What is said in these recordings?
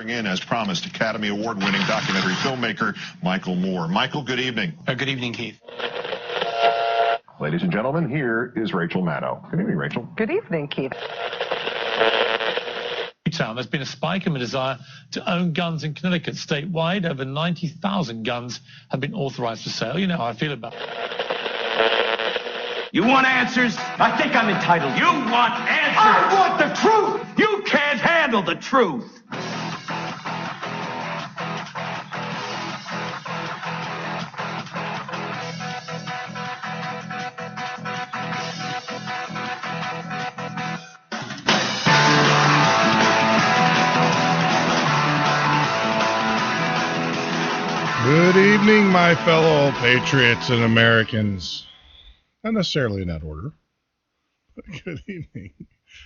bring in, as promised, Academy Award-winning documentary filmmaker Michael Moore. Michael, good evening. Good evening, Keith. Ladies and gentlemen, here is Rachel Maddow. Good evening, Rachel. Good evening, Keith. There's been a spike in the desire to own guns in Connecticut. Statewide, over 90,000 guns have been authorized for sale. You know how I feel about it. You want answers? I think I'm entitled. You want answers? I want the truth! You can't handle the truth! Good evening, my fellow patriots and Americans. Not necessarily in that order, but good evening.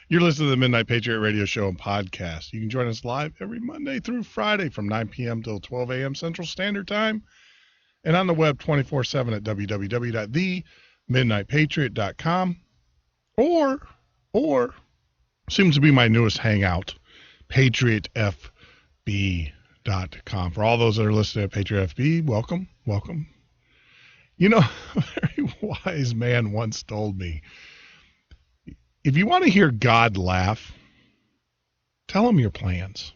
You're listening to the Midnight Patriot radio show and podcast. You can join us live every Monday through Friday from 9 p.m. till 12 a.m. Central Standard Time, and on the web 24/7 at www.themidnightpatriot.com, or seems to be my newest hangout, patriotfb.com. For all those that are listening at Patriot FB, welcome. You know, a very wise man once told me, if you want to hear God laugh, tell him your plans.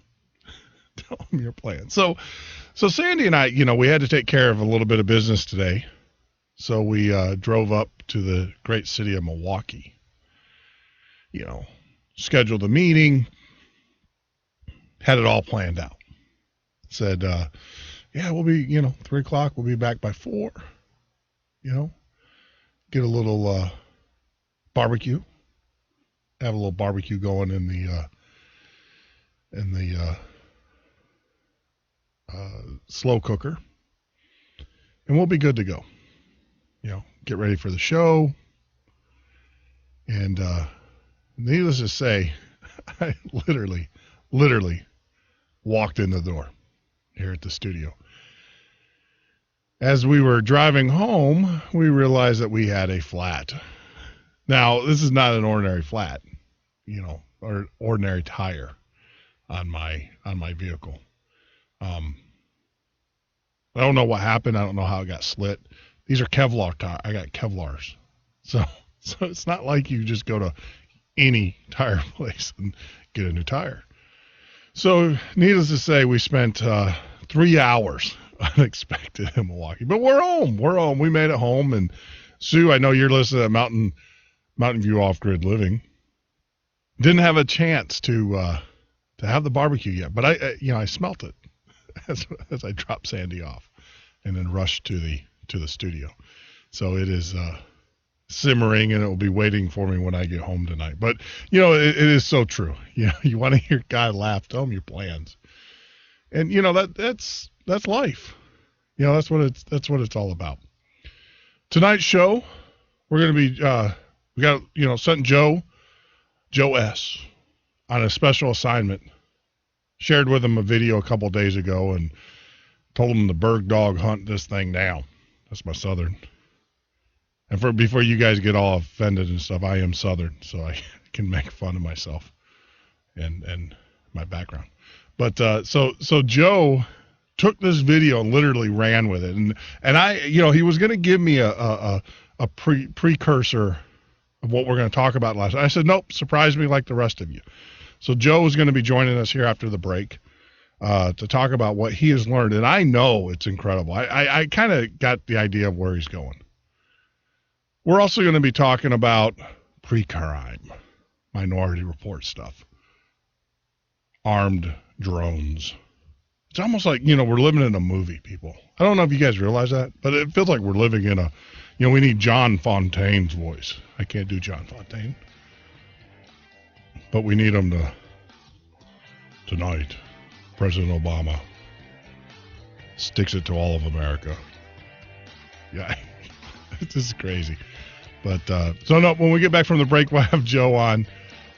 Tell him your plans. So Sandy and I, we had to take care of a little bit of business today. So we drove up to the great city of Milwaukee. Scheduled a meeting, had it all planned out. Said, we'll be, 3 o'clock, we'll be back by 4. Get a little barbecue. Have a little barbecue going in the slow cooker, and we'll be good to go. Get ready for the show. And needless to say, I literally walked in the door here at the studio. As we were driving home, we realized that we had a flat. Now, this is not an ordinary flat, or ordinary tire on my vehicle. I don't know what happened. I don't know how it got slit. These are Kevlar tires. I got Kevlars. So it's not like you just go to any tire place and get a new tire. So needless to say, we spent 3 hours unexpected in Milwaukee, but we're home. We made it home. And Sue, I know you're listening at Mountain View Off-Grid Living. Didn't have a chance to have the barbecue yet, but I smelt it as I dropped Sandy off and then rushed to the studio. So it is simmering, and it will be waiting for me when I get home tonight. But it is so true. You want to hear God laugh, tell him your plans. And that's life. That's what it's all about. Tonight's show, we're going to be we got sent Joe S. on a special assignment. Shared with him a video a couple days ago and told him to bird dog hunt this thing down. That's my Southern. And before you guys get all offended and stuff, I am Southern, so I can make fun of myself and my background. But so Joe took this video and literally ran with it, and I, he was going to give me a precursor of what we're going to talk about last night. I said, nope, surprise me like the rest of you. So Joe is going to be joining us here after the break to talk about what he has learned, and I know it's incredible. I kind of got the idea of where he's going. We're also going to be talking about pre-crime, Minority Report stuff, armed drones. It's almost like, we're living in a movie, people. I don't know if you guys realize that, but it feels like we're living in a, we need John Fontaine's voice. I can't do John Fontaine. But we need him tonight. President Obama sticks it to all of America. Yeah, this is crazy. But, when we get back from the break, we'll have Joe on.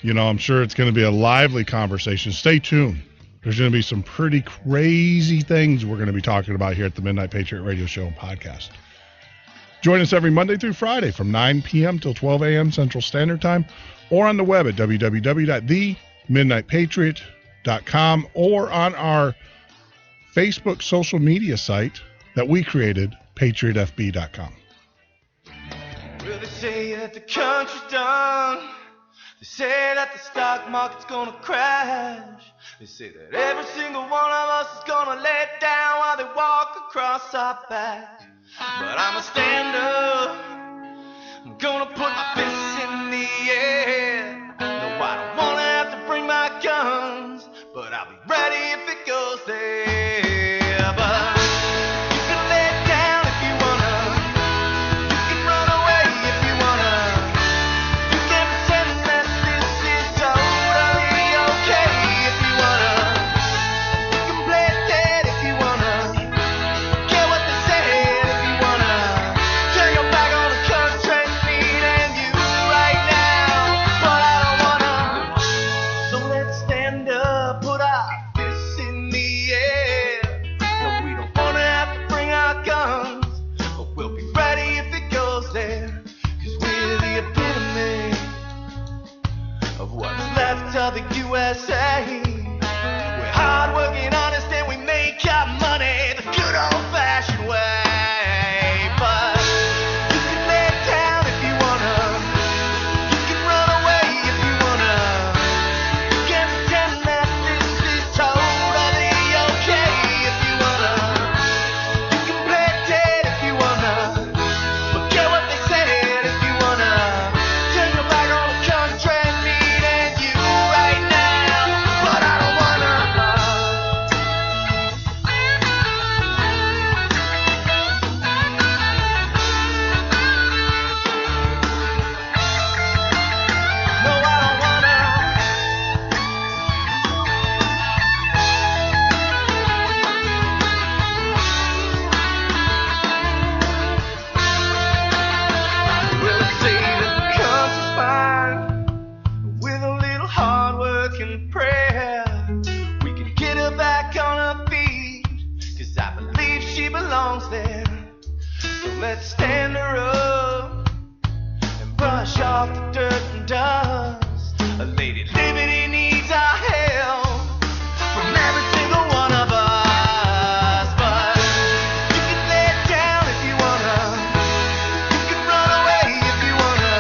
I'm sure it's going to be a lively conversation. Stay tuned. There's going to be some pretty crazy things we're going to be talking about here at the Midnight Patriot Radio Show and Podcast. Join us every Monday through Friday from 9 p.m. till 12 a.m. Central Standard Time, or on the web at www.themidnightpatriot.com. patriotfb.com or on our Facebook social media site that we created, patriotfb.com. Well, they say that the country's done. They say that the stock market's gonna crash. They say that every single one of us is gonna let down while they walk across our back. But I'ma stand up. I'm gonna put my fists in the air. No, I don't wanna have to bring my guns, but I'll be ready if it goes there. But you can let down if you wanna. You can run away if you wanna. You can pretend that this is totally okay if you wanna. You can play dead if you wanna. Get what they said if you wanna. Turn your back on the country, me and you right now. But I don't wanna. So let's stand up, put our fists in the air. No, we don't wanna have to bring our guns, but we'll be ready if it goes there. 'Cause we're the epitome of what's left of the USA. We're hardworking, honest, and we make our money the good old-fashioned way. But you can lay down if you wanna. You can run away if you wanna. You can pretend that this is totally okay if you wanna. You can play dead if you wanna. Forget what they said if you wanna. Turn your back on the country, me and you right now. But I don't wanna. No, I don't wanna. Well, they say that the country's fine with a little hard work and prayer. We can get her back on her feet, 'cause I believe she belongs there. So let's stand her up and brush off the dirt and dust. A lady liberty needs our help from every single one of us. But you can lay down if you wanna. You can run away if you wanna.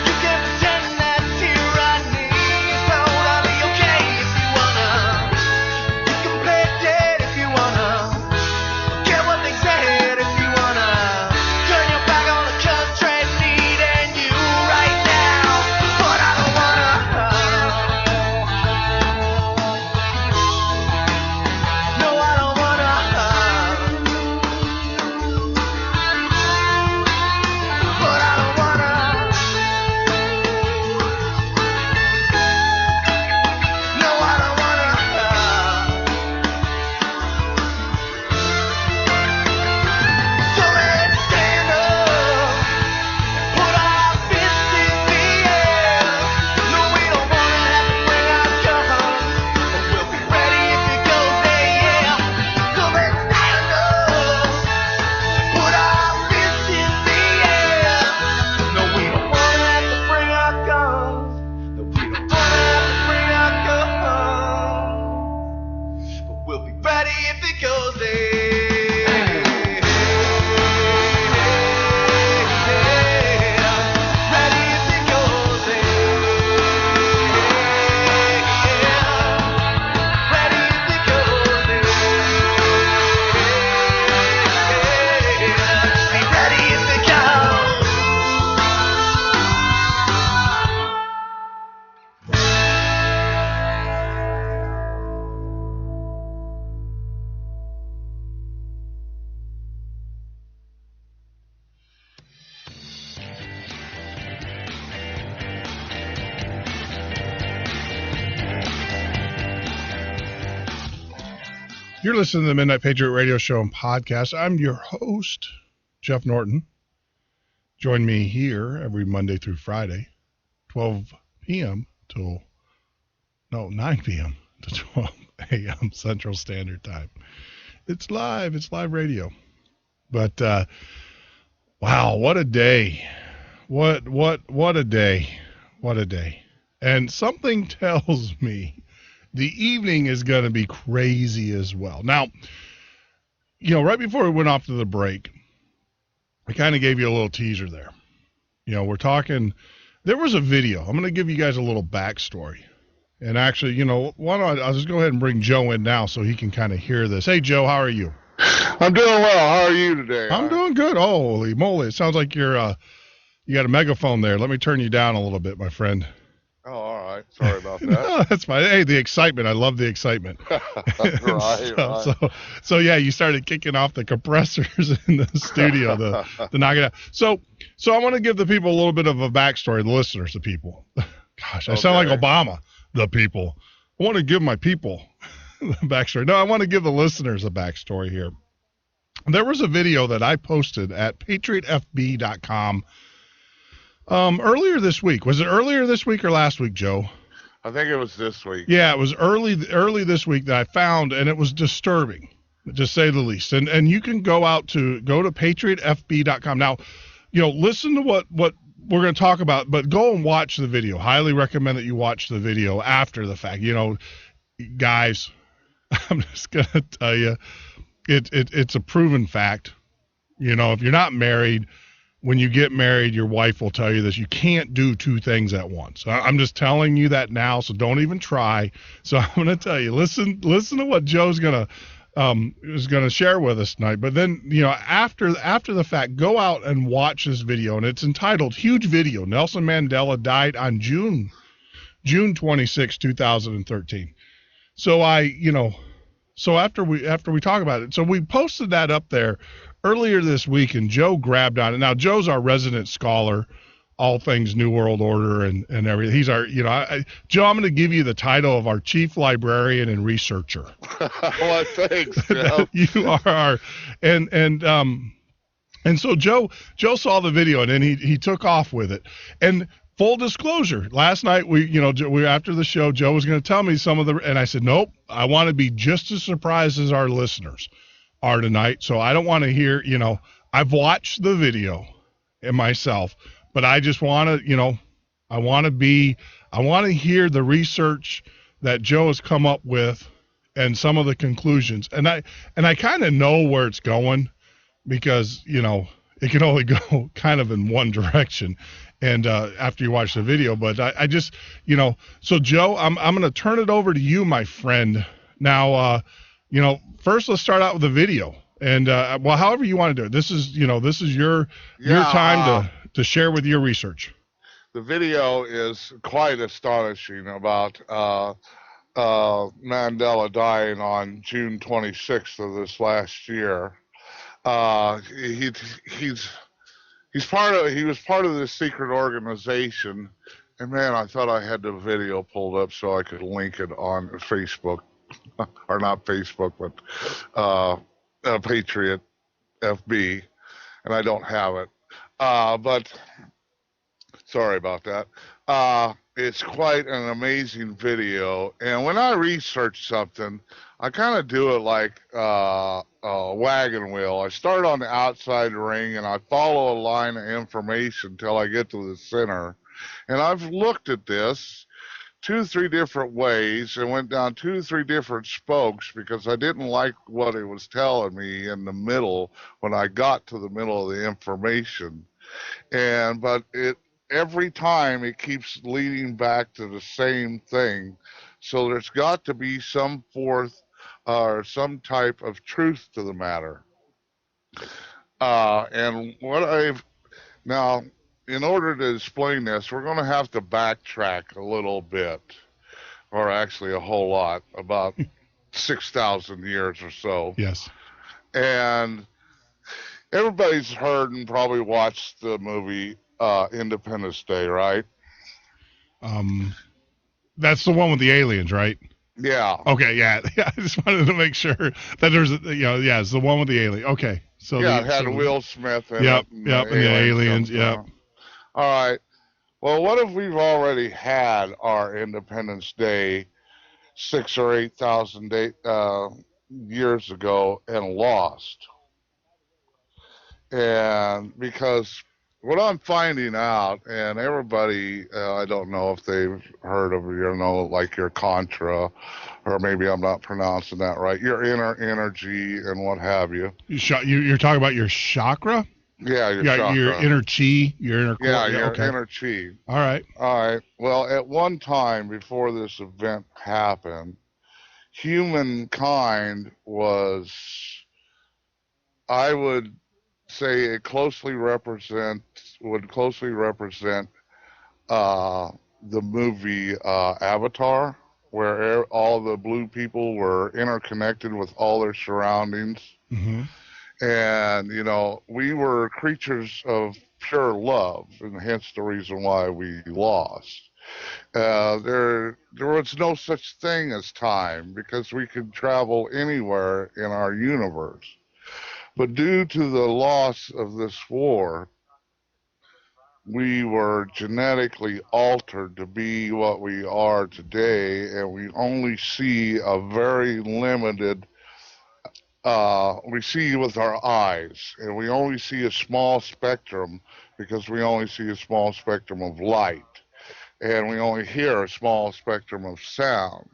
You can pretend that tyranny is totally okay if you wanna. You can play dead if you wanna. Get what they said if you wanna. Turn your back on the country, need and you right now. But I don't wanna. No, I don't wanna. But I don't wanna. No, I don't wanna. So let's stand up and put our fists in the air. No, we don't wanna have to bring our guns, but we'll be ready if it goes there, yeah. So let's stand up and put our fists in the air. No, we don't wanna have to bring our guns. No, we don't wanna have to bring our guns, but we'll be ready if it goes there. Ready if it goes there. Ready if it goes there. Be ready if it goes. You're listening to the Midnight Patriot Radio Show and Podcast. I'm your host, Jeff Norton. Join me here every Monday through Friday, 12 p.m. till 9 p.m. to 12 a.m. Central Standard Time. It's live radio. But wow, what a day. What a day. What a day. And something tells me the evening is going to be crazy as well. Now, right before we went off to the break, I kind of gave you a little teaser there. We're talking, there was a video. I'm going to give you guys a little backstory. And actually, why don't I'll just go ahead and bring Joe in now so he can kind of hear this. Hey, Joe, how are you? I'm doing well. How are you today? I'm doing good. Holy moly. It sounds like you got a megaphone there. Let me turn you down a little bit, my friend. Oh, all right. Sorry about that. No, that's fine. Hey, the excitement. I love the excitement. Right. So yeah, you started kicking off the compressors in the studio to knock it out. So I want to give the people a little bit of a backstory, the listeners, the people. Gosh, I sound like Obama. The people. I want to give my people the backstory. No, I want to give the listeners a backstory here. There was a video that I posted at patriotfb.com earlier this week. Was it earlier this week or last week, Joe? I think it was this week. Yeah, it was early this week that I found, and it was disturbing, to say the least. And you can go to patriotfb.com. Now, listen to what we're going to talk about, but go and watch the video. Highly recommend that you watch the video after the fact. Guys, I'm just going to tell you, it's a proven fact. If you're not married, when you get married, your wife will tell you this. You can't do two things at once. I'm just telling you that now, so don't even try. So I'm going to tell you, listen to what Joe's going to share with us tonight. But then, after the fact, go out and watch this video, and it's entitled "Huge Video: Nelson Mandela Died on June 26, 2013." So so after we talk about it, so we posted that up there earlier this week, and Joe grabbed on it. Now, Joe's our resident scholar, all things New World Order and everything. He's our, Joe, I'm going to give you the title of our chief librarian and researcher. Well, thanks, Joe. You are our, and so Joe saw the video, and then he took off with it. And full disclosure, last night we after the show, Joe was going to tell me some of and I said, nope, I want to be just as surprised as our listeners are tonight. So I don't want to hear, I've watched the video and myself, but I just want to, I want to hear the research that Joe has come up with and some of the conclusions. And I kind of know where it's going because, it can only go kind of in one direction. And after you watch the video, but I just, so Joe, I'm going to turn it over to you, my friend. Now, first let's start out with the video, and however you want to do it. This is your time to share with your research. The video is quite astonishing about Mandela dying on June 26th of this last year. He was part of this secret organization, and man, I thought I had the video pulled up so I could link it on Facebook. Or not Facebook, but Patriot FB, and I don't have it. But sorry about that. It's quite an amazing video, and when I research something, I kind of do it like a wagon wheel. I start on the outside ring, and I follow a line of information till I get to the center. And I've looked at this 2-3 different ways and went down 2-3 different spokes because I didn't like what it was telling me in the middle when I got to the middle of the information. But every time it keeps leading back to the same thing. So there's got to be some type of truth to the matter. Now, in order to explain this, we're going to have to backtrack a little bit, or actually a whole lot, about 6,000 years or so. Yes. And everybody's heard and probably watched the movie Independence Day, right? That's the one with the aliens, right? Yeah. Okay, yeah. I just wanted to make sure that there's, it's the one with the alien. Okay. So it had Will Smith in it. And the aliens, yep. All right. Well, what if we've already had our Independence Day 6,000 or 8,000 years ago and lost? And because what I'm finding out, and everybody, I don't know if they've heard of, like your Contra, or maybe I'm not pronouncing that right, your inner energy and what have you. You're talking about your chakra? Yeah, your chakra. Your inner chi, your inner core. Yeah, your okay. inner chi. All right. Well, at one time before this event happened, humankind was, I would say, it would closely represent the movie Avatar, where all the blue people were interconnected with all their surroundings. Mm-hmm. And, we were creatures of pure love, and hence the reason why we lost. There was no such thing as time, because we could travel anywhere in our universe. But due to the loss of this war, we were genetically altered to be what we are today, and we only see a very limited, we see with our eyes, and we only see a small spectrum, because we only see a small spectrum of light, and we only hear a small spectrum of sound.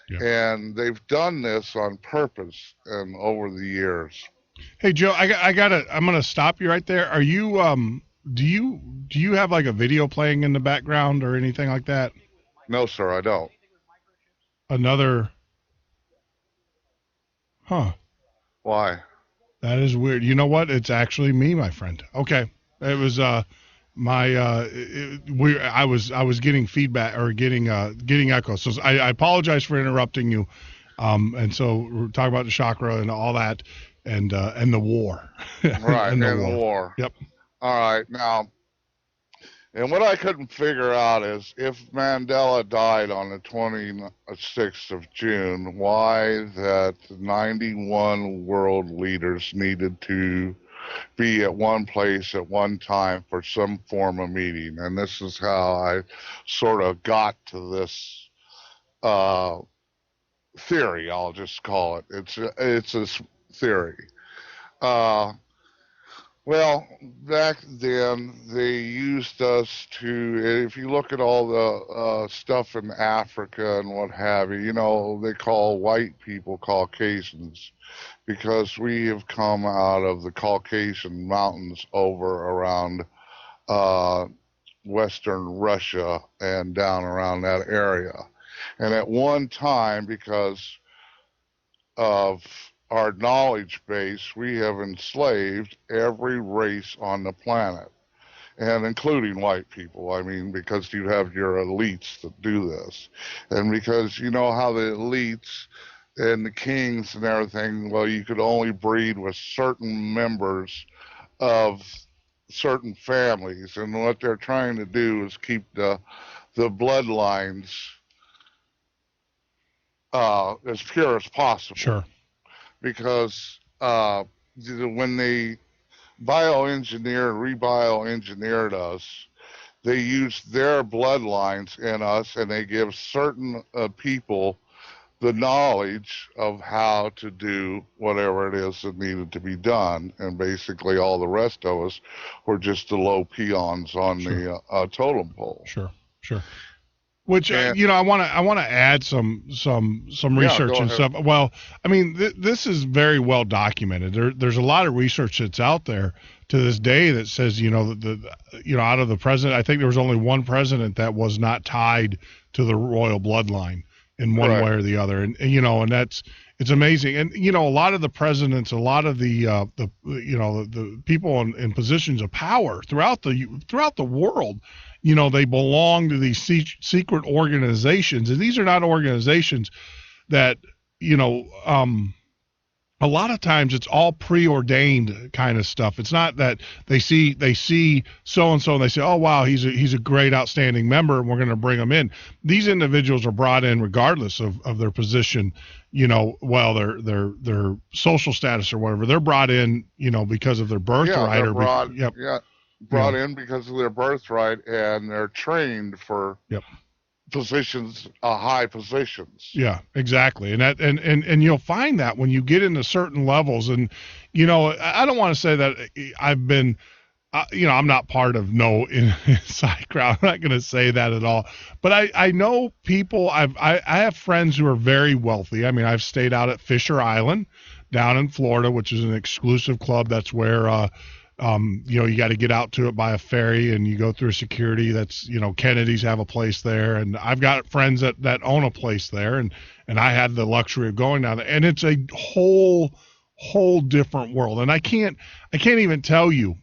Yeah. And they've done this on purpose and over the years. Hey, Joe, I'm going to stop you right there. Are you, do you have like a video playing in the background or anything like that? No, sir, I don't. Huh. Why? That is weird. You know what? It's actually me, my friend. Okay. It was, I was getting feedback or getting echo. So I apologize for interrupting you. And so we're talking about the chakra and all that. And the war. Right, and the war. Yep. All right, now, and what I couldn't figure out is if Mandela died on the 26th of June, why that 91 world leaders needed to be at one place at one time for some form of meeting. And this is how I sort of got to this theory, I'll just call it. It's a theory. Well, back then they used us to, if you look at all the stuff in Africa and what have you, they call white people Caucasians, because we have come out of the Caucasian mountains over around western Russia and down around that area. And at one time, because of our knowledge base, we have enslaved every race on the planet, and including white people. I mean, because you have your elites that do this, and because you know how the elites and the kings and everything, well, you could only breed with certain members of certain families, and what they're trying to do is keep the bloodlines as pure as possible. Sure. Because when they rebioengineered us, they used their bloodlines in us, and they give certain people the knowledge of how to do whatever it is that needed to be done, and basically all the rest of us were just the low peons on the totem pole. Sure. Which I want to add some research and stuff. Well, I mean, this is very well documented. There's a lot of research that's out there to this day that says out of the president, I think there was only one president that was not tied to the royal bloodline in one way or the other, and it's amazing. And a lot of the presidents, a lot of the people in positions of power throughout the world, they belong to these secret organizations, and these are not organizations that a lot of times it's all preordained kind of stuff. It's not that they see so and so and they say, oh wow, he's a great outstanding member and we're going to bring him in. These individuals are brought in regardless of their position, their social status or whatever. They're brought in, because of their birthright brought in because of their birthright, and they're trained for positions, high positions. Yeah, exactly. And that, and you'll find that when you get into certain levels, and I don't want to say that I'm not part of no inside crowd. I'm not going to say that at all. But I know people. I have friends who are very wealthy. I mean, I've stayed out at Fisher Island down in Florida, which is an exclusive club. That's where you got to get out to it by a ferry, and you go through security. That's, Kennedy's have a place there, and I've got friends that own a place there, and I had the luxury of going down there, and it's a whole different world. And I can't even tell you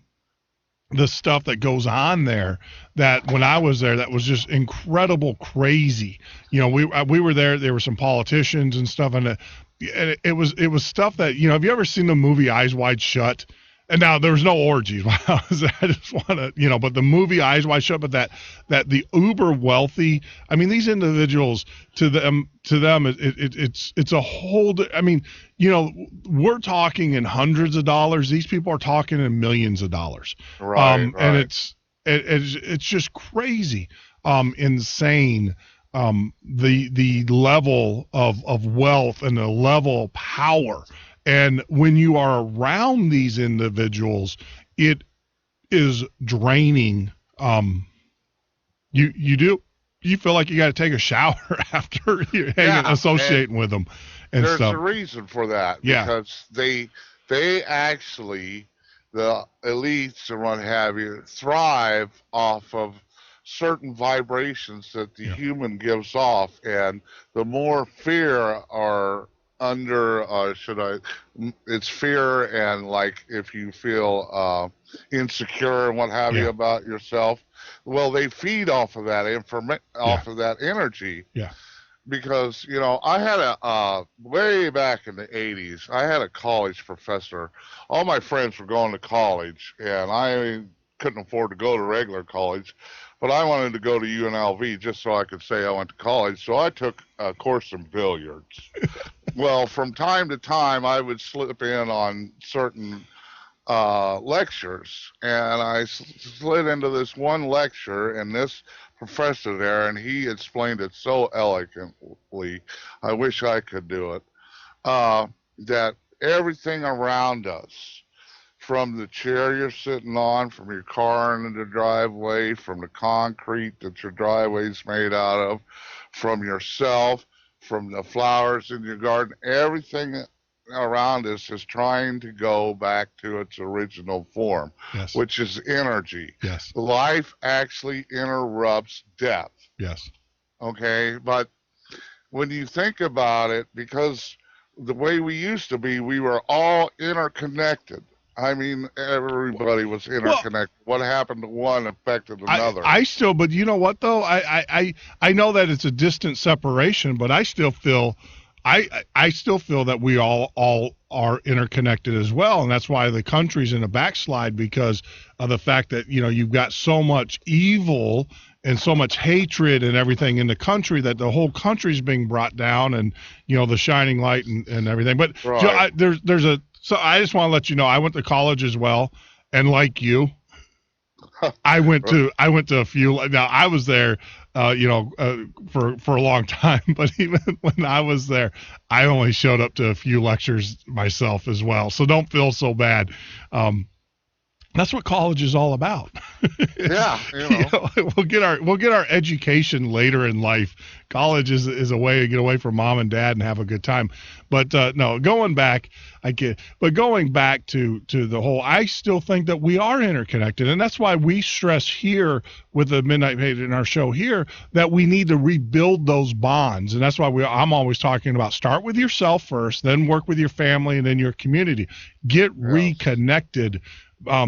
the stuff that goes on there that when I was there, that was just incredible, crazy. We were there were some politicians and stuff, and it was stuff that, have you ever seen the movie Eyes Wide Shut? And now there was no orgies while I was there. I just want to, but the movie Eyes Wide Shut, but that the uber wealthy, I mean, these individuals, to them, it's a whole, we're talking in hundreds of dollars. These people are talking in millions of dollars. Right. And it's just crazy, insane. The level of wealth and the level of power. And when you are around these individuals, it is draining. You feel like you got to take a shower after you're associating with them and there's stuff. There's a reason for that. Yeah. Because they actually, the elites and what have you, thrive off of certain vibrations that the human gives off. And the more fear are under it's fear, and like if you feel insecure and what have you about yourself, well, they feed off of that off of that energy. Yeah. Because I had way back in the 80s, I had a college professor. All my friends were going to college, and I couldn't afford to go to regular college, but I wanted to go to UNLV just so I could say I went to college. So I took a course in billiards. Well, from time to time, I would slip in on certain lectures, and I slid into this one lecture, and this professor there, and he explained it so eloquently, I wish I could do it, that everything around us, from the chair you're sitting on, from your car in the driveway, from the concrete that your driveway's made out of, from yourself, from the flowers in your garden, everything around us is trying to go back to its original form, which is energy. Yes. Life actually interrupts death. Yes. Okay, but when you think about it, because the way we used to be, we were all interconnected. I mean, everybody was interconnected. What happened to one affected another. I still, but you know what though? I know that it's a distant separation, but I still feel, I still feel that we all are interconnected as well, and that's why the country's in a backslide, because of the fact that you've got so much evil and so much hatred and everything in the country that the whole country's being brought down, and the shining light and everything. But right. So I just want to let you know, I went to college as well, and like you, I went to a few. Now I was there, for a long time, but even when I was there, I only showed up to a few lectures myself as well. So don't feel so bad. That's what college is all about. Yeah, we'll get our education later in life. College is a way to get away from mom and dad and have a good time. But no, going back, going back to the whole, I still think that we are interconnected, and that's why we stress here with the Midnight Patriot in our show here that we need to rebuild those bonds, and that's why I'm always talking about start with yourself first, then work with your family, and then your community. Get reconnected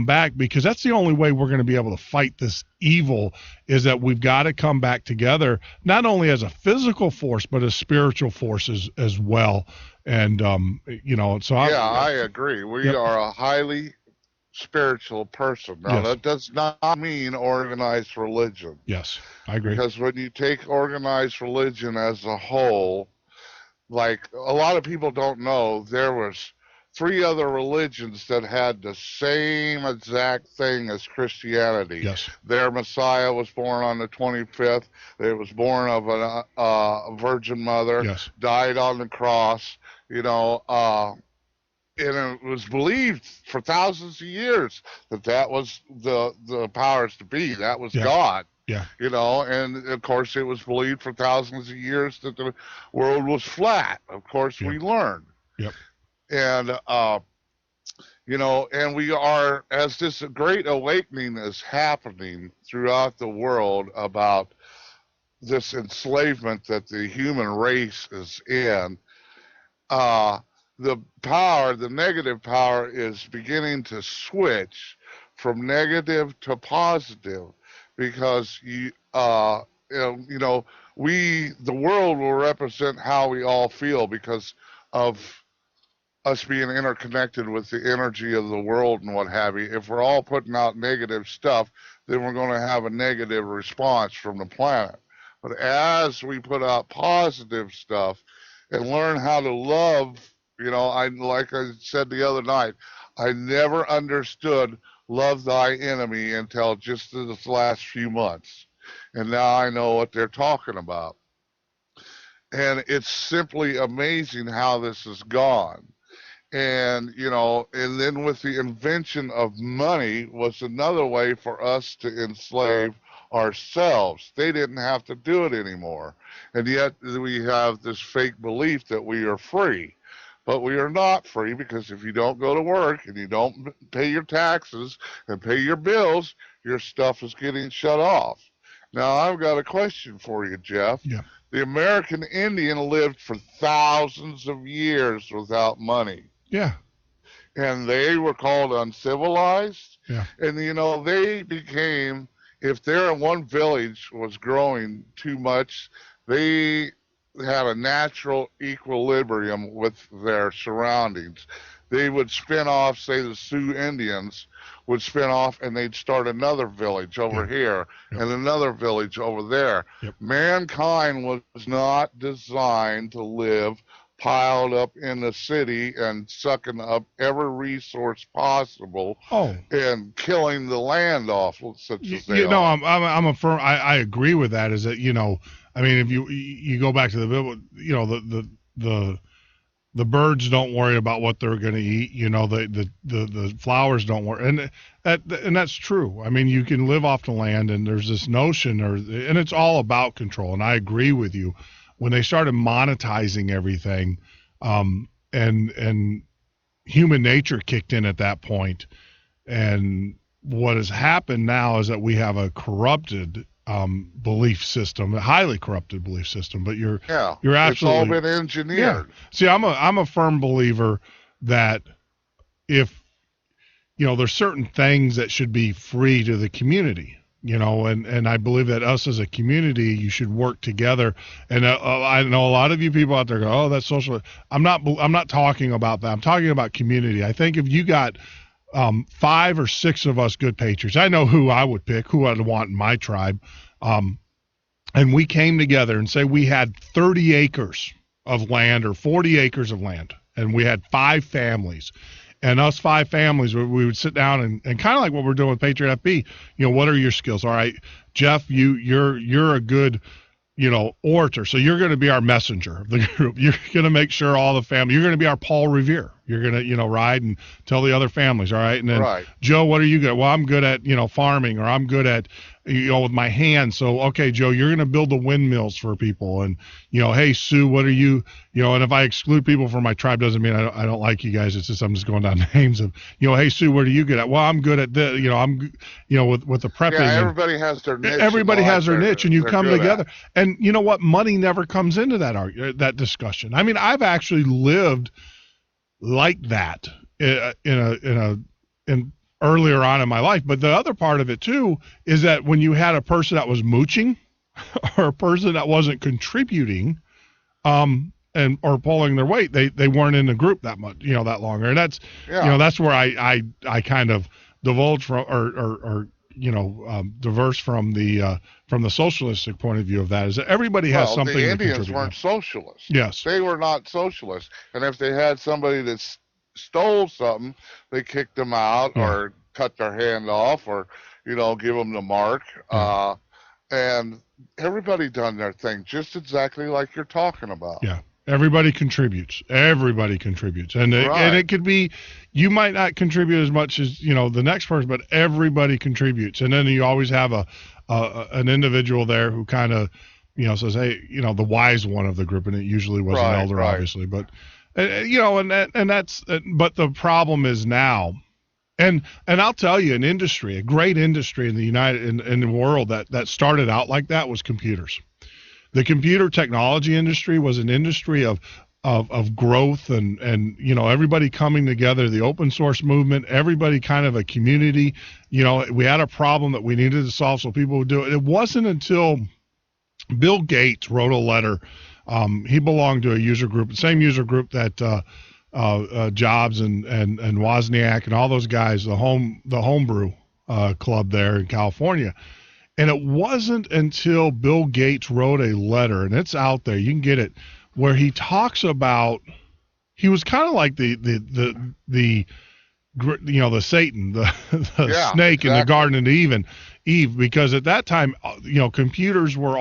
back, because that's the only way we're going to be able to fight this evil, is that we've got to come back together, not only as a physical force, but as spiritual forces as well. And, so I agree. We are a highly spiritual person. Now, that does not mean organized religion. Yes, I agree. Because when you take organized religion as a whole, like a lot of people don't know, there was 3 other religions that had the same exact thing as Christianity. Yes. Their Messiah was born on the 25th. It was born of a Virgin Mother. Yes. Died on the cross. it was believed for thousands of years that was the powers to be. That was God. Yeah. You know, and of course it was believed for thousands of years that the world was flat. Of course, we learned. Yep. And you know, and we are, as this great awakening is happening throughout the world about this enslavement that the human race is in, the negative power is beginning to switch from negative to positive, because the world will represent how we all feel because of us being interconnected with the energy of the world and what have you. If we're all putting out negative stuff, then we're going to have a negative response from the planet. But as we put out positive stuff and learn how to love, you know, like I said the other night, I never understood love thy enemy until just this last few months. And now I know what they're talking about. And it's simply amazing how this has gone. And, you know, and then with the invention of money was another way for us to enslave ourselves. They didn't have to do it anymore. And yet we have this fake belief that we are free. But we are not free, because if you don't go to work and you don't pay your taxes and pay your bills, your stuff is getting shut off. Now, I've got a question for you, Jeff. Yeah. The American Indian lived for thousands of years without money. Yeah. And they were called uncivilized. Yeah. And, you know, they became, if their one village was growing too much, they had a natural equilibrium with their surroundings. They would spin off, say the Sioux Indians would spin off, and they'd start another village over here and another village over there. Yep. Mankind was not designed to live piled up in the city and sucking up every resource possible and killing the land off, such as they are. I'm a firm. I agree with that. Is that, you know, I mean, if you go back to the Bible, you know, the birds don't worry about what they're going to eat. You know, the flowers don't worry, and that's true. I mean, you can live off the land, and there's this notion, and it's all about control. And I agree with you. When they started monetizing everything, and human nature kicked in at that point, and what has happened now is that we have a corrupted belief system, a highly corrupted belief system. But you're absolutely, it's all been engineered. Yeah. See, I'm a firm believer that if, you know, there's certain things that should be free to the community. You know, and I believe that us as a community, you should work together. And I know a lot of you people out there go, "Oh, that's social." I'm not talking about that. I'm talking about community. I think if you got 5 or 6 of us good patriots, I know who I would pick, who I'd want in my tribe, and we came together and say we had 30 acres of land or 40 acres of land, and we had 5 families. And us 5 families, we would sit down and kind of like what we're doing with Patriot FB, you know, what are your skills? All right, Jeff, you're a good, you know, orator. So you're going to be our messenger of the group. You're going to make sure all the family, you're going to be our Paul Revere. You're going to, you know, ride and tell the other families. All right. And then Joe, what are you good at? Well, I'm good at, you know, farming, or I'm good at, you know, with my hands. So, okay, Joe, you're going to build the windmills for people. And, you know, hey, Sue, what are you, you know, and if I exclude people from my tribe, doesn't mean I don't like you guys. It's just, I'm just going down names of, you know, hey, Sue, what are you good at? Well, I'm good at this, you know, with the prepping. Yeah, everybody has their niche. Everybody has their niche, and you come together. And you know what? Money never comes into that discussion. I mean, I've actually lived like that in earlier on in my life. But the other part of it too is that when you had a person that was mooching or a person that wasn't contributing or pulling their weight, they weren't in the group that much, you know, that longer. And that's you know, that's where I kind of divulge from or you know, diverse from the socialistic point of view of that, is that everybody has something. The Indians weren't socialists. Yes, they were not socialists, and if they had somebody that stole something, they kicked them out or cut their hand off, or, you know, give them the mark. And everybody done their thing just exactly like you're talking about. Yeah. Everybody contributes. Everybody contributes. And it could be, you might not contribute as much as, the next person, but everybody contributes. And then you always have an individual there who kind of, says, hey, the wise one of the group, and it usually was an elder, obviously. But, and that's, but the problem is now, and I'll tell you, a great industry in the world that started out like that was computers. The computer technology industry was an industry of growth and everybody coming together, the open source movement, everybody kind of a community. We had a problem that we needed to solve, so people would do it. It wasn't until Bill Gates wrote a letter. He belonged to a user group, the same user group that Jobs and Wozniak and all those guys, the homebrew club there in California. And it wasn't until Bill Gates wrote a letter, and it's out there, you can get it, where he talks about, he was kind of like the Satan, the snake in the Garden of Eve, because at that time, computers were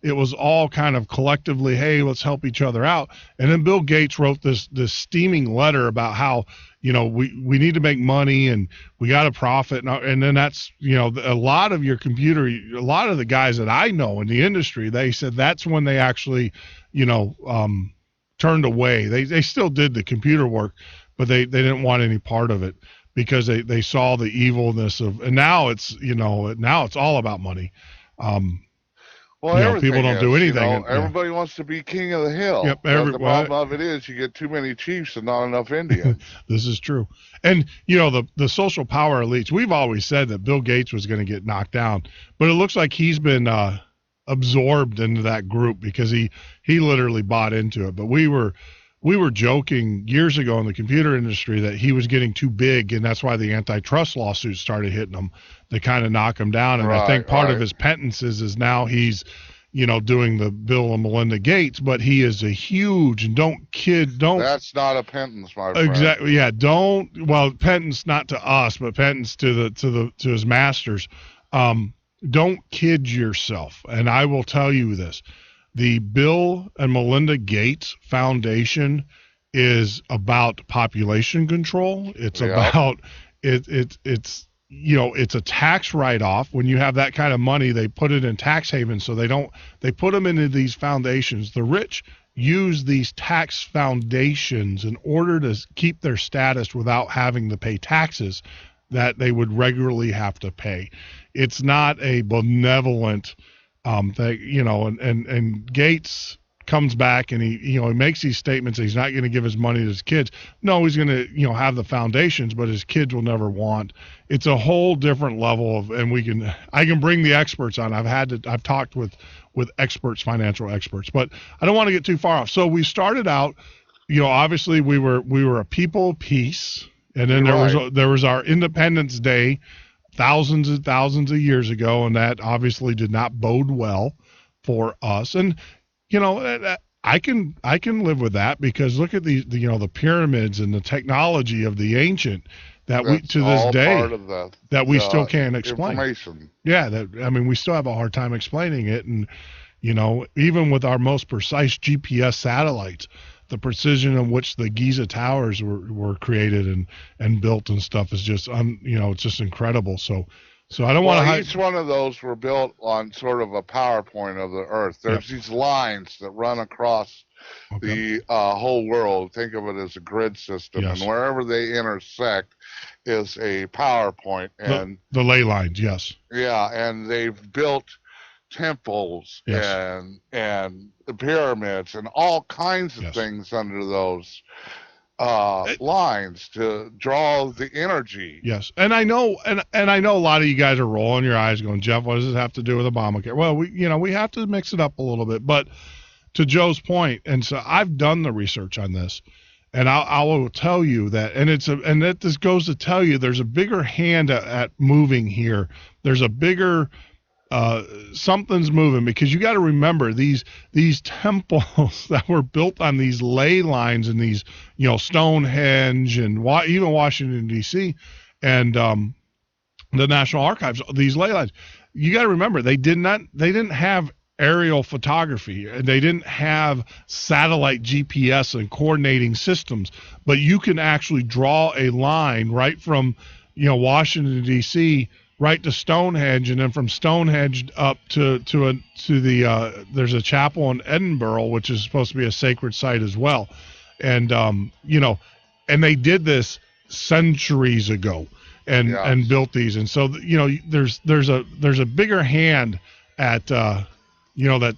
it was all kind of collectively, hey, let's help each other out. And then Bill Gates wrote this steaming letter about how, we need to make money and we got to profit. And then that's, a lot of the guys that I know in the industry, they said that's when they actually, turned away. They still did the computer work, but they didn't want any part of it because they saw the evilness and now it's all about money. Well, people don't do anything. Everybody wants to be king of the hill. Yep, the problem of it is you get too many chiefs and not enough Indians. This is true. And, the social power elites, we've always said that Bill Gates was going to get knocked down, but it looks like he's been absorbed into that group because he literally bought into it. But we were joking years ago in the computer industry that he was getting too big, and that's why the antitrust lawsuits started hitting him to kind of knock him down. And I think part of his penance is now he's, doing the Bill and Melinda Gates, but he is a huge, and that's not a penance, my friend. Exactly. Yeah. Penance not to us, but penance to his masters. Don't kid yourself. And I will tell you this. The Bill and Melinda Gates Foundation is about population control. It's about it's a tax write-off. When you have that kind of money, they put it in tax havens, so they put them into these foundations. The rich use these tax foundations in order to keep their status without having to pay taxes that they would regularly have to pay. It's not a benevolent thing, and Gates comes back and he makes these statements that he's not going to give his money to his kids. No, he's going to, have the foundations, but his kids will never want. It's a whole different level and I can bring the experts on. I've talked with experts, financial experts, but I don't want to get too far off. So we started out, obviously we were a people of peace, and then there was our Independence Day thousands and thousands of years ago, and that obviously did not bode well for us. And I can live with that because look at the pyramids and the technology of the ancient that we to this day that we still can't explain. Yeah, we still have a hard time explaining it, and even with our most precise GPS satellites, the precision in which the Giza towers were created and built and stuff is just it's just incredible. So I don't want to. Each one of those were built on sort of a PowerPoint of the Earth. There's these lines that run across the whole world. Think of it as a grid system, and wherever they intersect is a PowerPoint. And the ley lines, yes. Yeah, and they've built temples and the pyramids and all kinds of things under those lines to draw the energy. Yes, and I know, and I know a lot of you guys are rolling your eyes, going, "Jeff, what does this have to do with Obamacare?" Well, we have to mix it up a little bit, but to Joe's point, and so I've done the research on this, and I will tell you that, and that this goes to tell you, there's a bigger hand at moving here. There's a bigger something's moving, because you got to remember these temples that were built on these ley lines and these Stonehenge and even Washington D.C. and the National Archives, these ley lines. You got to remember they didn't have aerial photography, and they didn't have satellite GPS and coordinating systems, but you can actually draw a line right from, Washington D.C. right to Stonehenge, and then from Stonehenge up to the there's a chapel in Edinburgh, which is supposed to be a sacred site as well, and and they did this centuries ago, and built these, and so there's a bigger hand at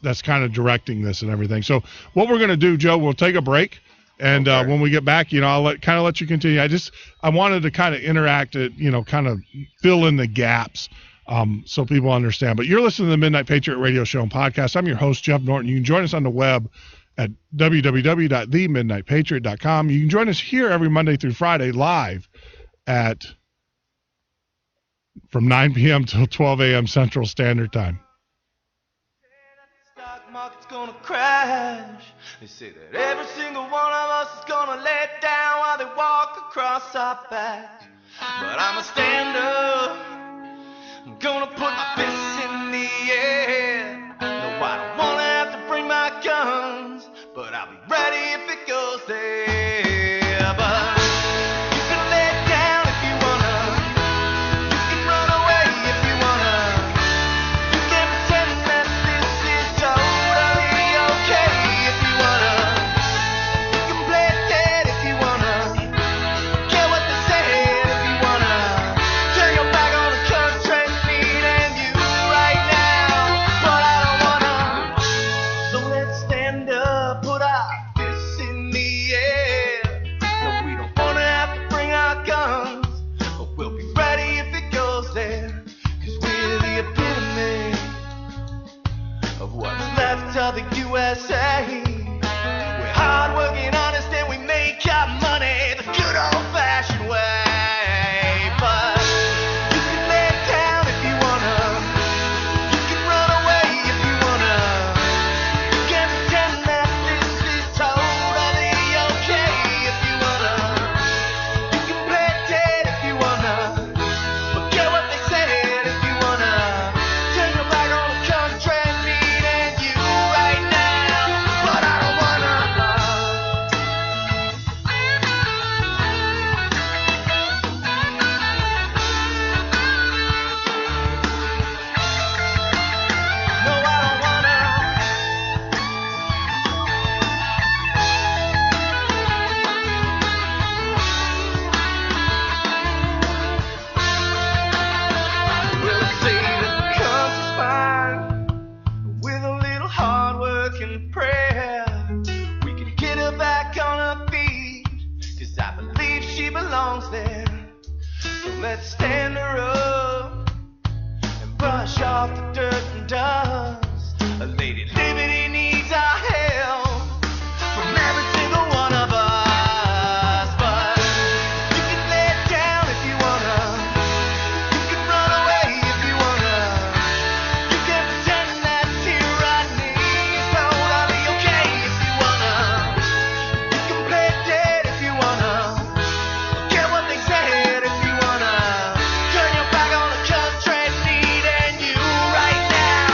that's kind of directing this and everything. So what we're going to do, Joe, we'll take a break. And when we get back, I'll let you continue. I wanted to kind of interact it, kind of fill in the gaps so people understand. But you're listening to the Midnight Patriot Radio Show and Podcast. I'm your host, Jeff Norton. You can join us on the web at www.themidnightpatriot.com. You can join us here every Monday through Friday live from 9 p.m. till 12 a.m. Central Standard Time. Stock market's gonna crash. They say that every single one of us is gonna let down while they walk across our back. But I'ma stand up. I'm gonna put my fists in the air. No, I don't wanna have to bring my guns, but I'll be ready if it goes there. But you can let down if you wanna. You can run away if you wanna. You can pretend that this is totally okay if you wanna. You can play dead if you wanna. Get what they said if you wanna. Turn your back on the country needing you right now, but I don't wanna. So let's stand up, put our fists in the air. No, we don't wanna have to bring our guns, but we'll be ready if it goes there. 'Cause we're the epitome of what's left of the USA. We're hardworking, honest, and we make our money the good old-fashioned way. But you can lay down if you wanna. You can run away if you wanna. You can pretend that this is totally okay if you wanna. You can play dead if you wanna. Forget what they said if you wanna. Turn your back on the country needing you right now, but I don't wanna. No, I don't wanna. Well, they say that the country's fine with a little hard work and prayer. We can get her back on her feet, 'cause I believe she belongs there. So let's stand her up and brush off the dirt and dust. A Lady Liberty needs our help from every single one of us. But you can lay it down if you wanna. You can run away if you wanna. You can pretend that tyranny is totally okay if you wanna. You can play dead if you wanna. Get what they said if you wanna. Turn your back on the country needing you right now,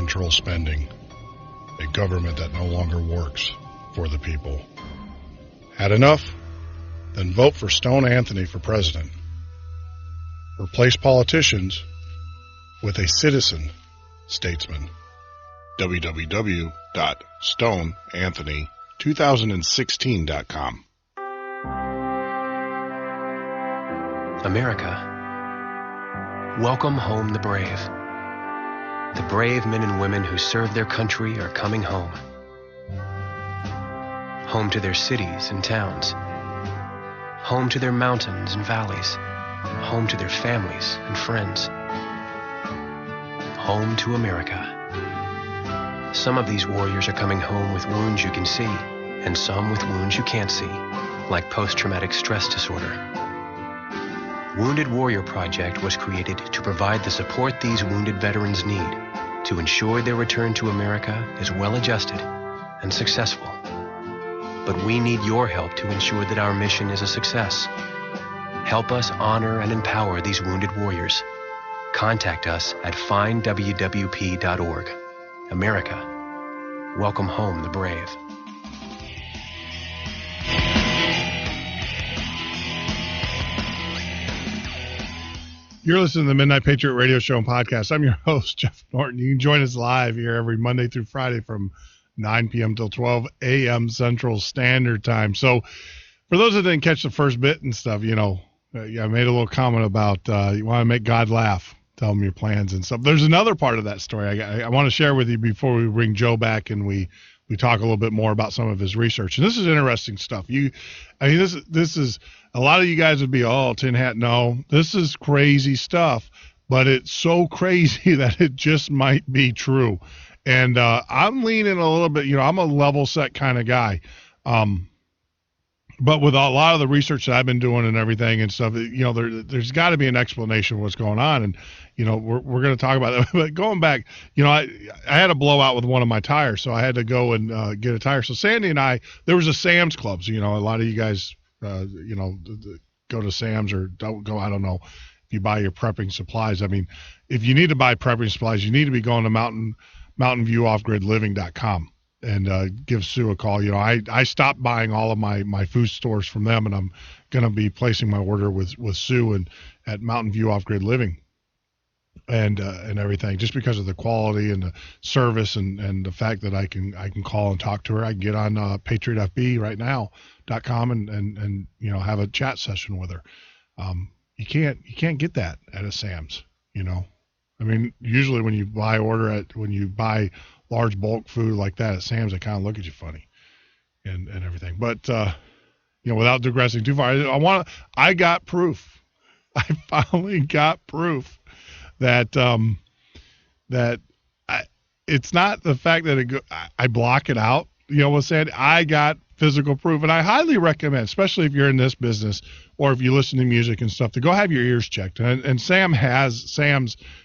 control spending, a government that no longer works for the people. Had enough? Then vote for Stone Anthony for president. Replace politicians with a citizen statesman. www.stoneanthony2016.com. America, welcome home the brave. The brave men and women who serve their country are coming home. Home to their cities and towns. Home to their mountains and valleys. Home to their families and friends. Home to America. Some of these warriors are coming home with wounds you can see, and some with wounds you can't see, like post-traumatic stress disorder. Wounded Warrior Project was created to provide the support these wounded veterans need to ensure their return to America is well-adjusted and successful. But we need your help to ensure that our mission is a success. Help us honor and empower these wounded warriors. Contact us at findwwp.org. America, welcome home the brave. You're listening to the Midnight Patriot Radio Show and Podcast. I'm your host, Jeff Norton. You can join us live here every Monday through Friday from 9 p.m. till 12 a.m. Central Standard Time. So for those that didn't catch the first bit and stuff, I made a little comment about you want to make God laugh. Tell him your plans and stuff. There's another part of that story I want to share with you before we bring Joe back and we talk a little bit more about some of his research. And this is interesting stuff. This is a lot of you guys would be, tin hat. No, this is crazy stuff, but it's so crazy that it just might be true. And I'm leaning a little bit, I'm a level set kind of guy. But with a lot of the research that I've been doing and everything and stuff, there's got to be an explanation of what's going on. And, we're going to talk about that. But going back, I had a blowout with one of my tires, so I had to go and get a tire. So Sandy and I, there was a Sam's Clubs. A lot of you guys, go to Sam's or don't go. I don't know if you buy your prepping supplies. I mean, if you need to buy prepping supplies, you need to be going to mountainviewoffgridliving.com. And give Sue a call. I stopped buying all of my food stores from them, and I'm going to be placing my order with Sue and at Mountain View Off Grid Living and everything, just because of the quality and the service and the fact that I can call and talk to her. I can get on patriotfb.com and have a chat session with her. You can't get that at a Sam's. I mean, usually when you buy large bulk food like that at Sam's, they kind of look at you funny and everything. But, without digressing too far, I got proof. I finally got proof that it's not the fact that I block it out. What's said, I got physical proof. And I highly recommend, especially if you're in this business or if you listen to music and stuff, to go have your ears checked. And Sam's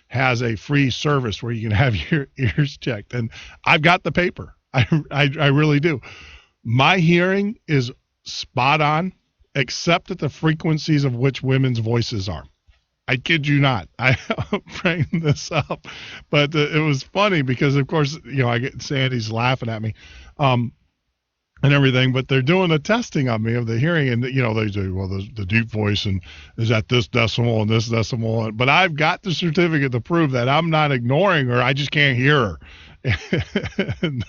has a free service where you can have your ears checked. And I've got the paper. I really do. My hearing is spot on, except at the frequencies of which women's voices are. I kid you not. I bring this up, but it was funny because, of course, I get Sandy's laughing at me. And everything, but they're doing the testing on me of the hearing, and they say, well, the deep voice and is at this decimal and this decimal, but I've got the certificate to prove that I'm not ignoring her. I just can't hear her and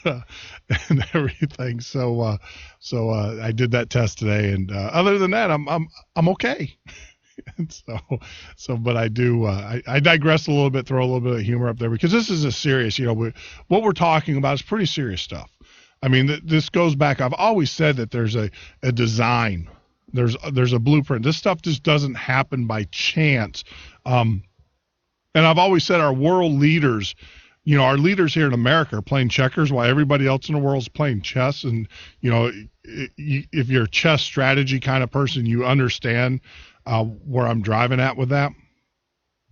everything. So I did that test today, and other than that, I'm okay. And but I do, I digress a little bit, throw a little bit of humor up there because this is a serious, what we're talking about is pretty serious stuff. I mean, this goes back. I've always said that there's a design, there's a blueprint. This stuff just doesn't happen by chance. And I've always said our world leaders, our leaders here in America are playing checkers while everybody else in the world is playing chess. And, if you're a chess strategy kind of person, you understand where I'm driving at with that.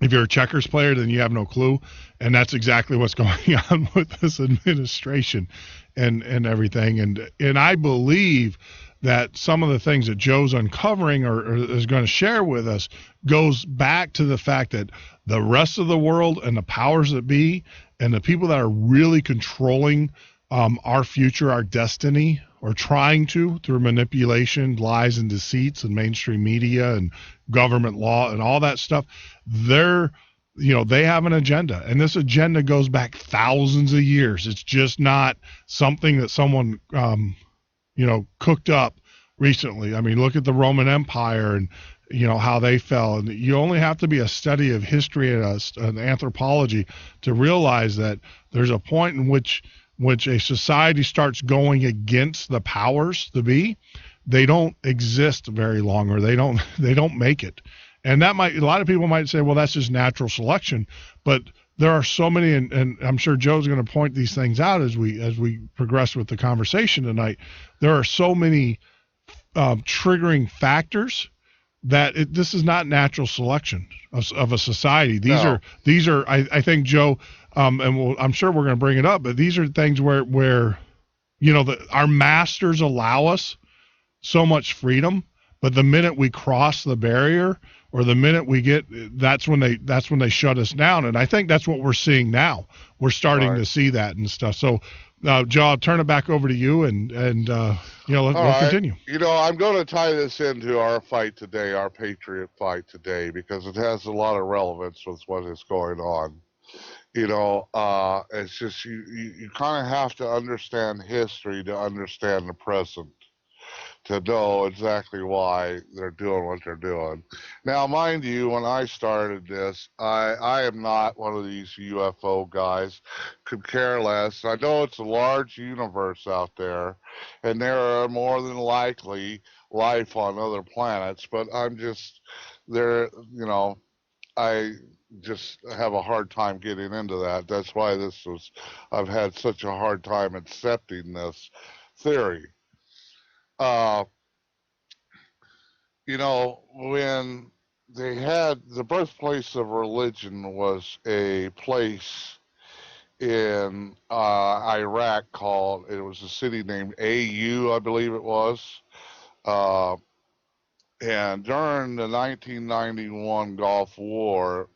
If you're a checkers player, then you have no clue. And that's exactly what's going on with this administration and everything. And I believe that some of the things that Joe's uncovering or is going to share with us goes back to the fact that the rest of the world and the powers that be and the people that are really controlling our future, our destiny, or trying to through manipulation, lies and deceits and mainstream media and government law and all that stuff, they have an agenda, and this agenda goes back thousands of years. It's just not something that someone cooked up recently. I mean, look at the Roman Empire and how they fell, and you only have to be a study of history and an anthropology to realize that there's a point in which a society starts going against the powers to be, they don't exist very long, or they don't make it. And a lot of people might say, well, that's just natural selection, but there are so many, and I'm sure Joe's going to point these things out as we progress with the conversation tonight. There are so many triggering factors that this is not natural selection of a society. These are I think, Joe, I'm sure we're going to bring it up, but these are things where our masters allow us so much freedom, but the minute we cross the barrier, or the minute we get, that's when they shut us down. And I think that's what we're seeing now. We're starting to see that and stuff. So, Joe, I'll turn it back over to you, and let's continue. I'm going to tie this into our fight today, our Patriot fight today, because it has a lot of relevance with what is going on. It's just you kind of have to understand history to understand the present, to know exactly why they're doing what they're doing. Now, mind you, when I started this, I am not one of these UFO guys, could care less. I know it's a large universe out there, and there are more than likely life on other planets, but I'm just there, I just have a hard time getting into that. That's why I've had such a hard time accepting this theory. When they had the birthplace of religion was a place in Iraq it was a city named AU, I believe it was. And during the 1991 Gulf War,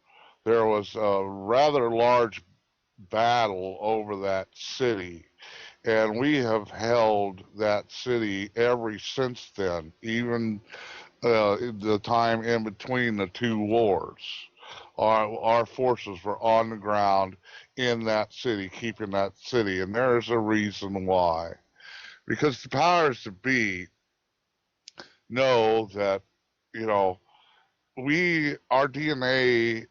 there was a rather large battle over that city. And we have held that city ever since then, even the time in between the two wars. Our forces were on the ground in that city, keeping that city. And there's a reason why. Because the powers that be know that, our DNA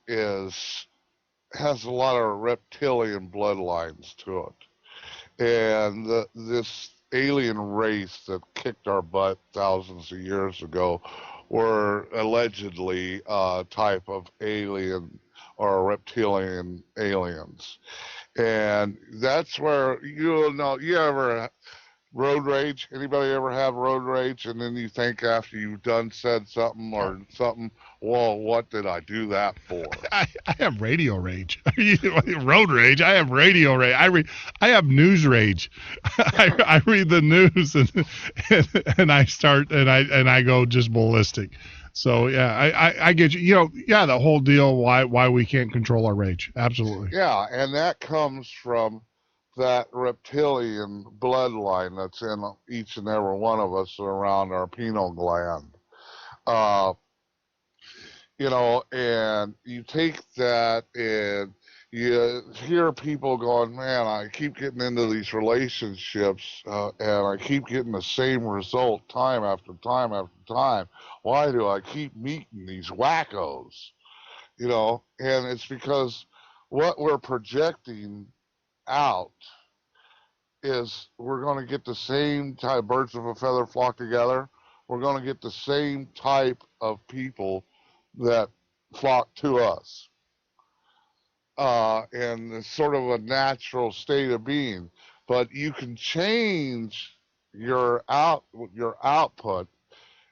has a lot of reptilian bloodlines to it. And this alien race that kicked our butt thousands of years ago were allegedly a type of alien or reptilian aliens. And that's where you ever road rage? Anybody ever have road rage? And then you think after you've said something or something, well, what did I do that for? I have radio rage. Road rage. I have radio rage. I have news rage. I read the news and I start and I go just ballistic. So yeah, I get you. The whole deal. Why we can't control our rage? Absolutely. Yeah, and that comes from that reptilian bloodline that's in each and every one of us around our pineal gland. And you take that and you hear people going, man, I keep getting into these relationships and I keep getting the same result time after time after time. Why do I keep meeting these wackos? And it's because what we're projecting out is we're going to get the same type, birds of a feather flock together. We're going to get the same type of people that flock to us. And it's sort of a natural state of being. But you can change your output.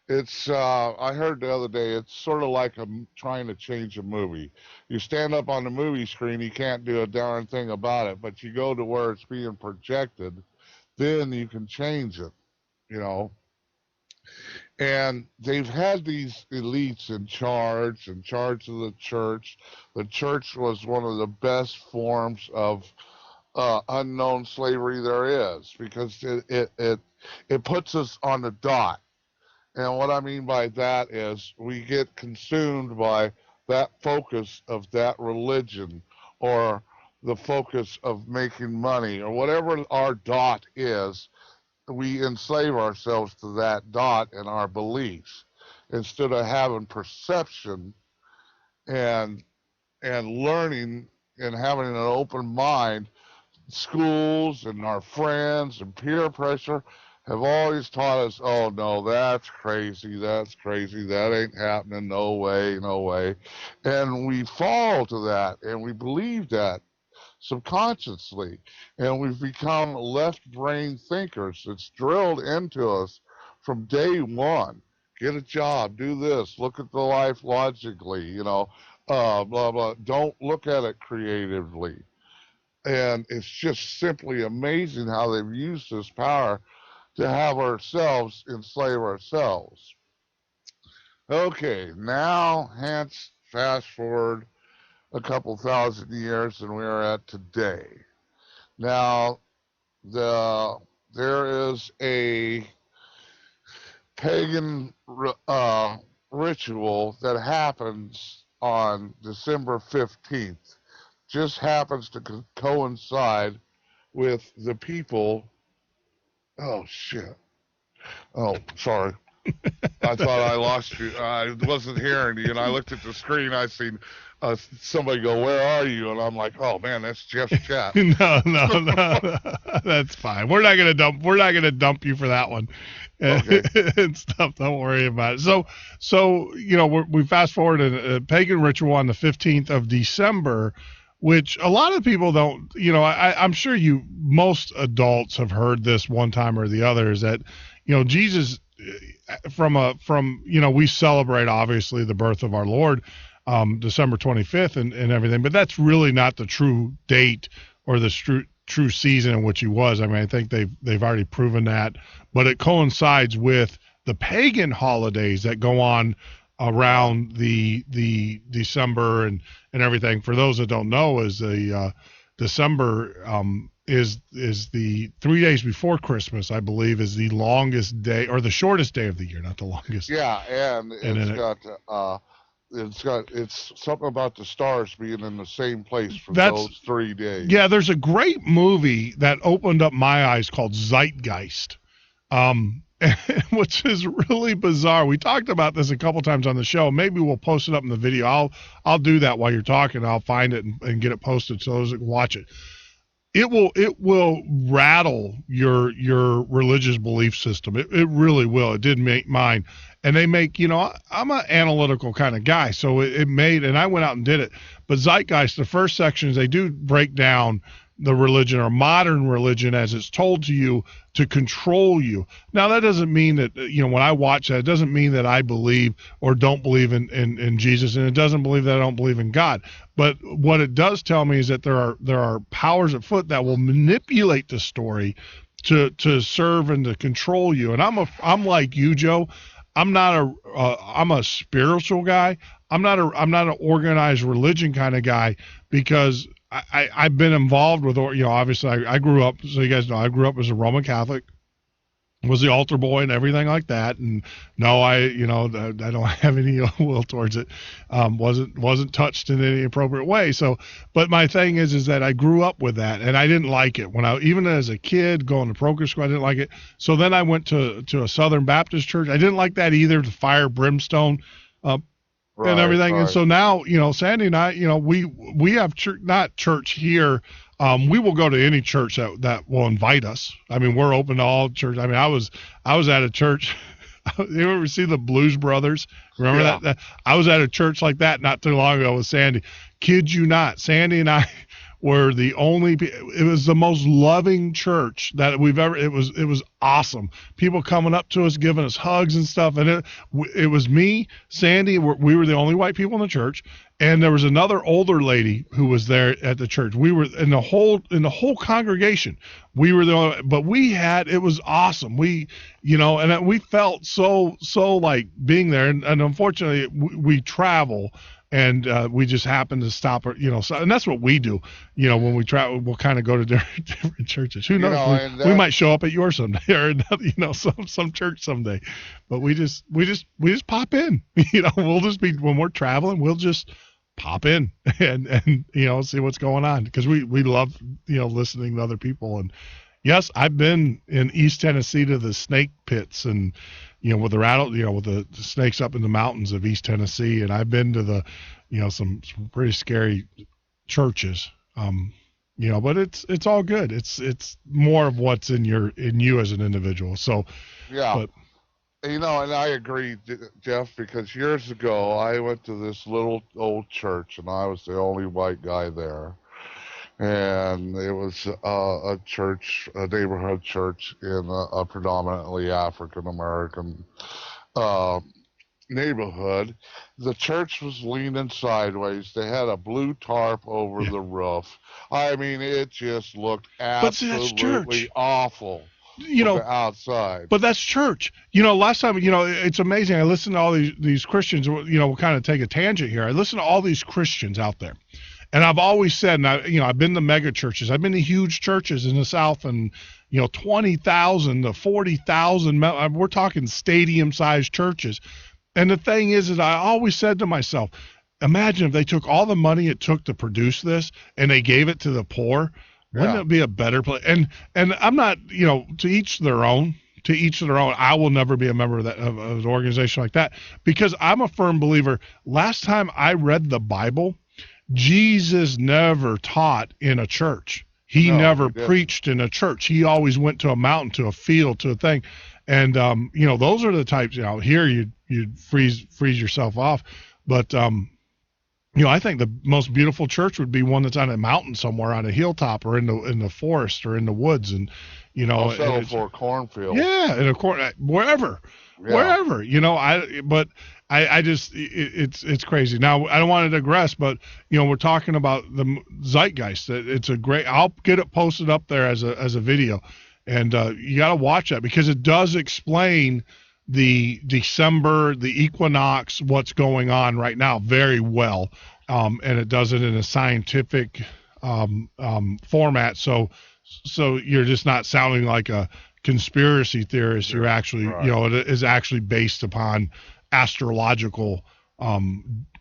It's I heard the other day, it's sort of like trying to change a movie. You stand up on the movie screen, you can't do a darn thing about it, but you go to where it's being projected, then you can change it, And they've had these elites in charge of the church. The church was one of the best forms of unknown slavery there is, because it puts us on the dot. And what I mean by that is we get consumed by that focus of that religion, or the focus of making money, or whatever our dot is. We enslave ourselves to that dot and our beliefs, instead of having perception and learning and having an open mind. Schools and our friends and peer pressure have always taught us, oh no, that's crazy, that ain't happening, no way. And we fall to that, and we believe that subconsciously, and we've become left brain thinkers. It's drilled into us from day one. Get a job, do this, look at the life logically, blah blah. Don't look at it creatively. And it's just simply amazing how they've used this power to have ourselves enslave ourselves. Okay, now hence fast forward a couple thousand years, and we are at today. Now, there is a pagan ritual that happens on December 15th. Just happens to coincide with the people. Oh, shit. Oh, sorry. I thought I lost you. I wasn't hearing you, and I looked at the screen. I seen somebody go, "Where are you?" And I'm like, "Oh man, that's Jeff's chat." No, that's fine. We're not gonna dump you for that one, Okay. and stuff. Don't worry about it. So we fast forward a pagan ritual on the 15th of December, which a lot of people don't. I'm sure most adults have heard this one time or the other. Is that Jesus, we celebrate obviously the birth of our Lord, December 25th and everything, but that's really not the true date or the true season in which he was. I mean, I think they've already proven that, but it coincides with the pagan holidays that go on around the December and everything. For those that don't know, is the December is the 3 days before Christmas, I believe, is the longest day or the shortest day of the year, not the longest. Yeah, and it's something about the stars being in the same place for those 3 days. Yeah, there's a great movie that opened up my eyes called Zeitgeist, which is really bizarre. We talked about this a couple times on the show. Maybe we'll post it up in the video. I'll do that while you're talking. I'll find it and get it posted so those that can watch it. It will rattle your religious belief system. It really will. It did make mine. And they make, I'm an analytical kind of guy, so it made, and I went out and did it. But Zeitgeist, the first sections, they do break down the religion or modern religion as it's told to you to control you. Now, that doesn't mean that, when I watch that, it doesn't mean that I believe or don't believe in Jesus, and it doesn't believe that I don't believe in God. But what it does tell me is that there are powers at foot that will manipulate the story to serve and to control you. And I'm like you, Joe. I'm a spiritual guy. I'm not an organized religion kind of guy, because I've been involved with, obviously I grew up, so you guys know, I grew up as a Roman Catholic, was the altar boy and everything like that. And no, I don't have any ill will towards it. Wasn't touched in any appropriate way. So, but my thing is that I grew up with that, and I didn't like it even as a kid going to Spreaker school. I didn't like it. So then I went to a Southern Baptist church. I didn't like that either. The fire, brimstone, and everything. Right. And so now, Sandy and I, we have not church here. We will go to any church that will invite us. I mean, we're open to all church. I mean, I was at a church. You ever see the Blues Brothers? Remember that? I was at a church like that not too long ago with Sandy. Kid you not, Sandy and I were the only. It was the most loving church that we've ever. It was awesome. People coming up to us, giving us hugs and stuff. And it was me, Sandy. We were the only white people in the church, And there was another older lady who was there at the church. We were in the whole congregation. We were the only, but it was awesome. We, and we felt so like being there. And unfortunately, we travel, and we just happen to stop, and that's what we do. When we travel, we'll kind of go to different churches. Who knows? We might show up at yours someday, or another, some church someday. But we just pop in. We'll just be, when we're traveling, we'll just pop in and see what's going on, because we love listening to other people. And yes, I've been in East Tennessee to the snake pits, and with the with the snakes up in the mountains of East Tennessee, and I've been to the some pretty scary churches, but it's all good. It's more of what's in you as an individual. So yeah. But, and I agree, Jeff, because years ago I went to this little old church, and I was the only white guy there. And it was a church, a neighborhood church in a predominantly African-American neighborhood. The church was leaning sideways. They had a blue tarp over the roof. I mean, it just looked absolutely awful. Outside. But that's church. Last time, it's amazing. I listened to all these Christians, we'll kind of take a tangent here. I listen to all these Christians out there. And I've always said, and I've been to mega churches. I've been to huge churches in the South, and 20,000 to 40,000. We're talking stadium-sized churches. And the thing is I always said to myself, imagine if they took all the money it took to produce this and they gave it to the poor. Wouldn't it be a better place? And I'm not, to each their own. To each their own. I will never be a member of an organization like that, because I'm a firm believer. Last time I read the Bible, Jesus never taught in a church. He never preached in a church. He always went to a mountain, to a field, to a thing. And, those are the types, here you'd freeze yourself off. But, I think the most beautiful church would be one that's on a mountain somewhere, on a hilltop, or in the forest, or in the woods, and settle for a cornfield. Yeah, in wherever. I just it's crazy. Now, I don't want to digress, but we're talking about the zeitgeist. It's a great. I'll get it posted up there as a video, and you got to watch that, because it does explain the December, the equinox, what's going on right now very well, and it does it in a scientific format. So you're just not sounding like a conspiracy theorist. You're actually, it is actually based upon astrological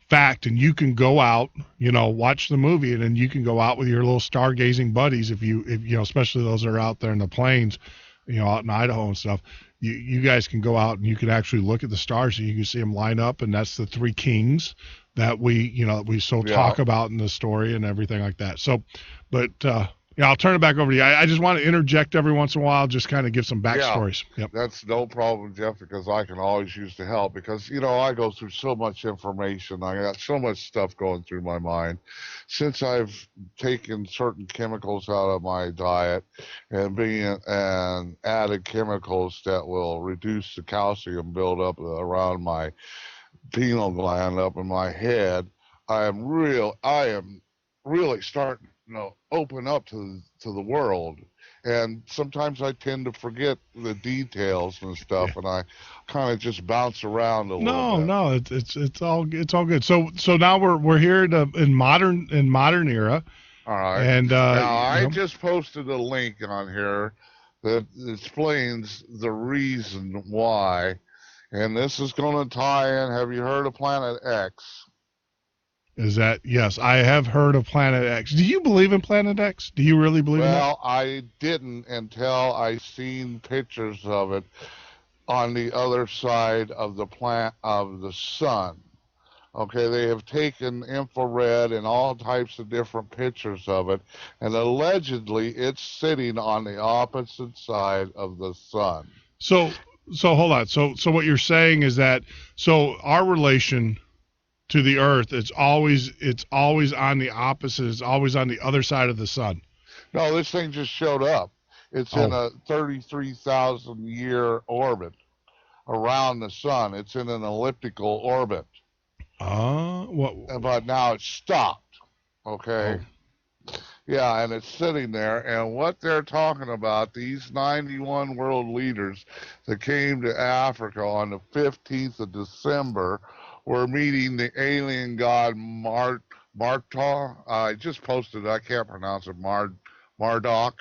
fact, and you can go out, watch the movie, and then you can go out with your little stargazing buddies, if especially those that are out there in the plains, out in Idaho and stuff. You guys can go out and you can actually look at the stars, and you can see them line up, and that's the three kings that we talk about in the story and everything like that. So, but I'll turn it back over to you. I just want to interject every once in a while, just kind of give some backstories. Yeah, that's no problem, Jeff, because I can always use the help, because, I go through so much information. I got so much stuff going through my mind. Since I've taken certain chemicals out of my diet and added chemicals that will reduce the calcium buildup around my pineal gland up in my head, I am really starting open up to the world. And sometimes I tend to forget the details and stuff, and I kind of just bounce around a little bit. No, it's all good. So now we're here in modern era. All right. And now I just posted a link on here that explains the reason why, and this is going to tie in. Have you heard of Planet X? Is that, yes, I have heard of Planet X. Do you believe in Planet X? Do you really believe in that? Well, I didn't until I seen pictures of it on the other side of the sun. Okay, they have taken infrared and all types of different pictures of it, and allegedly it's sitting on the opposite side of the sun. So hold on. So what you're saying is that, our relation to the Earth, it's always on the opposite. It's always on the other side of the sun. No, this thing just showed up. It's in a 33,000 year orbit around the sun. It's in an elliptical orbit. But now it's stopped. Okay. Yeah, and it's sitting there, and what they're talking about, these 91 world leaders that came to Africa on the 15th of December were meeting the alien god Martar. I just posted it, I can't pronounce it, Marduk,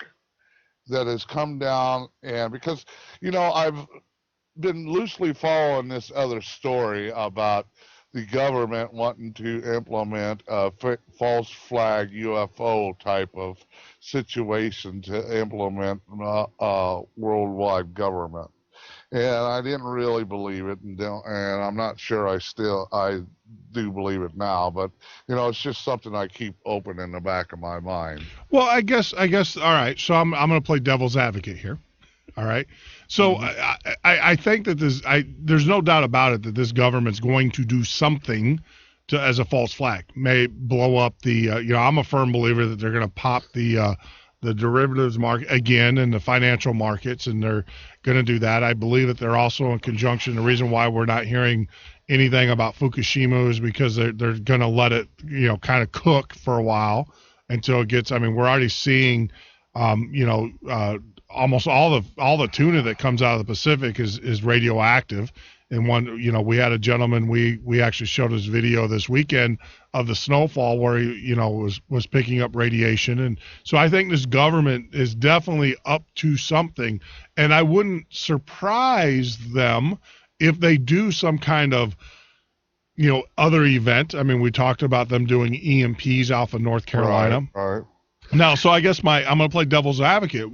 that has come down, and because, I've been loosely following this other story about the government wanting to implement a false flag UFO type of situation to implement worldwide government. And I didn't really believe it, and I'm not sure I do believe it now, but it's just something I keep open in the back of my mind. Well, I guess all right, so I'm going to play devil's advocate here. All right. So I think that there's no doubt about it that this government's going to do something as a false flag. May blow up the, I'm a firm believer that they're going to pop the derivatives market again in the financial markets, and they're going to do that. I believe that they're also in conjunction. The reason why we're not hearing anything about Fukushima is because they're going to let it, kind of cook for a while until it gets, we're already seeing, almost all the tuna that comes out of the Pacific is radioactive. And we had a gentleman, we actually showed his video this weekend of the snowfall where he, was picking up radiation. And so I think this government is definitely up to something. And I wouldn't surprise them if they do some kind of, other event. We talked about them doing EMPs off of North Carolina. Right. Now, so I guess I'm going to play devil's advocate.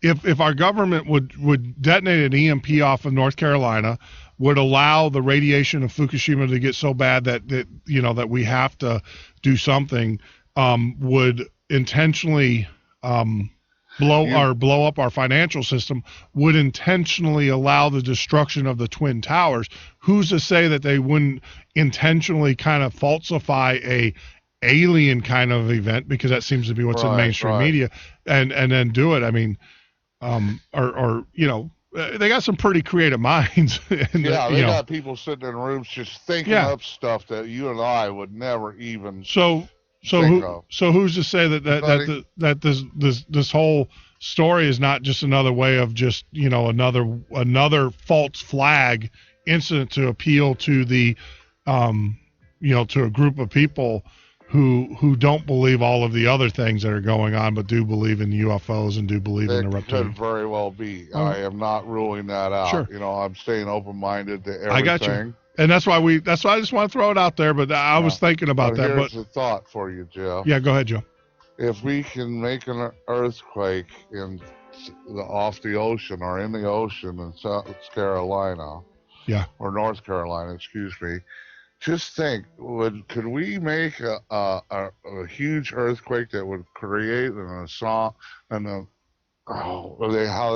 If our government would detonate an EMP off of North Carolina, would allow the radiation of Fukushima to get so bad that we have to do something, would intentionally blow up our financial system, would intentionally allow the destruction of the Twin Towers. Who's to say that they wouldn't intentionally kind of falsify a alien kind of event, because that seems to be what's in mainstream media, and then do it. They got some pretty creative minds. They got people sitting in rooms just thinking up stuff that you and I would never even think of. So who's to say that this whole story is not just another way of just another false flag incident to appeal to the to a group of people who don't believe all of the other things that are going on, but do believe in UFOs and do believe in the reptilians. It could very well be. I am not ruling that out. Sure. I'm staying open-minded to everything. I got you. And that's why I just want to throw it out there, but I was thinking about that. Here's a thought for you, Joe. Yeah, go ahead, Joe. If we can make an earthquake off the ocean or in the ocean in South Carolina, or North Carolina, excuse me, just think, could we make a huge earthquake that would create how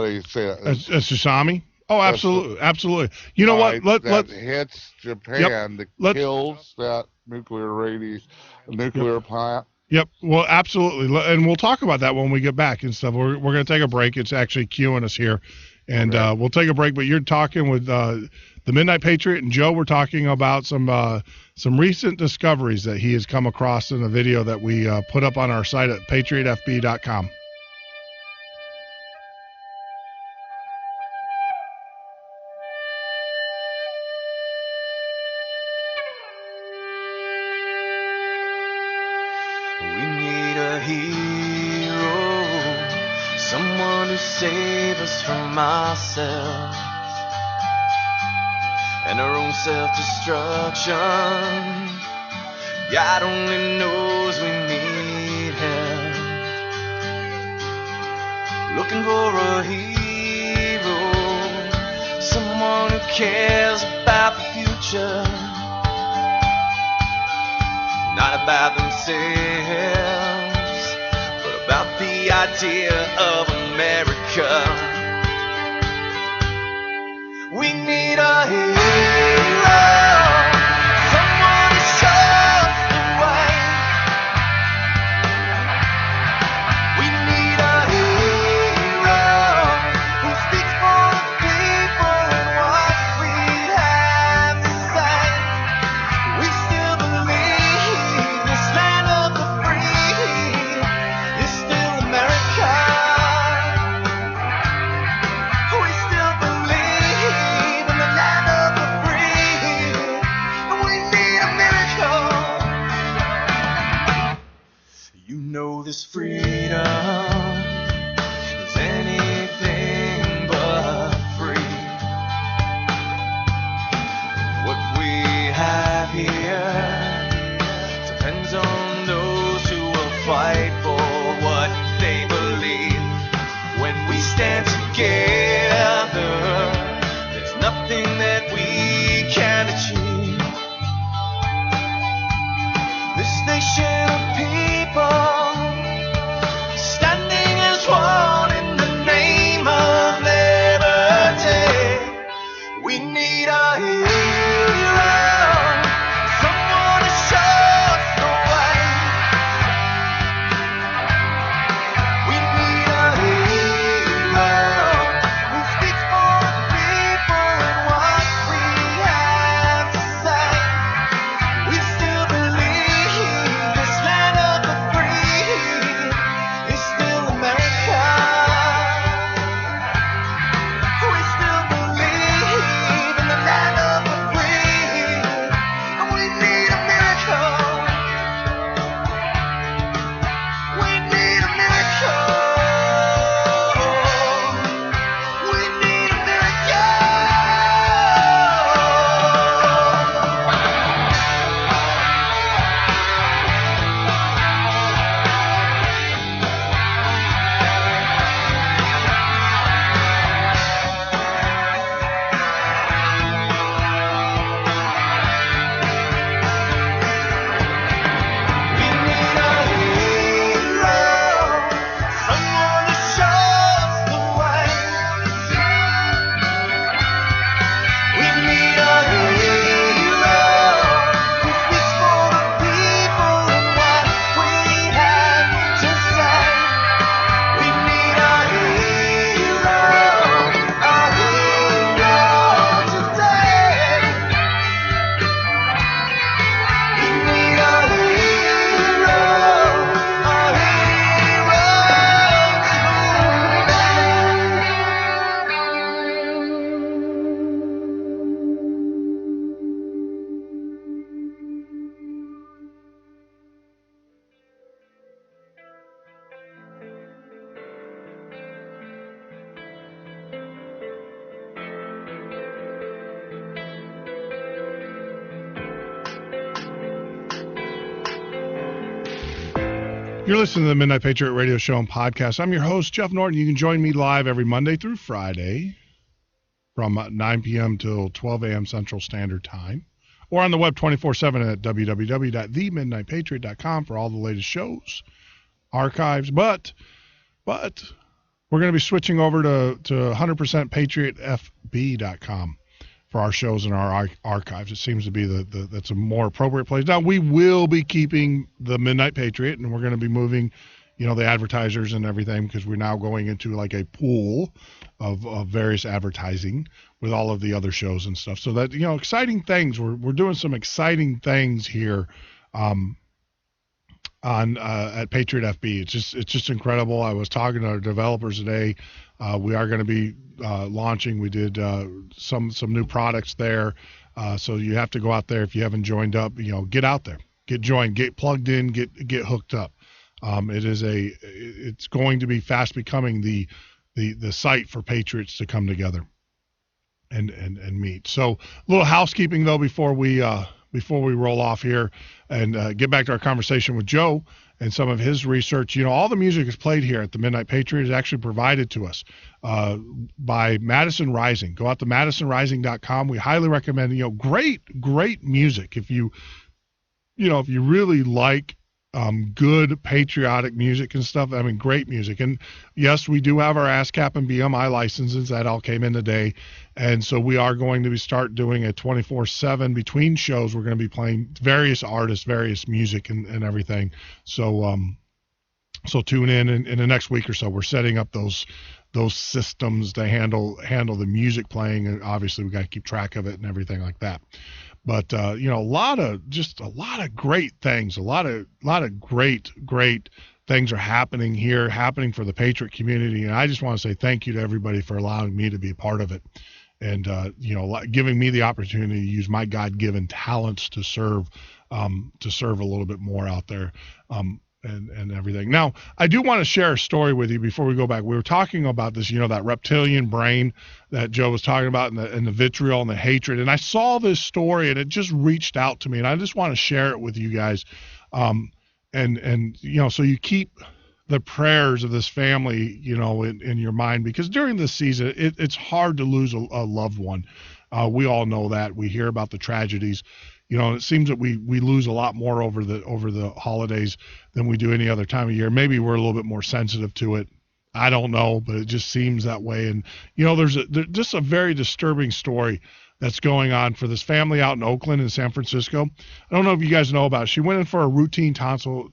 they say it? A tsunami? Oh, absolutely, absolutely. You know what? That hits Japan, that kills that nuclear plant. Yep. Well, absolutely, and we'll talk about that when we get back and stuff. We're going to take a break. It's actually queuing us here, and we'll take a break. But you're talking with the Midnight Patriot, and Joe, we're talking about some recent discoveries that he has come across in a video that we put up on our site at patriotfb.com. We need a hero, someone to save us from ourselves and our own self-destruction. God only knows we need help. Looking for a hero, someone who cares about the future, not about themselves, but about the idea of America. We need a hero, someone to show us the way. We need a hero who speaks for the people and what we have to say. We You're listening to the Midnight Patriot Radio Show and Podcast. I'm your host, Jeff Norton. You can join me live every Monday through Friday from 9 p.m. till 12 a.m. Central Standard Time, or on the web 24/7 at www.themidnightpatriot.com for all the latest shows, archives. But we're going to be switching over to 100%patriotfb.com for our shows and our archives. It seems to be that's a more appropriate place. Now, we will be keeping the Midnight Patriot, and we're going to be moving, the advertisers and everything, because we're now going into like a pool of various advertising with all of the other shows and stuff. So that, exciting things. We're doing some exciting things here at Patriot FB. It's just incredible. I was talking to our developers today. We are going to be launching. We did some new products there. So you have to go out there if you haven't joined up. Get out there, get joined, get plugged in, get hooked up. It's going to be fast becoming the site for Patriots to come together and meet. So a little housekeeping though before we roll off here and get back to our conversation with Joe and some of his research. All the music is played here at the Midnight Patriot is actually provided to us by Madison Rising. Go out to MadisonRising.com. We highly recommend, great music. If you really like good patriotic music and stuff, great music. And yes, we do have our ASCAP and BMI licenses. That all came in today. And so we are going to start doing a 24/7 between shows. We're going to be playing various artists, various music and everything. So tune in the next week or so. We're setting up those systems to handle the music playing. And obviously we got to keep track of it and everything like that. But a lot of great things, a lot of great things are happening here, happening for the Patriot community, and I just want to say thank you to everybody for allowing me to be a part of it, and giving me the opportunity to use my God-given talents to serve a little bit more out there. And everything. Now, I do want to share a story with you before we go back. We were talking about this, that reptilian brain that Joe was talking about, and the vitriol and the hatred. And I saw this story, and it just reached out to me, and I just want to share it with you guys. So you keep the prayers of this family, in your mind, because during this season, it's hard to lose a loved one. We all know that. We hear about the tragedies. It seems that we lose a lot more over the holidays than we do any other time of year. Maybe we're a little bit more sensitive to it. I don't know, but it just seems that way. And, there's just a very disturbing story that's going on for this family out in Oakland and San Francisco. I don't know if you guys know about it. She went in for a routine tonsil.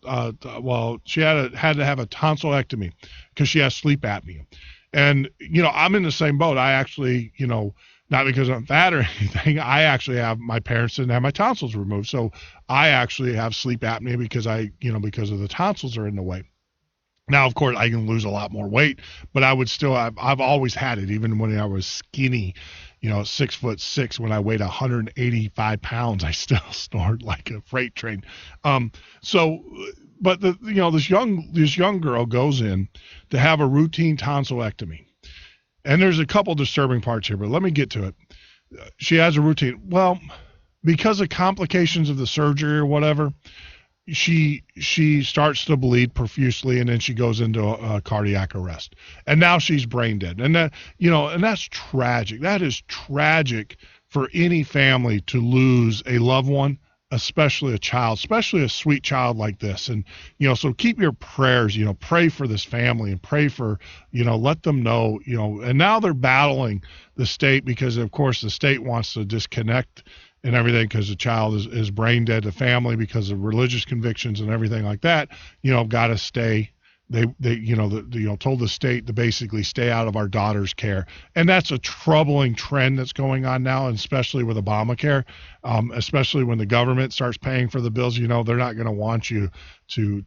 She had to have a tonsillectomy because she has sleep apnea. And, I'm in the same boat. I actually, not because I'm fat or anything. I actually my parents didn't have my tonsils removed. So I actually have sleep apnea because because of the tonsils are in the way. Now, of course, I can lose a lot more weight, but I would still, I've always had it, even when I was skinny, 6'6", when I weighed 185 pounds, I still snored like a freight train. But this young girl goes in to have a routine tonsillectomy. And there's a couple disturbing parts here, but let me get to it. She has a routine. Well, because of complications of the surgery or whatever, she starts to bleed profusely, and then she goes into a cardiac arrest. And now she's brain dead. And that, and that's tragic. That is tragic for any family to lose a loved one, especially a child, especially a sweet child like this. And, so keep your prayers, pray for this family and pray for, let them know, and now they're battling the state because, of course, the state wants to disconnect and everything because the child is brain dead. The family, because of religious convictions and everything like that, got to stay. They told the state to basically stay out of our daughter's care. And that's a troubling trend that's going on now, and especially with Obamacare, especially when the government starts paying for the bills. They're not going to want you to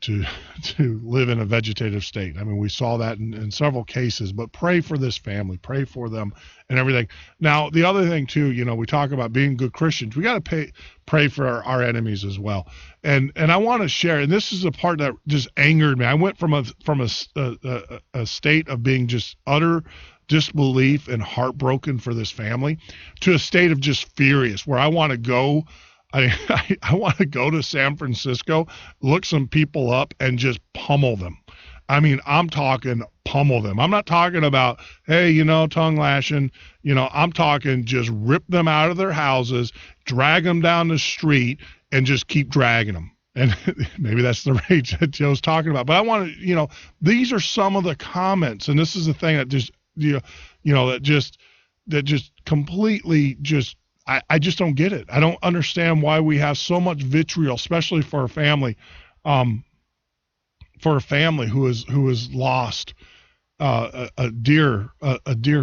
live in a vegetative state. We saw that in several cases, but pray for this family, pray for them and everything. Now, the other thing too, we talk about being good Christians. We got to pray for our enemies as well. And I want to share, and this is the part that just angered me. I went from a state of being just utter disbelief and heartbroken for this family to a state of just furious, where I want to go I want to go to San Francisco, look some people up, and just pummel them. I mean, I'm talking pummel them. I'm not talking about, hey, tongue lashing. I'm talking just rip them out of their houses, drag them down the street, and just keep dragging them. And maybe that's the rage that Joe's talking about. But I want to, these are some of the comments, and this is the thing that just, that just completely just, I just don't get it. I don't understand why we have so much vitriol, especially for a family, who has lost a dear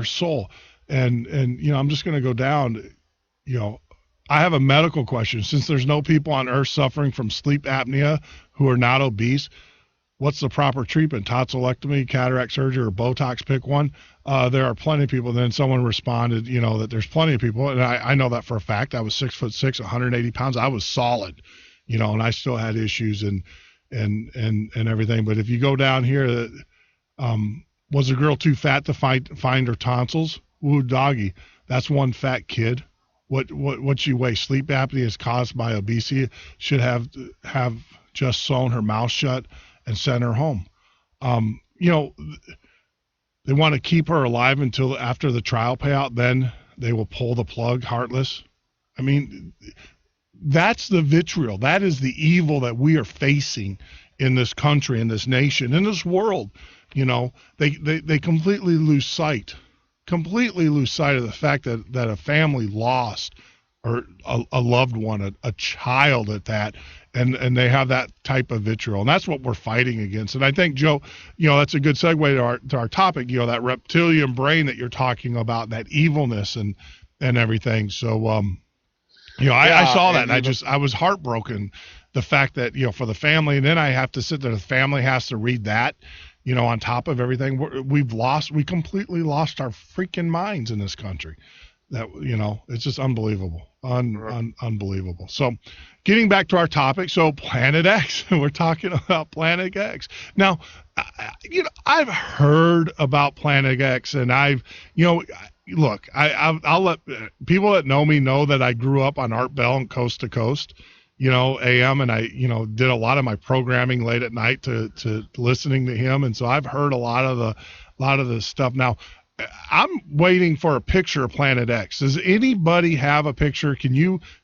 soul. And I'm just going to go down. I have a medical question. Since there's no people on earth suffering from sleep apnea who are not obese, what's the proper treatment? Tonsillectomy, cataract surgery, or Botox? Pick one. There are plenty of people. Then someone responded, that there's plenty of people, and I know that for a fact. I was 6'6", 180 pounds. I was solid, and I still had issues and everything. But if you go down here, was the girl too fat to find her tonsils? Woo doggy, that's one fat kid. What she weighs? Sleep apnea is caused by obesity. Should have just sewn her mouth shut and sent her home. They want to keep her alive until after the trial payout. Then they will pull the plug, heartless. I mean, that's the vitriol. That is the evil that we are facing in this country, in this nation, in this world. They completely lose sight of the fact that a family lost or a loved one, a child at that, and they have that type of vitriol, and that's what we're fighting against. And I think, Joe, that's a good segue to our topic. That reptilian brain that you're talking about, that evilness and everything. So, I saw that, and I was heartbroken. The fact that for the family, and then I have to sit there. The family has to read that. On top of everything, we completely lost our freaking minds in this country. That, it's just unbelievable. Unbelievable. So getting back to our topic. So Planet X, we're talking about Planet X. Now, I've heard about Planet X, and look, I'll let people that know me know that I grew up on Art Bell and Coast to Coast, AM, and I, did a lot of my programming late at night to listening to him. And so I've heard a lot of the stuff. Now I'm waiting for a picture of Planet X. Does anybody have a picture?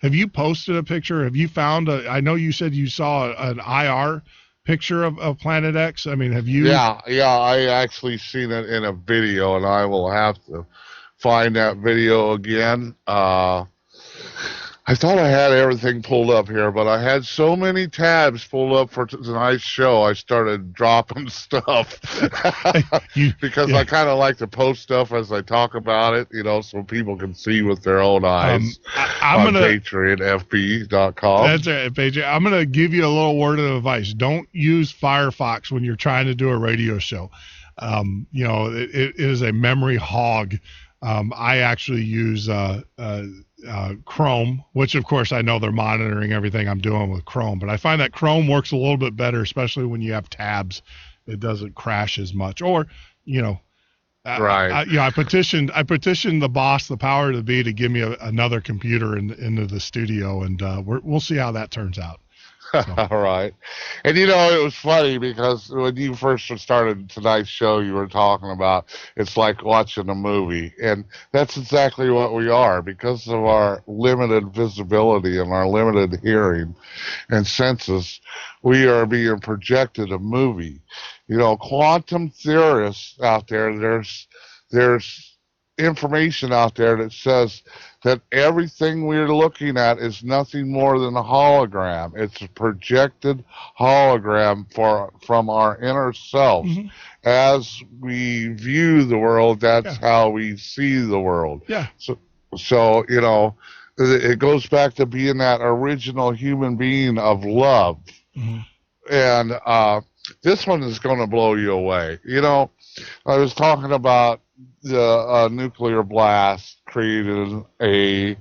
Have you posted a picture? Have you found I know you said you saw an IR picture of Planet X. I mean, have you? Yeah, I actually seen it in a video, and I will have to find that video again. I thought I had everything pulled up here, but I had so many tabs pulled up for tonight's show, I started dropping stuff. Because I kind of like to post stuff as I talk about it, so people can see with their own eyes on PatriotFB.com. That's right, Patriot. I'm going to give you a little word of advice. Don't use Firefox when you're trying to do a radio show. It is a memory hog. I actually use Chrome, which of course I know they're monitoring everything I'm doing with Chrome, but I find that Chrome works a little bit better, especially when you have tabs. It doesn't crash as much. Or, right. I petitioned the boss, the power to be, to give me another computer into the studio, and we'll see how that turns out. So. All right. And it was funny because when you first started tonight's show, you were talking about it's like watching a movie. And that's exactly what we are, because of our limited visibility and our limited hearing and senses. We are being projected a movie. Quantum theorists out there, there's information out there that says that everything we're looking at is nothing more than a hologram. It's a projected hologram from our inner self. Mm-hmm. As we view the world, that's how we see the world. Yeah. So it goes back to being that original human being of love. Mm-hmm. And this one is going to blow you away. I was talking about the nuclear blast created an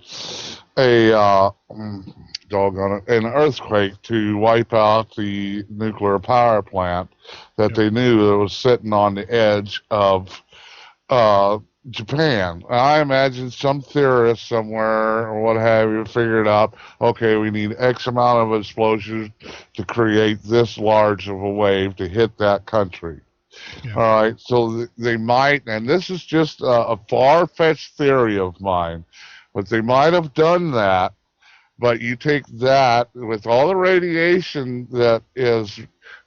earthquake to wipe out the nuclear power plant that they knew that was sitting on the edge of Japan. I imagine some theorist somewhere or what have you figured out, okay, we need X amount of explosions to create this large of a wave to hit that country. Yeah. All right, so they might, and this is just a far-fetched theory of mine, but they might have done that, but you take that with all the radiation that is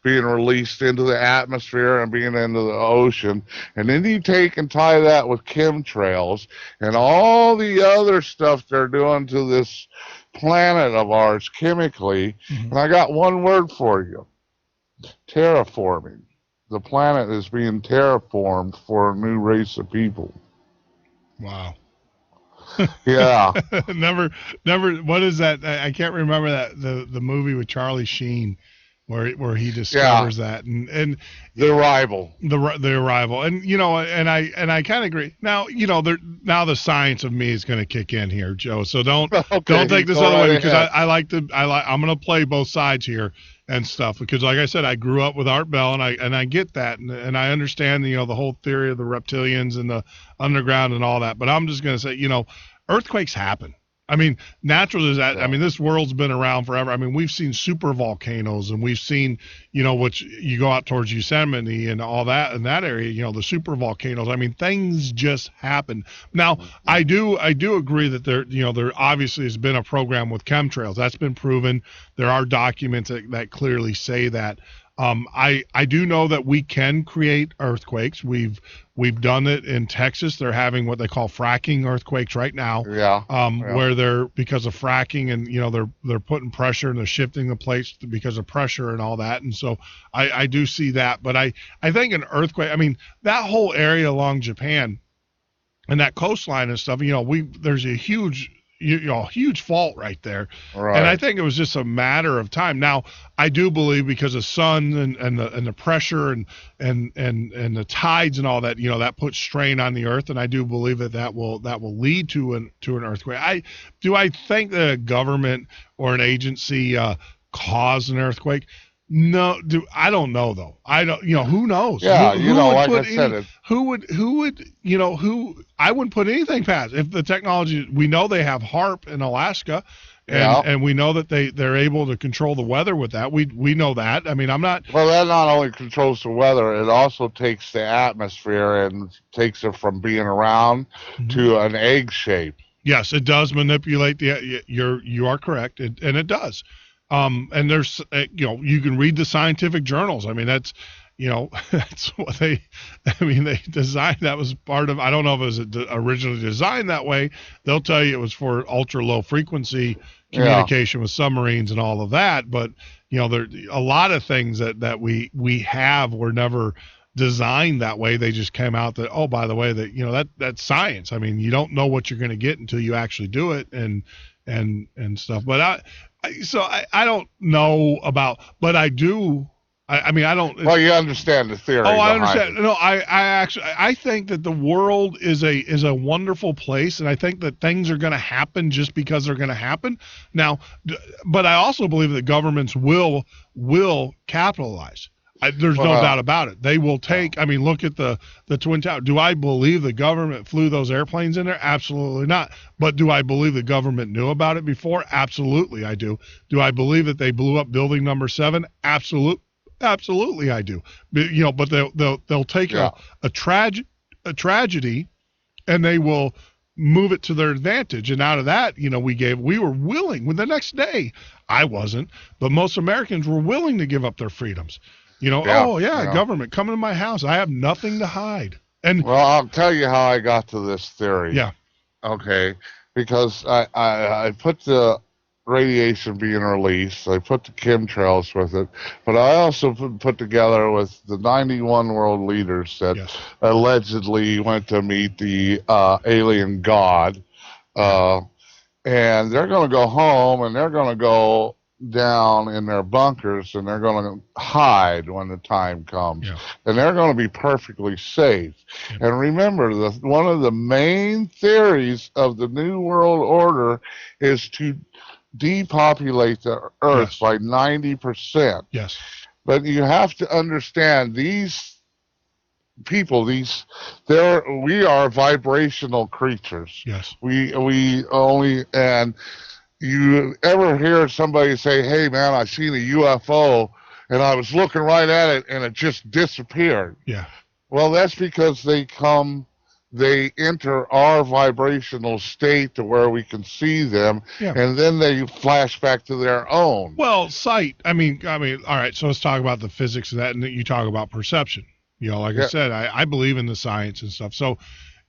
being released into the atmosphere and being into the ocean, and then you take and tie that with chemtrails and all the other stuff they're doing to this planet of ours chemically, and I got one word for you: terraforming. The planet is being terraformed for a new race of people. Wow. Yeah. never. What is that? I can't remember that the movie with Charlie Sheen, where he discovers that and the arrival. The arrival, and I kind of agree. Now now the science of me is going to kick in here, Joe. So don't take this other way, because I'm going to play both sides here and stuff, because like I said, I grew up with Art Bell, and I get that, and I understand the whole theory of the reptilians and the underground and all that. But I'm just going to say, earthquakes happen. I mean, natural disaster. I mean, this world's been around forever. I mean, we've seen super volcanoes, and we've seen, which you go out towards Yosemite and all that in that area, the super volcanoes. I mean, things just happen. Now, I do agree that there obviously has been a program with chemtrails. That's been proven. There are documents that clearly say that. I do know that we can create earthquakes. We've done it in Texas. They're having what they call fracking earthquakes right now. Yeah. Where they're, because of fracking, and they're putting pressure and they're shifting the plates because of pressure and all that. And so I do see that. But I think an earthquake, I mean, that whole area along Japan and that coastline and stuff, there's a huge fault right there. Right. And I think it was just a matter of time. Now, I do believe, because of sun and the pressure and the tides and all that, that puts strain on the earth, and I do believe that will lead to an earthquake. I think that a government or an agency caused an earthquake? No, I don't know though. I don't, who knows? Yeah, I wouldn't put anything past. If the technology, we know they have HAARP in Alaska, and we know that they're able to control the weather with that. We know that. I mean, I'm not. Well, that not only controls the weather, it also takes the atmosphere and takes it from being around to an egg shape. Yes, it does manipulate you are correct, and it does. And there's, you can read the scientific journals. I mean, that's what they designed. That was part of, I don't know if it was originally designed that way. They'll tell you it was for ultra low frequency communication with submarines and all of that. But, there a lot of things that we have were never designed that way. They just came out that, oh, by the way, that that's science. I mean, you don't know what you're going to get until you actually do it and stuff. But I don't know about, but I do. I mean, I don't. Well, you understand the theory. Oh, I understand. No, I think that the world is a wonderful place, and I think that things are going to happen just because they're going to happen. Now, but I also believe that governments will capitalize. There's no doubt about it. They will take. I mean, look at the Twin Towers. Do I believe the government flew those airplanes in there? Absolutely not. But do I believe the government knew about it before? Absolutely, I do. Do I believe that they blew up building number 7? Absolutely, I do. But they'll take a tragedy, and they will move it to their advantage. And out of that, we were willing. Well, the next day, I wasn't, but most Americans were willing to give up their freedoms. Government, come into my house. I have nothing to hide. And well, I'll tell you how I got to this theory. Yeah. Okay. Because I put the radiation being released, I put the chemtrails with it, but I also put together with the 91 world leaders that allegedly went to meet the alien god, and they're going to go home, and they're going to go down in their bunkers, and they're going to hide when the time comes, and they're going to be perfectly safe. And remember, one of the main theories of the New World Order is to depopulate the earth by 90%. Yes. But you have to understand, people. We are vibrational creatures. Yes. We only, and you ever hear somebody say, "Hey man, I seen a UFO and I was looking right at it and it just disappeared." Yeah. Well, that's because they enter our vibrational state to where we can see them, and then they flash back to their own. Well, sight. I mean, all right. So let's talk about the physics of that, and then you talk about perception. Like I said, I believe in the science and stuff. So,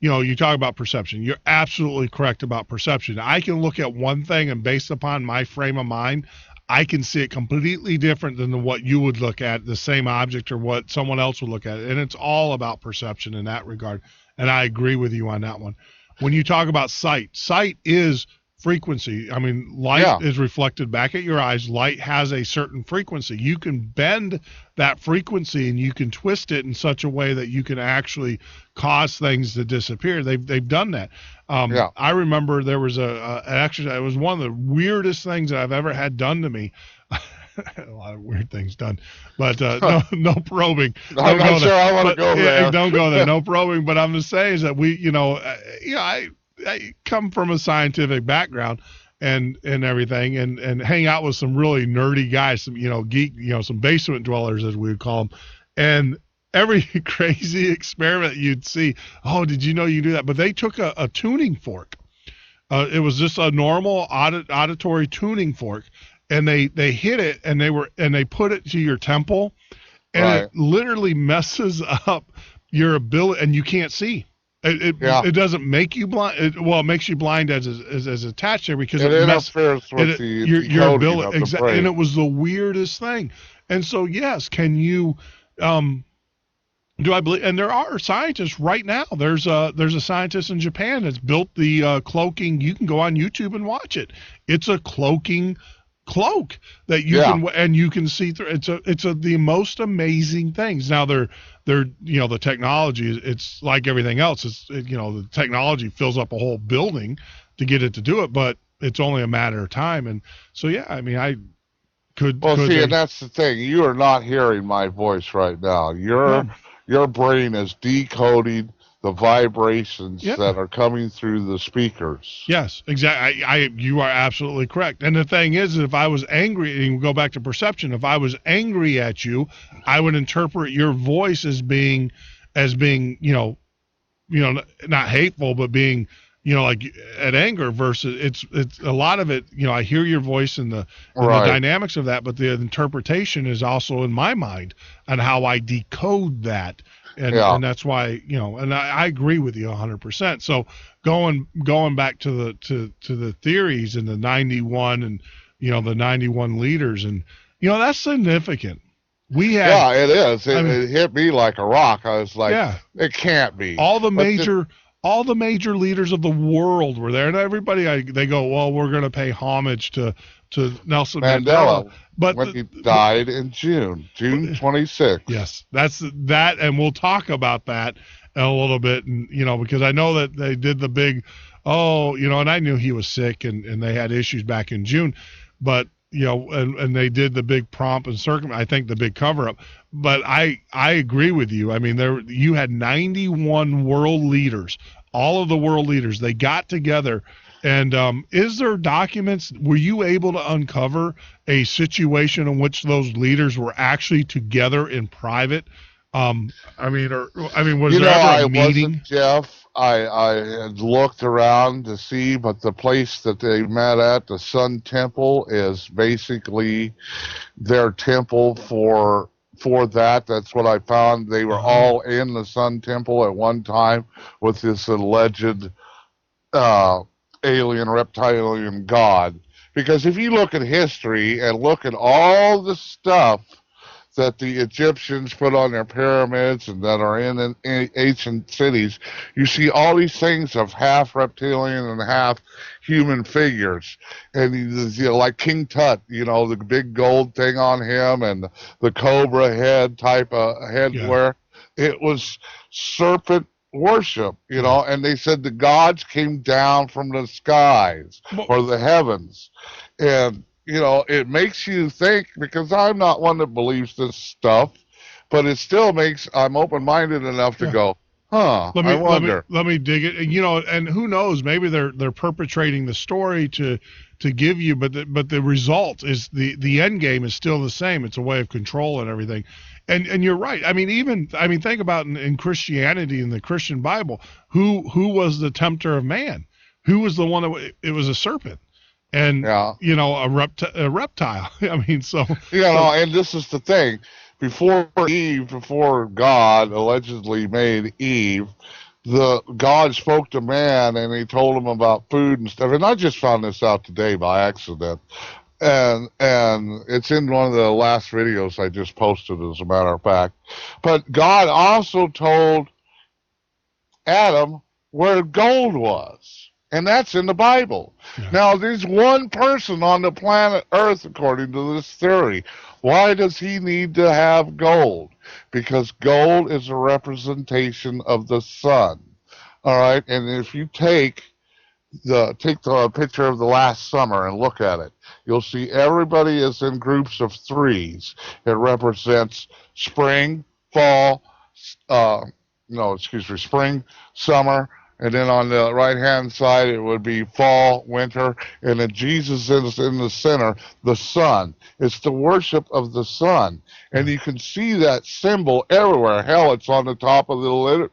you talk about perception. You're absolutely correct about perception. I can look at one thing, and based upon my frame of mind, I can see it completely different than what you would look at, the same object, or what someone else would look at. And it's all about perception in that regard. And I agree with you on that one. When you talk about sight is frequency. I mean, light is reflected back at your eyes. Light has a certain frequency. You can bend that frequency and you can twist it in such a way that you can actually cause things to disappear. They've done that. I remember there was actually, it was one of the weirdest things that I've ever had done to me. A lot of weird things done, but no probing. I'm not sure I want to go there. Don't go there. No probing. But I'm just saying is that I come from a scientific background and everything, and hang out with some really nerdy guys, some geek, some basement dwellers as we would call them, and every crazy experiment you'd see. Oh, did you know you do that? But they took a tuning fork. It was just a normal auditory tuning fork. And they hit it and they put it to your temple, and it literally messes up your ability, and you can't see. It doesn't make you blind. It makes you blind as attached there, because it interferes with your ability. Exactly, and it was the weirdest thing. And so, yes, can you? Do I believe? And there are scientists right now. There's a scientist in Japan that's built the cloaking. You can go on YouTube and watch it. It's a cloaking cloak that you can, and you can see through. It's the most amazing things. Now they're the technology, it's like everything else. The technology fills up a whole building to get it to do it, but it's only a matter of time. And so and that's the thing. You are not hearing my voice right now. Your brain is decoding the vibrations that are coming through the speakers. Yes, exactly. You are absolutely correct. And the thing is, if I was angry, and we go back to perception, if I was angry at you, I would interpret your voice as being not hateful, but being, like at anger, versus it's a lot of it, I hear your voice and the dynamics of that, but the interpretation is also in my mind on how I decode that. And that's why, and I agree with you 100%. So going back to the theories and the 91 and, the 91 leaders, and, that's significant. We had, it is. It hit me like a rock. I was like, it can't be. All the major leaders of the world were there, and everybody, they go, well, we're going to pay homage to Nelson Mandela. But when he died in June 26th. Yes, that's that, and we'll talk about that in a little bit, and because I know that they did the big, and I knew he was sick, and they had issues back in June, but and they did the big pomp and circumstance, I think the big cover up. But I agree with you. I mean, you had 91 world leaders, all of the world leaders. They got together. And is there documents? Were you able to uncover a situation in which those leaders were actually together in private? Was there ever a meeting? Wasn't, Jeff. I had looked around to see, but the place that they met at, the Sun Temple, is basically their temple for that. That's what I found. They were all in the Sun Temple at one time with this alleged alien reptilian god. Because if you look at history and look at all the stuff that the Egyptians put on their pyramids and that are in ancient cities, you see all these things of half reptilian and half human figures. And like King Tut, the big gold thing on him and the cobra head type of headwear. It was serpent worship, and they said the gods came down from the skies or the heavens. And it makes you think, because I'm not one that believes this stuff, but it still I'm open-minded enough to go, I wonder. Let me dig it. You know, and who knows? Maybe they're perpetrating the story to give you, but the result is the end game is still the same. It's a way of control and everything. And you're right. I mean, think about in Christianity, in the Christian Bible, who was the tempter of man? Who was the one it was a serpent? And you know, a reptile. I mean, and this is the thing. Before God allegedly made Eve, God spoke to man and he told him about food and stuff. And I just found this out today by accident. And it's in one of the last videos I just posted, as a matter of fact. But God also told Adam where gold was. And that's in the Bible. Yeah. Now, there's one person on the planet Earth, according to this theory. Why does he need to have gold? Because gold is a representation of the sun. All right? And if you take the picture of the last summer and look at it, you'll see everybody is in groups of threes. It represents spring, fall, spring, summer, and then on the right-hand side, it would be fall, winter, and then Jesus is in the center, the sun. It's the worship of the sun. And you can see that symbol everywhere. Hell, it's on the top of the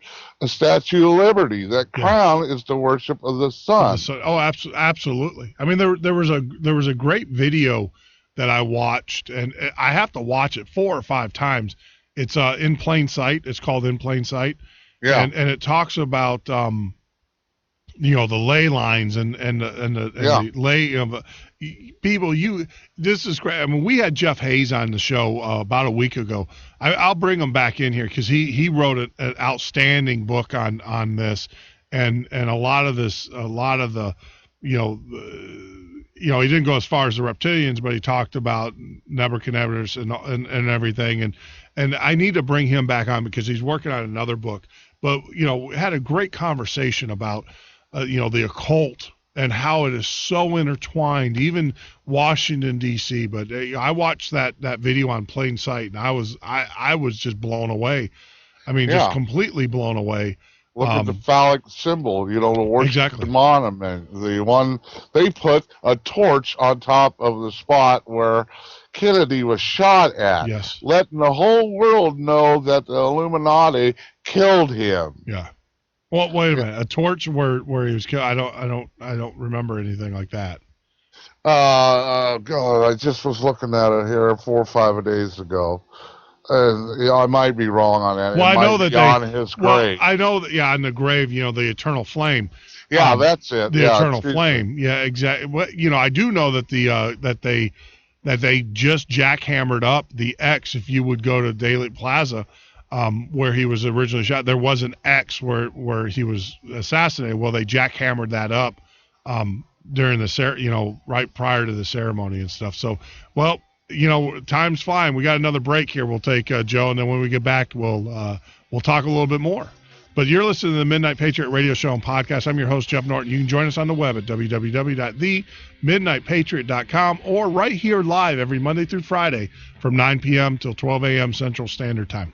Statue of Liberty. That crown is the worship of the sun. Oh, absolutely. I mean, there was a great video that I watched, and I have to watch it 4 or 5 times. It's In Plain Sight. It's called In Plain Sight. Yeah, and it talks about the ley lines and the lay of people. This is great. I mean, we had Jeff Hayes on the show about a week ago. I'll bring him back in here because he wrote an outstanding book on this, and a lot of the he didn't go as far as the reptilians, but he talked about Nebuchadnezzar and everything, and I need to bring him back on because he's working on another book. But, we had a great conversation about, the occult and how it is so intertwined, even Washington, D.C. But I watched that video on Plain Sight, and I was just blown away. I mean, just completely blown away. Look at the phallic symbol, the worship monument. The one, they put a torch on top of the spot where Kennedy was shot at, letting the whole world know that the Illuminati killed him. Yeah. Well, wait a minute. A torch where he was killed. I don't remember anything like that. God, I just was looking at it here 4 or 5 days ago. I might be wrong on that. Well, I know that on his grave. Well, I know that. Yeah, on the grave. The eternal flame. Yeah, that's it. The eternal flame. Yeah, exactly. Well, I do know that that they just jackhammered up the X. If you would go to Daily Plaza, where he was originally shot, there was an X where he was assassinated. Well, they jackhammered that up during the right prior to the ceremony and stuff. So, well. Time's fine. We got another break here. We'll take Joe, and then when we get back, we'll talk a little bit more. But you're listening to the Midnight Patriot radio show and podcast. I'm your host, Jeff Norton. You can join us on the web at www.themidnightpatriot.com or right here live every Monday through Friday from 9 p.m. till 12 a.m. Central Standard Time.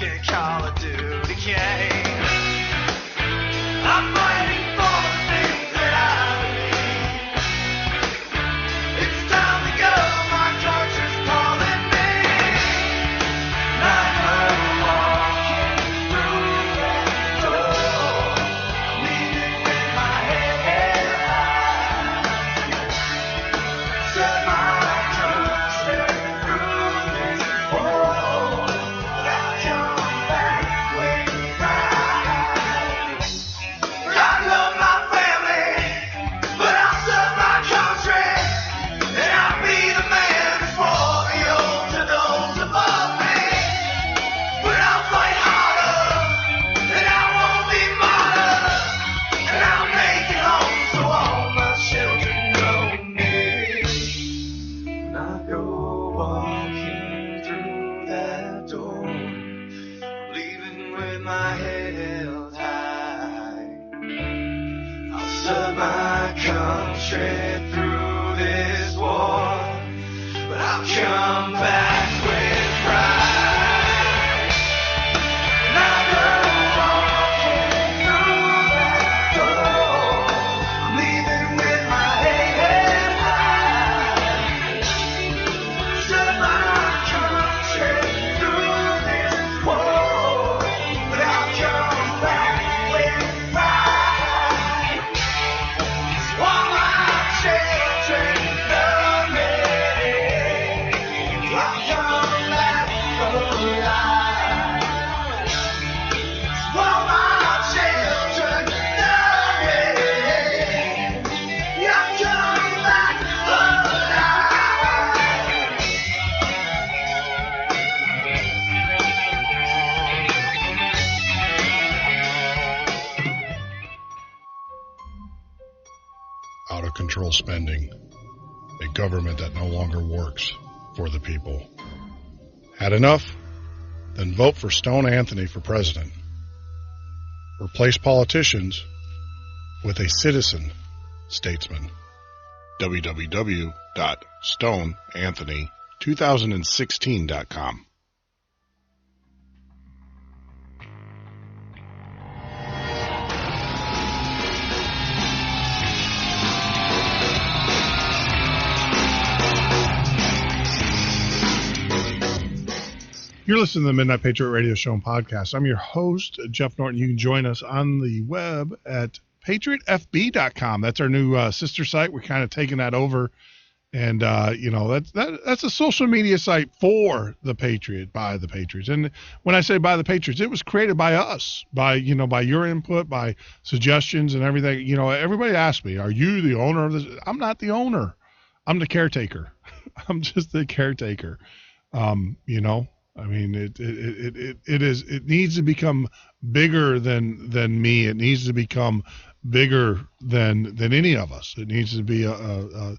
fucking Call of Duty game. I'm fighting for the things that I believe. It's time to go, my country's calling me. And I know walking through that door, leaving with my head high. Set my country through this war, but I'll come back with pride. I love my family, but I'll serve my country, and I'll be the man before the old to those above me. But I'll fight harder, and I won't be martyred, and I'll make it home so all my children know me. When I go walking through that door, leaving with my head held high. I'll serve my country through this war, but I'll come back with pride. And I go walking through that door, I'm leaving with my head high. Serve my country through this war, but I'll come back with pride. All my children love me. I'll come back alive. All my children love me. I'll come back alive. Out of control spending, a government that no longer works for the people. Had enough? Then vote for Stone Anthony for president. Replace politicians with a citizen statesman. www.stoneanthony2016.com. You're listening to the Midnight Patriot Radio Show and Podcast. I'm your host, Jeff Norton. You can join us on the web at patriotfb.com. That's our new sister site. We're kind of taking that over. And, that's a social media site for the Patriot, by the Patriots. And when I say by the Patriots, it was created by us, by your input, by suggestions and everything. Everybody asks me, are you the owner of this? I'm not the owner. I'm the caretaker. I'm just the caretaker. I mean, it needs to become bigger than me. It needs to become bigger than any of us. It needs to be a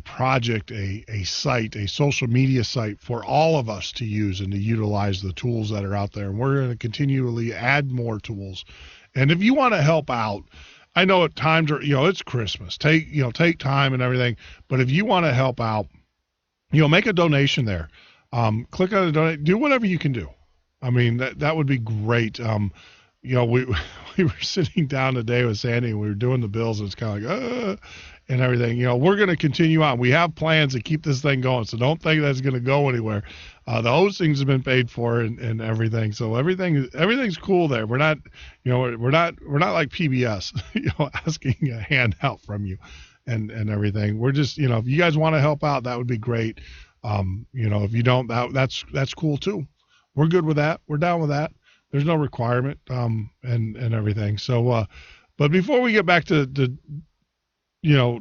project, a site, a social media site for all of us to use and to utilize the tools that are out there. And we're going to continually add more tools. And if you want to help out, I know at times, it's Christmas. Take time and everything. But if you want to help out, make a donation there. Click on the donate. Do whatever you can do. I mean, that would be great. We were sitting down today with Sandy and we were doing the bills, and it's kind of like, and everything. We're going to continue on. We have plans to keep this thing going, so don't think that's going to go anywhere. The hostings have been paid for and everything, so everything's cool there. We're not, we're not like PBS, asking a handout from you and everything. We're just, if you guys want to help out, that would be great. If you don't, that's cool too. We're good with that. We're down with that. There's no requirement, and everything. So, but before we get back to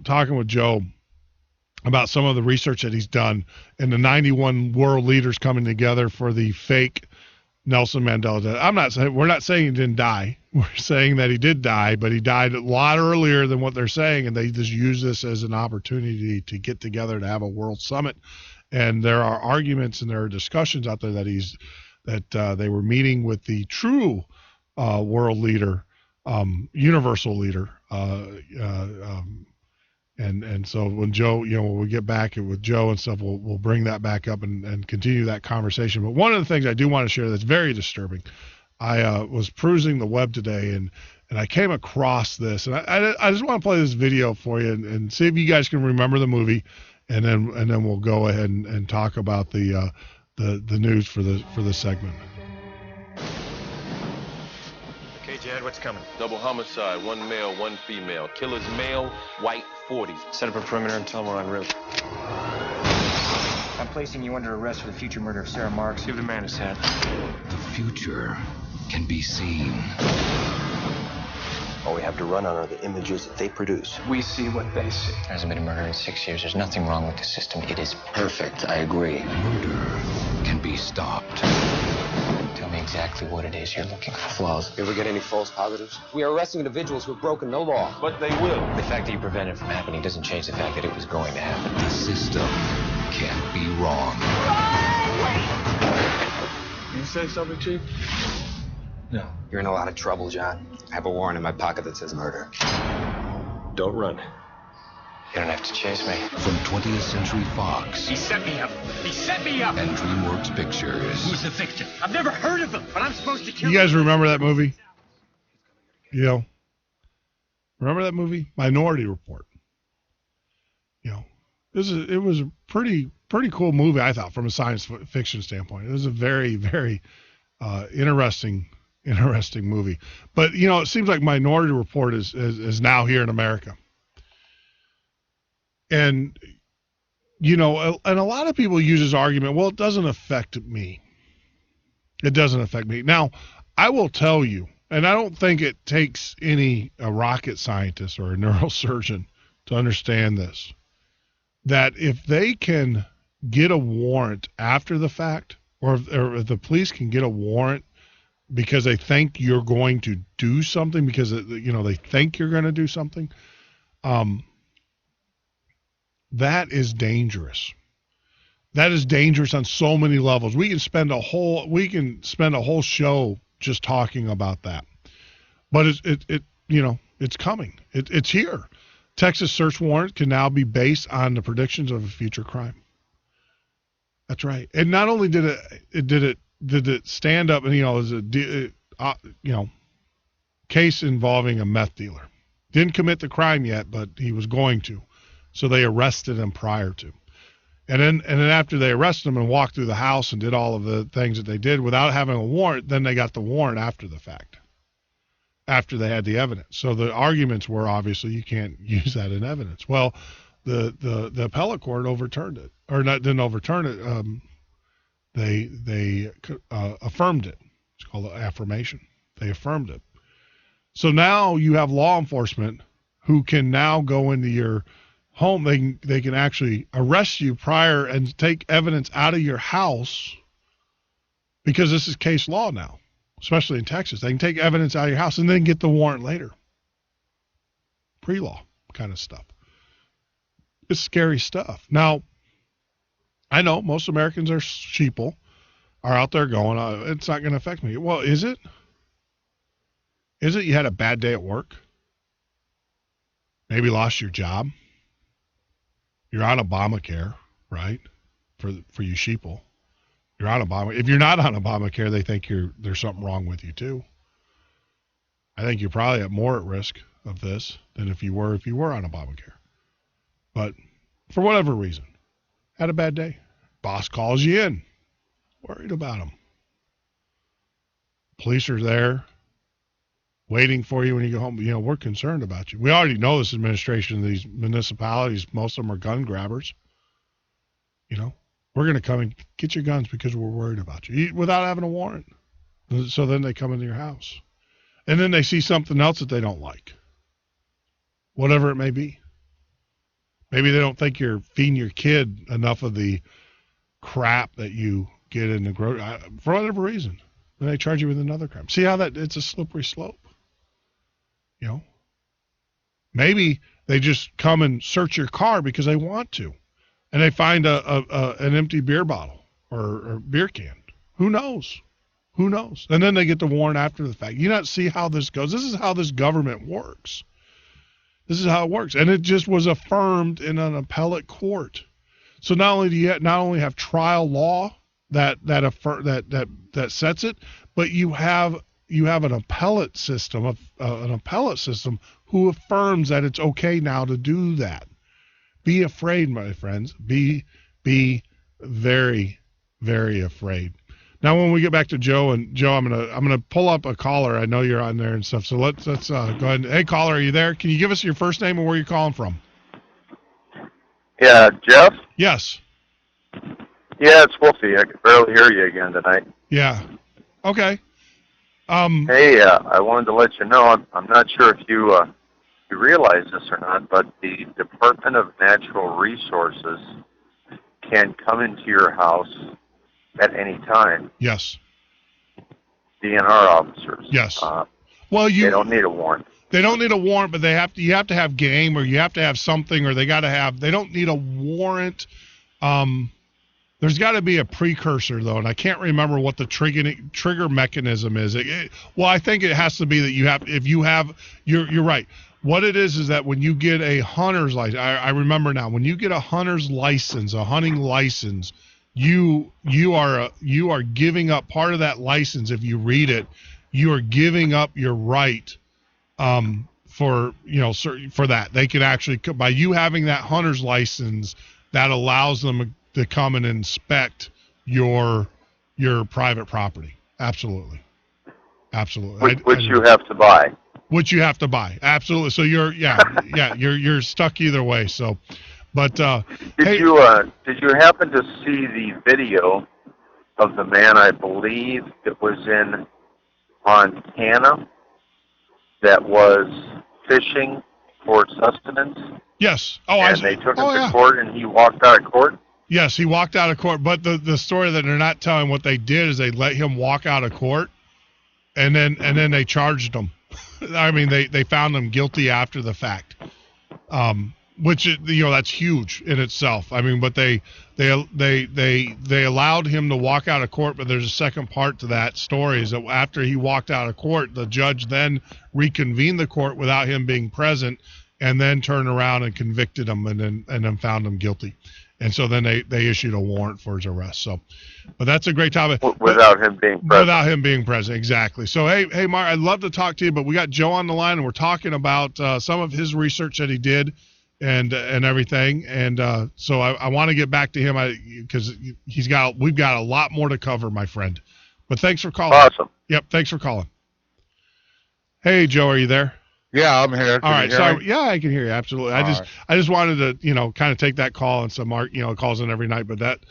talking with Joe about some of the research that he's done and the 91 world leaders coming together for the fake Nelson Mandela death. We're not saying he didn't die. We're saying that he did die, but he died a lot earlier than what they're saying, and they just use this as an opportunity to get together to have a world summit. And there are arguments and there are discussions out there that they were meeting with the true world leader, universal leader, And so when Joe, when we get back with Joe and stuff, we'll bring that back up and continue that conversation. But one of the things I do want to share that's very disturbing, I was perusing the web today and I came across this, and I just want to play this video for you and see if you guys can remember the movie, and then we'll go ahead and talk about the news for the segment. Okay, Jad, what's coming? Double homicide, 1 male, 1 female. Killer's male, white, 40s. Set up a perimeter and tell them we're en route. I'm placing you under arrest for the future murder of Sarah Marks. Give the man his hat. The future can be seen. All we have to run on are the images that they produce. We see what they see. There hasn't been a murder in 6 years. There's nothing wrong with the system. It is perfect. I agree. Murder can be stopped. Tell me exactly what it is you're looking for. Flaws. You ever get any false positives? We are arresting individuals who have broken no law. But they will. The fact that you prevented it from happening doesn't change the fact that it was going to happen. The system can't be wrong. You say something, Chief? No. You're in a lot of trouble, John. I have a warrant in my pocket that says murder. Don't run. You don't have to chase me. From 20th Century Fox. He set me up. He set me up. And DreamWorks Pictures. Who's the victim? I've never heard of him, but I'm supposed to kill him. You guys remember that movie? Remember that movie? Minority Report. It was a pretty cool movie, I thought, from a science fiction standpoint. It was a very, very interesting movie. But it seems like Minority Report is now here in America. And and a lot of people use this argument, well, it doesn't affect me. It doesn't affect me. Now, I will tell you, and I don't think it takes a rocket scientist or a neurosurgeon to understand this, that if they can get a warrant after the fact, or if the police can get a warrant because they think you're going to do something, because they think you're going to do something, that is dangerous. That is dangerous on so many levels. We can spend a whole show just talking about that. But it's coming. It's here. Texas search warrant can now be based on the predictions of a future crime. That's right. And not only did it stand up, and it was a case involving a meth dealer. Didn't commit the crime yet, but he was going to. So they arrested him prior to. And then after they arrested him and walked through the house and did all of the things that they did without having a warrant, then they got the warrant after the fact, after they had the evidence. So the arguments were, obviously you can't use that in evidence. Well, the appellate court overturned it, or didn't overturn it. They affirmed it. It's called an affirmation. They affirmed it. So now you have law enforcement who can now go into your home. They can actually arrest you prior and take evidence out of your house, because this is case law now, especially in Texas. They can take evidence out of your house and then get the warrant later. Pre-law kind of stuff. It's scary stuff. Now, I know most Americans are sheeple, are out there going, it's not going to affect me. Well, is it? Is it you had a bad day at work? Maybe lost your job? You're on Obamacare, right? For you sheeple. You're on Obamacare. If you're not on Obamacare, they think there's something wrong with you too. I think you're probably more at risk of this than if you were on Obamacare. But for whatever reason, had a bad day. Boss calls you in. Worried about him. Police are there waiting for you when you go home. We're concerned about you. We already know this administration, these municipalities, most of them are gun grabbers. We're going to come and get your guns because we're worried about you without having a warrant. So then they come into your house. And then they see something else that they don't like. Whatever it may be. Maybe they don't think you're feeding your kid enough of the crap that you get in the grocery, for whatever reason. Then they charge you with another crime. See how it's a slippery slope? Maybe they just come and search your car because they want to. And they find an empty beer bottle or beer can. Who knows? And then they get the warrant after the fact. You not see how this goes. This is how this government works. This is how it works. And it just was affirmed in an appellate court. So not only do you not only have trial law that sets it, but you have an appellate system who affirms that it's okay now to do that. Be afraid, my friends. Be very, very afraid. Now, when we get back to Joe, I'm gonna pull up a caller. I know you're on there and stuff. So let's go ahead. Hey, caller, are you there? Can you give us your first name and where you're calling from? Yeah, Jeff? Yes. Yeah, it's Wolfie. I can barely hear you again tonight. Yeah. Okay. Hey, I wanted to let you know, I'm not sure if you realize this or not, but the Department of Natural Resources can come into your house at any time. Yes. DNR officers. Yes. They don't need a warrant. They don't need a warrant, but you have to have game, or you have to have something, or they don't need a warrant. There's got to be a precursor, though, and I can't remember what the trigger mechanism is. Well, I think it has to be that you're right. What it is that when you get a hunter's license, I remember now, when you get a hunter's license, a hunting license, you are giving up part of that license. If you read it, you are giving up your right for that. They can actually, by you having that hunter's license, that allows them to come and inspect your private property. Absolutely. Which you have to buy. Which you have to buy. Absolutely. So you're stuck either way. So, but did you happen to see the video of the man, I believe it was in Montana, that was fishing for sustenance? Yes. They took him to court, and he walked out of court? Yes, he walked out of court. But the story that they're not telling, what they did is they let him walk out of court, and then they charged him. I mean, they found him guilty after the fact, which that's huge in itself. I mean, but they allowed him to walk out of court. But there's a second part to that story, is that after he walked out of court, the judge then reconvened the court without him being present, and then turned around and convicted him, and then found him guilty. And so then they issued a warrant for his arrest. So, but that's a great topic. Without him being present. Without him being present, exactly. So, hey, Mark, I'd love to talk to you, but we got Joe on the line, and we're talking about some of his research that he did and everything. And so I want to get back to him because we've got a lot more to cover, my friend. But thanks for calling. Awesome. Yep, thanks for calling. Hey, Joe, are you there? Yeah, I'm here. All right, sorry. Yeah, I can hear you. Absolutely. I just wanted to, kind of take that call, and so Mark, calls in every night, but that,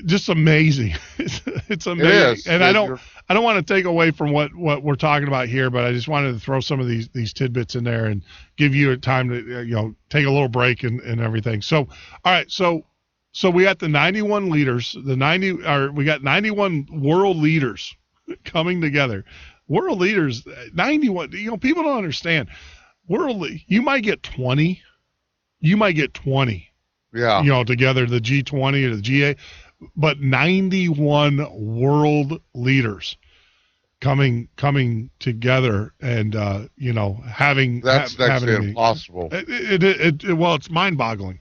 just amazing. It's amazing. It is. And I don't want to take away from what we're talking about here, but I just wanted to throw some of these tidbits in there and give you a time to, take a little break and everything. So, all right. So we got the 91 leaders, we got 91 world leaders coming together. World leaders, 91, people don't understand. You might get 20. Yeah. Together, the G20 or the G8, but 91 world leaders coming together and, having. That's next to impossible. It's mind-boggling.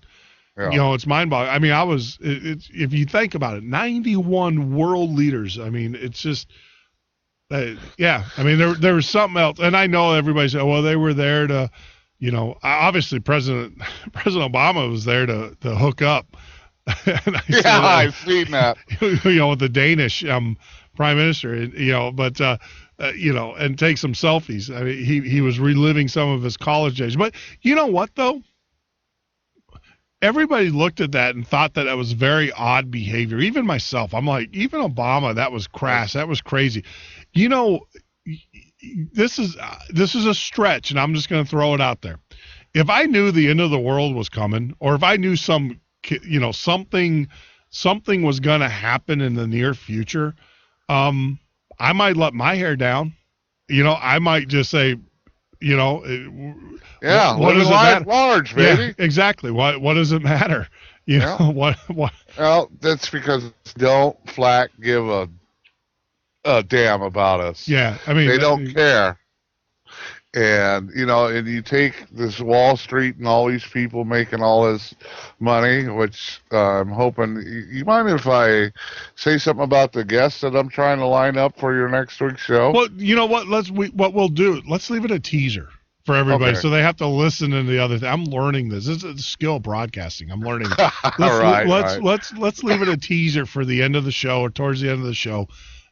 Yeah. It's mind-boggling. I mean, if you think about it, 91 world leaders. I mean, it's just. I mean, there was something else, and I know everybody said, well, they were there to, obviously President Obama was there to hook up. And I've seen that. With the Danish prime minister, but and take some selfies. I mean, he was reliving some of his college days. But you know what though? Everybody looked at that and thought that was very odd behavior. Even myself, I'm like, even Obama, that was crass. That was crazy. This is a stretch, and I'm just going to throw it out there. If I knew the end of the world was coming, or if I knew something was going to happen in the near future, I might let my hair down. I might just say, what does it matter? Large, baby. Yeah, exactly. What does it matter? What? Well, that's because don't flat give a damn about us. Yeah, I mean, they don't care. And, and you take this Wall Street and all these people making all this money, which I'm hoping, you mind if I say something about the guests that I'm trying to line up for your next week's show? Well, you know what? What we'll do, let's leave it a teaser for everybody, so they have to listen to the other thing. I'm learning this. This is skill broadcasting. I'm learning. Let's leave it a teaser for the end of the show or towards the end of the show.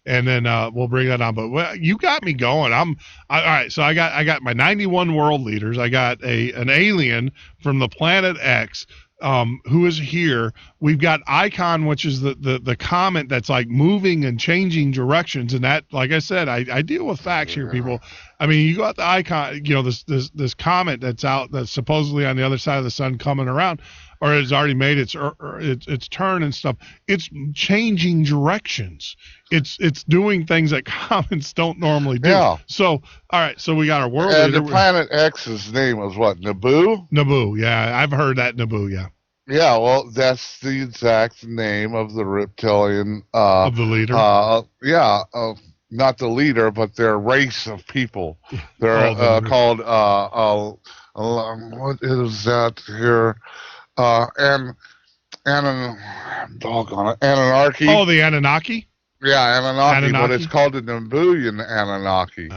And then we'll bring that on. But you got me going. All right. So I got my 91 world leaders. I got an alien from the planet X who is here. We've got Icon, which is the comet that's like moving and changing directions. And that, like I said, I deal with facts here, people. I mean, you got the Icon, this comet that's supposedly on the other side of the sun coming around, or it's already made its turn and stuff. It's changing directions. It's doing things that comets don't normally do. Yeah. So, all right. So we got our world leader. And the planet X's name was what? Naboo? Naboo. Yeah, I've heard that, Naboo. Yeah. Yeah. Well, that's the exact name of the reptilian. Of the leader. Not the leader, but their race of people. They're called. What is that here? Anunnaki. Oh, the Anunnaki? Yeah, Anunnaki, but it's called the Nabooian Anunnaki.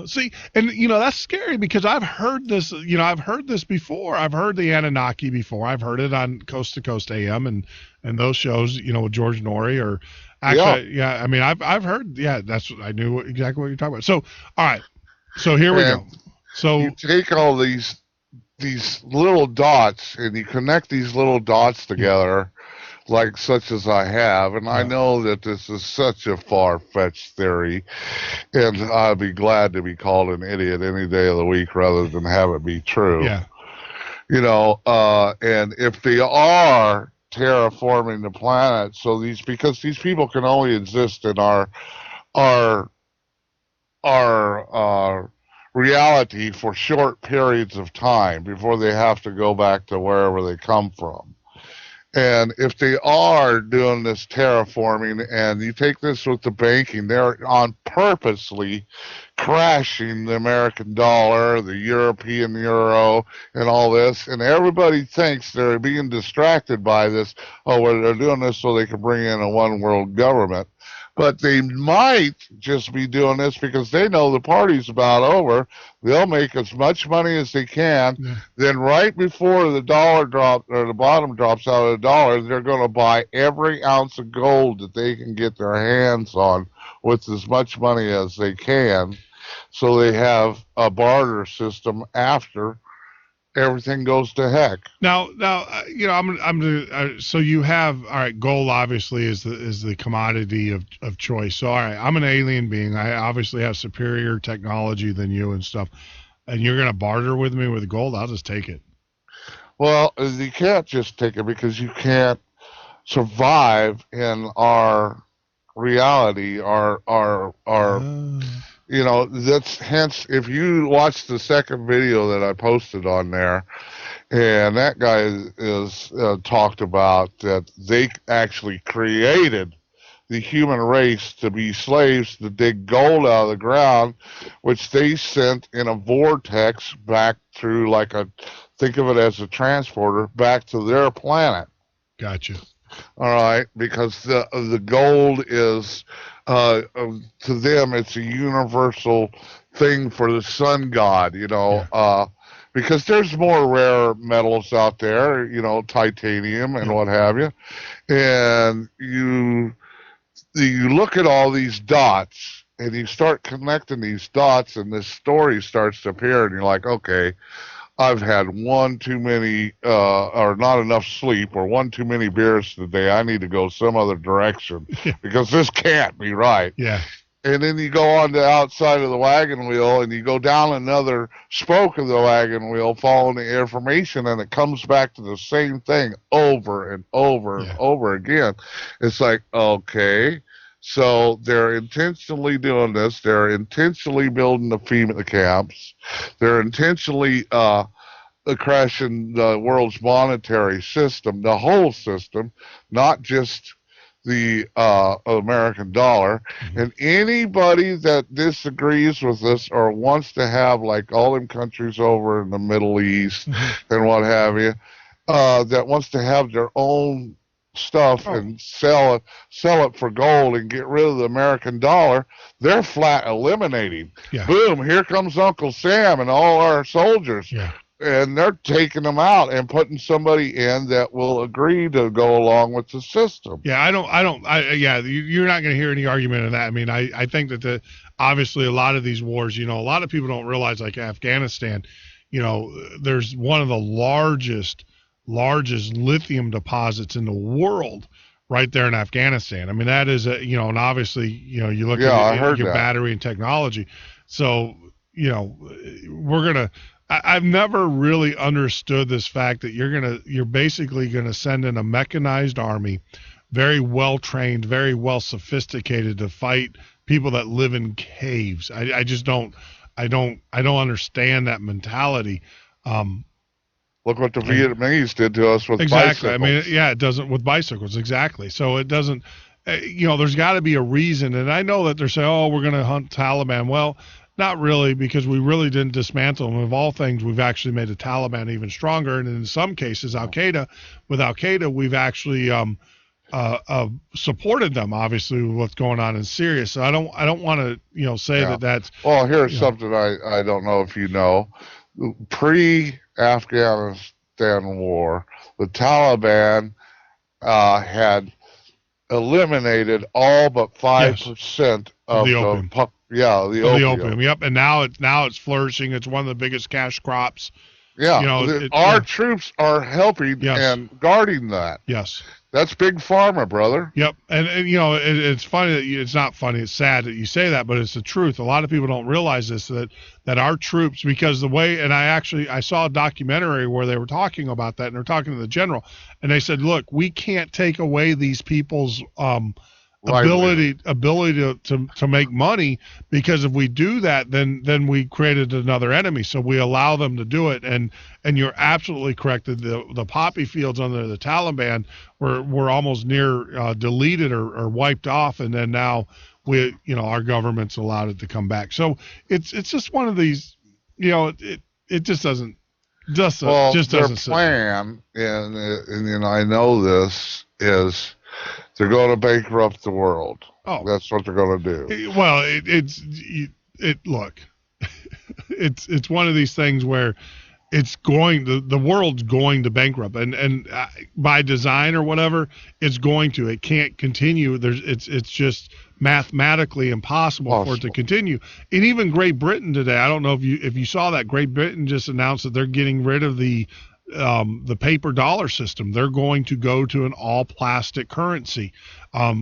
See, and that's scary because I've heard this. I've heard this before. I've heard the Anunnaki before. I've heard it on Coast to Coast AM and those shows. With George Norrie or actually, yeah. I mean, I've heard. Yeah, I knew exactly what you're talking about. So, all right. So here we go. So you take all these little dots and you connect these little dots together, like such as I have, and I know that this is such a far-fetched theory, and I'd be glad to be called an idiot any day of the week rather than have it be true. Yeah. And if they are terraforming the planet, because these people can only exist in our reality for short periods of time before they have to go back to wherever they come from. And if they are doing this terraforming, and you take this with the banking, they're on purposely crashing the American dollar, the European euro, and all this. And everybody thinks they're being distracted by this. Oh, well, they're doing this so they can bring in a one world government. But they might just be doing this because they know the party's about over. They'll make as much money as they can. Yeah. Then right before the dollar drops, or the bottom drops out of the dollar, they're going to buy every ounce of gold that they can get their hands on with as much money as they can. So they have a barter system after everything goes to heck. Now, so you have, all right, gold obviously is the commodity of choice. So, all right, I'm an alien being. I obviously have superior technology than you and stuff. And you're going to barter with me with gold? I'll just take it. Well, you can't just take it because you can't survive in our reality, that's hence if you watch the second video that I posted on there, and that guy is talked about that they actually created the human race to be slaves to dig gold out of the ground, which they sent in a vortex back through think of it as a transporter back to their planet. Gotcha. All right, because the gold is to them it's a universal thing for the sun god, because there's more rare metals out there, titanium and what have you, and you look at all these dots and you start connecting these dots and this story starts to appear and you're like, okay, I've had one too many, or not enough sleep, or one too many beers today. I need to go some other direction because this can't be right. Yeah. And then you go on the outside of the wagon wheel and you go down another spoke of the wagon wheel following the information, and it comes back to the same thing over and over and over again. It's like, okay. So they're intentionally doing this. They're intentionally building the FEMA camps. They're intentionally crashing the world's monetary system, the whole system, not just the American dollar. And anybody that disagrees with this or wants to have like all them countries over in the Middle East and what have you, that wants to have their own stuff and sell it for gold and get rid of the American dollar, they're flat eliminating. Boom, here comes Uncle Sam and all our soldiers. And they're taking them out and putting somebody in that will agree to go along with the system. Yeah, you're not going to hear any argument in that. I mean, I think that obviously a lot of these wars, a lot of people don't realize, like Afghanistan, there's one of the largest lithium deposits in the world right there in Afghanistan. I mean, that is and obviously, you look at your battery and technology. So, I've never really understood this fact that you're basically gonna send in a mechanized army, very well trained, very well sophisticated, to fight people that live in caves. I just don't understand that mentality. Look what the Vietnamese did to us with bicycles. I mean, it doesn't with bicycles, exactly. So it doesn't. There's got to be a reason, and I know that they're saying, "Oh, we're going to hunt Taliban." Well, not really, because we really didn't dismantle them. Of all things, we've actually made the Taliban even stronger, and in some cases, Al Qaeda, we've actually supported them. Obviously, with what's going on in Syria. So I don't want to say that's. Well, here's something I don't know if you know. Pre-Afghanistan war, the Taliban had eliminated all but 5% of the opium. The opium. Yep, and now it's flourishing. It's one of the biggest cash crops. Yeah, our troops are helping and guarding that. Yes. That's big pharma, brother. Yep, and it's funny that it's not funny. It's sad that you say that, but it's the truth. A lot of people don't realize this, that our troops, because the way, and I saw a documentary where they were talking about that, and they're talking to the general, and they said, look, we can't take away these people's ability to make money, because if we do that, then we created another enemy. So we allow them to do it, and you're absolutely correct that the poppy fields under the Taliban were almost near deleted or wiped off, and then now our government's allowed it to come back. So it's just one of these, it just doesn't just doesn't their plan, and I know this is. They're going to bankrupt the world. Oh, that's what they're going to do. Well, look, it's one of these things where the world's going to bankrupt, and by design or whatever, it's going to. It can't continue. It's just mathematically impossible for it to continue. And even Great Britain today, I don't know if you saw that, Great Britain just announced that they're getting rid of the paper dollar system. They're going to go to an all plastic currency.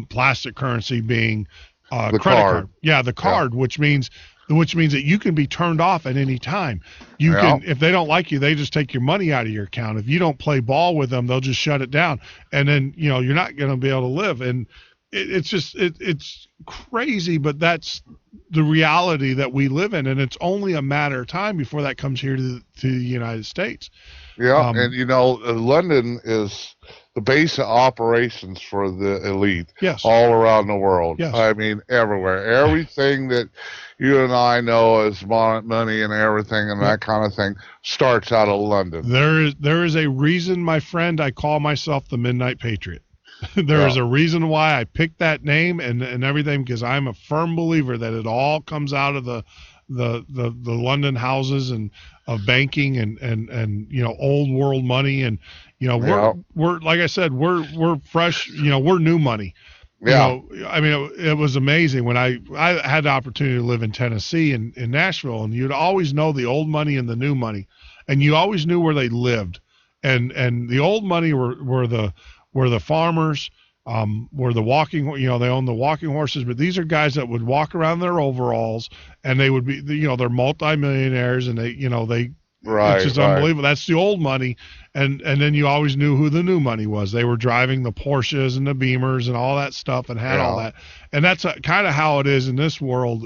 Plastic currency being the credit card. Yeah, the card, which means that you can be turned off at any time. You can, if they don't like you, they just take your money out of your account. If you don't play ball with them, they'll just shut it down, and then you're not going to be able to live. And it's crazy, but that's the reality that we live in, and it's only a matter of time before that comes here to the United States. Yeah, and London is the base of operations for the elite. Yes. All around the world. Yes. I mean, everywhere. Everything that you and I know as money and everything and that kind of thing starts out of London. There is a reason, my friend, I call myself the Midnight Patriot. There is a reason why I picked that name and everything, because I'm a firm believer that it all comes out of the London houses and of banking and old world money, and we're like I said, we're fresh, we're new money. I mean, it was amazing when I had the opportunity to live in Tennessee in Nashville, and you'd always know the old money and the new money, and you always knew where they lived, and the old money were the farmers, were the walking, they own the walking horses, but these are guys that would walk around their overalls, and they would be, they're multimillionaires, and it's just unbelievable. That's the old money. And then you always knew who the new money was. They were driving the Porsches and the Beamers and all that stuff and had all that. And that's kind of how it is in this world.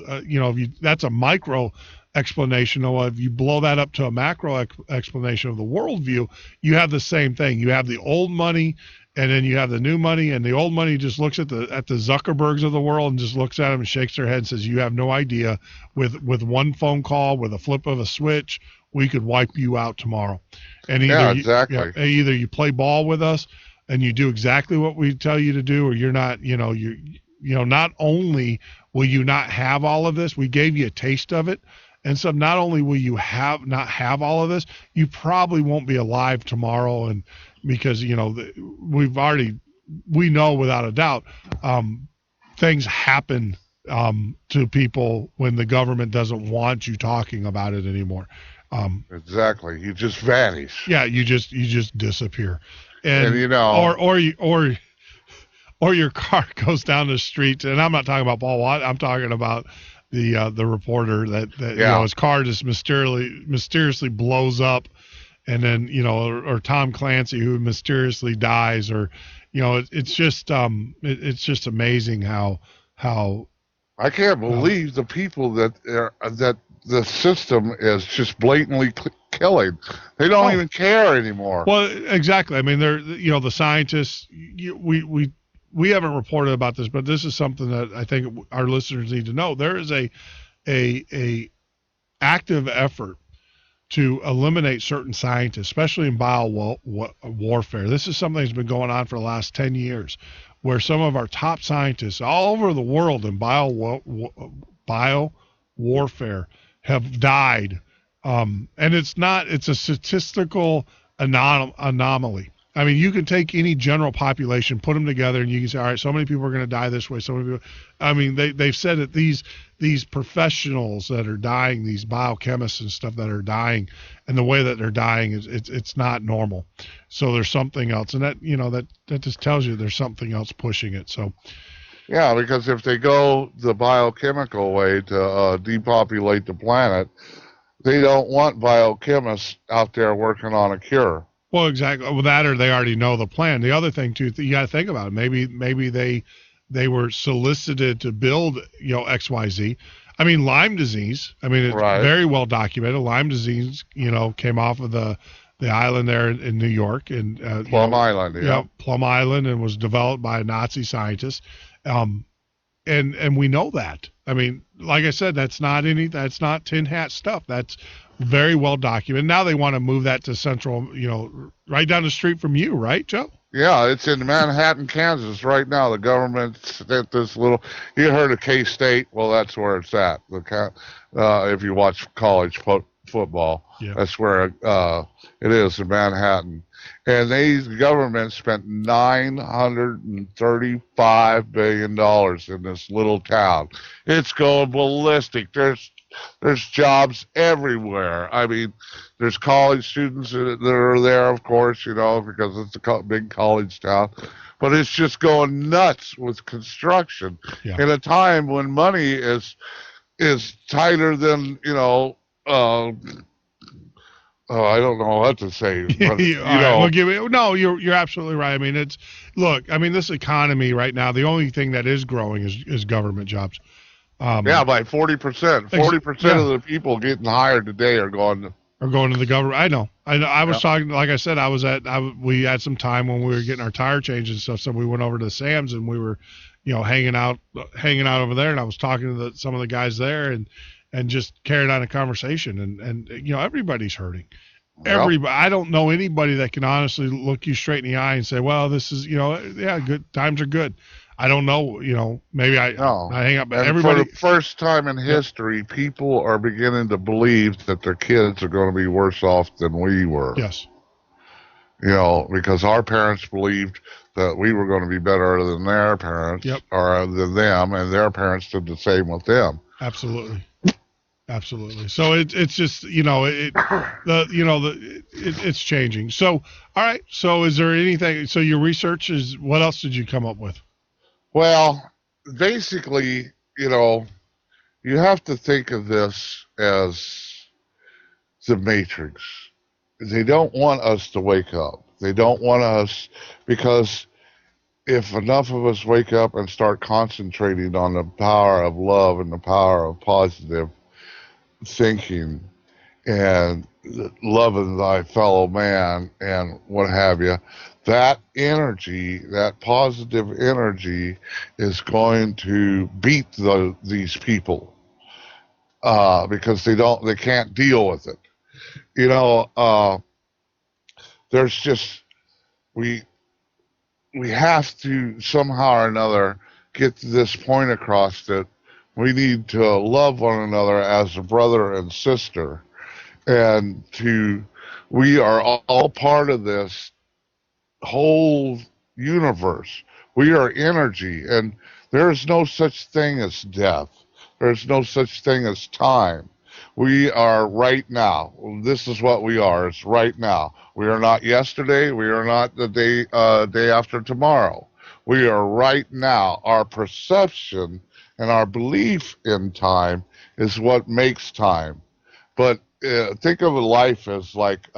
That's a micro explanation. If you blow that up to a macro explanation of the worldview, you have the same thing. You have the old money, and then you have the new money, and the old money just looks at the Zuckerbergs of the world and just looks at them and shakes their head and says, "You have no idea. With one phone call, with a flip of a switch, we could wipe you out tomorrow." And exactly. Either you play ball with us and you do exactly what we tell you to do, or you're not. Not only will you not have all of this, we gave you a taste of it. And so not only will you not have all of this, you probably won't be alive tomorrow. And because, we know without a doubt, things happen to people when the government doesn't want you talking about it anymore. Exactly. You just vanish. Yeah. You just disappear. And or your car goes down the street. And I'm not talking about Paul Watt. I'm talking about the reporter that his car just mysteriously blows up, and then or Tom Clancy who mysteriously dies, or it's just amazing how I can't believe the people that the system is just blatantly killing. They don't even care anymore. Well, exactly. I mean, they're the scientists. We haven't reported about this, but this is something that I think our listeners need to know. There is a active effort to eliminate certain scientists, especially in warfare. This is something that's been going on for the last 10 years, where some of our top scientists all over the world in bio warfare have died. And it's a statistical anomaly. I mean, you can take any general population, put them together, and you can say, all right, so many people are going to die this way. So many people. I mean, they've said that these professionals that are dying, these biochemists and stuff that are dying, and the way that they're dying it's not normal. So there's something else, and that that just tells you there's something else pushing it. So. Yeah, because if they go the biochemical way to depopulate the planet, they don't want biochemists out there working on a cure. Well, exactly. Well, that or they already know the plan. The other thing too, you got to think about it. Maybe they were solicited to build XYZ. I mean, Lyme disease. I mean, it's very well documented. Lyme disease, came off of the island there in New York and Plum Island. Yeah, Plum Island, and was developed by a Nazi scientist. And we know that. I mean, like I said, that's not tin hat stuff. That's very well documented. Now they want to move that to central, right down the street from you, right, Joe? Yeah, it's in Manhattan, Kansas right now. The government's at this little. You heard of K-State? Well, that's where it's at. If you watch college football, that's where it is in Manhattan. And the government spent $935 billion in this little town. It's going ballistic. There's jobs everywhere. I mean, there's college students that are there, of course, because it's a big college town. But it's just going nuts with construction in a time when money is tighter than, I don't know what to say. But, you're absolutely right. I mean, this economy right now, the only thing that is growing is government jobs. By 40%. 40% of the people getting hired today are going to the government. I know. I was talking, like I said, we had some time when we were getting our tire changed and stuff. So we went over to Sam's and we were, hanging out over there. And I was talking to some of the guys there and just carried on a conversation. And everybody's hurting. Everybody. I don't know anybody that can honestly look you straight in the eye and say, well, this is, good times are good. I don't know, maybe I hang up, but everybody. For the first time in history, people are beginning to believe that their kids are going to be worse off than we were. Yes. Because our parents believed that we were going to be better than their parents or than them, and their parents did the same with them. Absolutely. So it's just, it's changing. So, all right. So is there anything, so your research is, what else did you come up with? Well, basically, you have to think of this as the Matrix. They don't want us to wake up. They don't want us, because if enough of us wake up and start concentrating on the power of love and the power of positive thinking and loving thy fellow man and what have you, that energy, that positive energy, is going to beat these people because they can't deal with it. You know, there's just we have to somehow or another get to this point across that we need to love one another as a brother and sister, and we are all part of this whole universe. We are energy, and there is no such thing as death. There's no such thing as time. We are right now. This is what we are. It's right now. We are not yesterday. We are not the day after tomorrow. We are right now. Our perception and our belief in time is what makes time. But think of life as like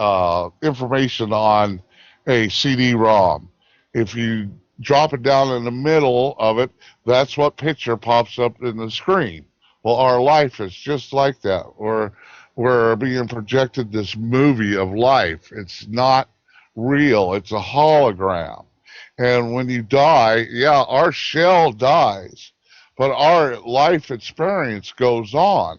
information on a CD-ROM. If you drop it down in the middle of it, that's what picture pops up in the screen. Well, our life is just like that. We're being projected this movie of life. It's not real. It's a hologram. And when you die, yeah, our shell dies, but our life experience goes on.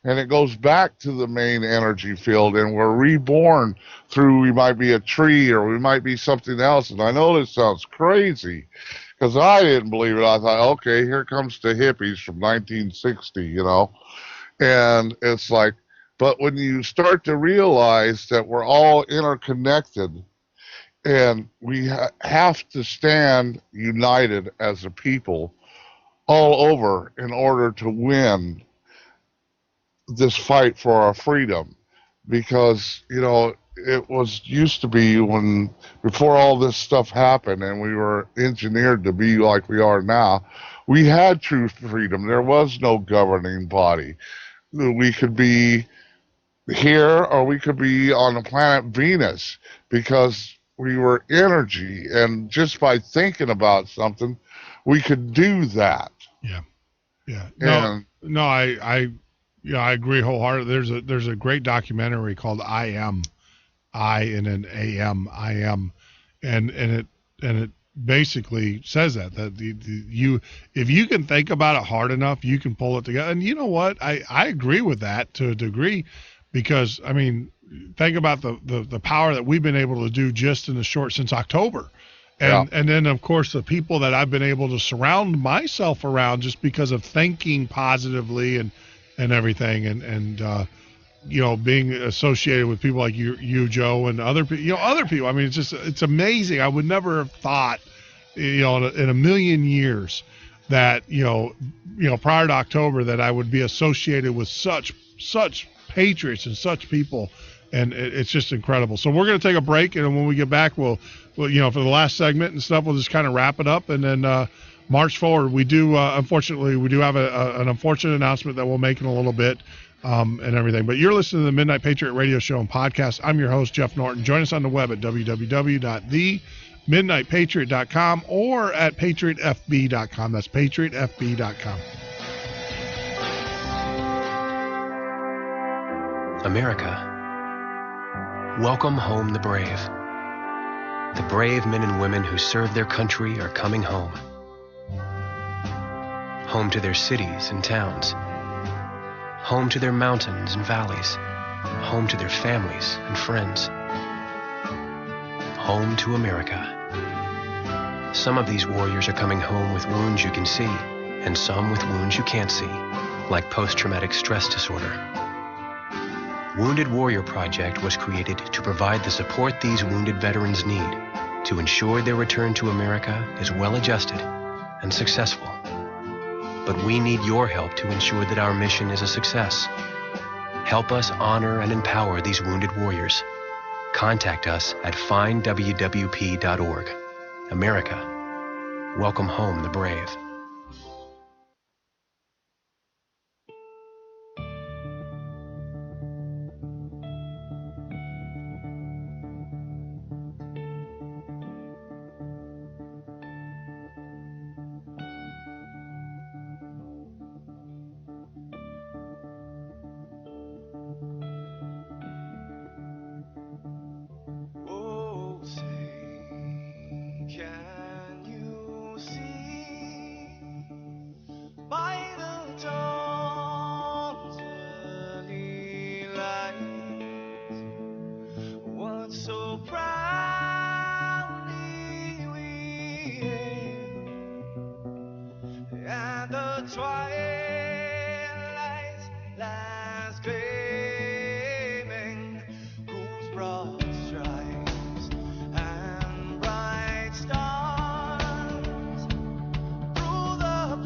And it goes back to the main energy field, and we're reborn through, we might be a tree or we might be something else. And I know this sounds crazy because I didn't believe it. I thought, okay, here comes the hippies from 1960, you know. And it's like, but when you start to realize that we're all interconnected and we have to stand united as a people all over in order to win this fight for our freedom, because you know it was used to be when before all this stuff happened and we were engineered to be like we are now, we had true freedom. There was no governing body. We could be here or we could be on the planet Venus because we were energy, and just by thinking about something we could do that. Yeah. I agree wholeheartedly. There's a great documentary called I Am, I and then AM, I Am, and it basically says that if you can think about it hard enough, you can pull it together. And you know what? I agree with that to a degree, because I mean, think about the power that we've been able to do just in the short since October. And then, of course, the people that I've been able to surround myself around just because of thinking positively and everything, and you know, being associated with people like you Joe, and other people. I mean, it's amazing. I would never have thought, you know, in a million years that you know prior to October that I would be associated with such patriots and such people, and it's just incredible. So we're going to take a break, and when we get back, we'll you know, for the last segment and stuff, we'll just kind of wrap it up, and then march forward. We do, unfortunately, have an unfortunate announcement that we'll make in a little bit, and everything. But you're listening to the Midnight Patriot Radio Show and Podcast. I'm your host, Jeff Norton. Join us on the web at www.themidnightpatriot.com or at patriotfb.com. That's patriotfb.com. America, welcome home the brave. The brave men and women who serve their country are coming home. Home to their cities and towns. Home to their mountains and valleys. Home to their families and friends. Home to America. Some of these warriors are coming home with wounds you can see, and some with wounds you can't see, like post-traumatic stress disorder. Wounded Warrior Project was created to provide the support these wounded veterans need to ensure their return to America is well-adjusted and successful. But we need your help to ensure that our mission is a success. Help us honor and empower these wounded warriors. Contact us at findwwp.org. America, welcome home the brave. Oh, say and the twilight lies gleaming, whose broad stripes and bright stars through the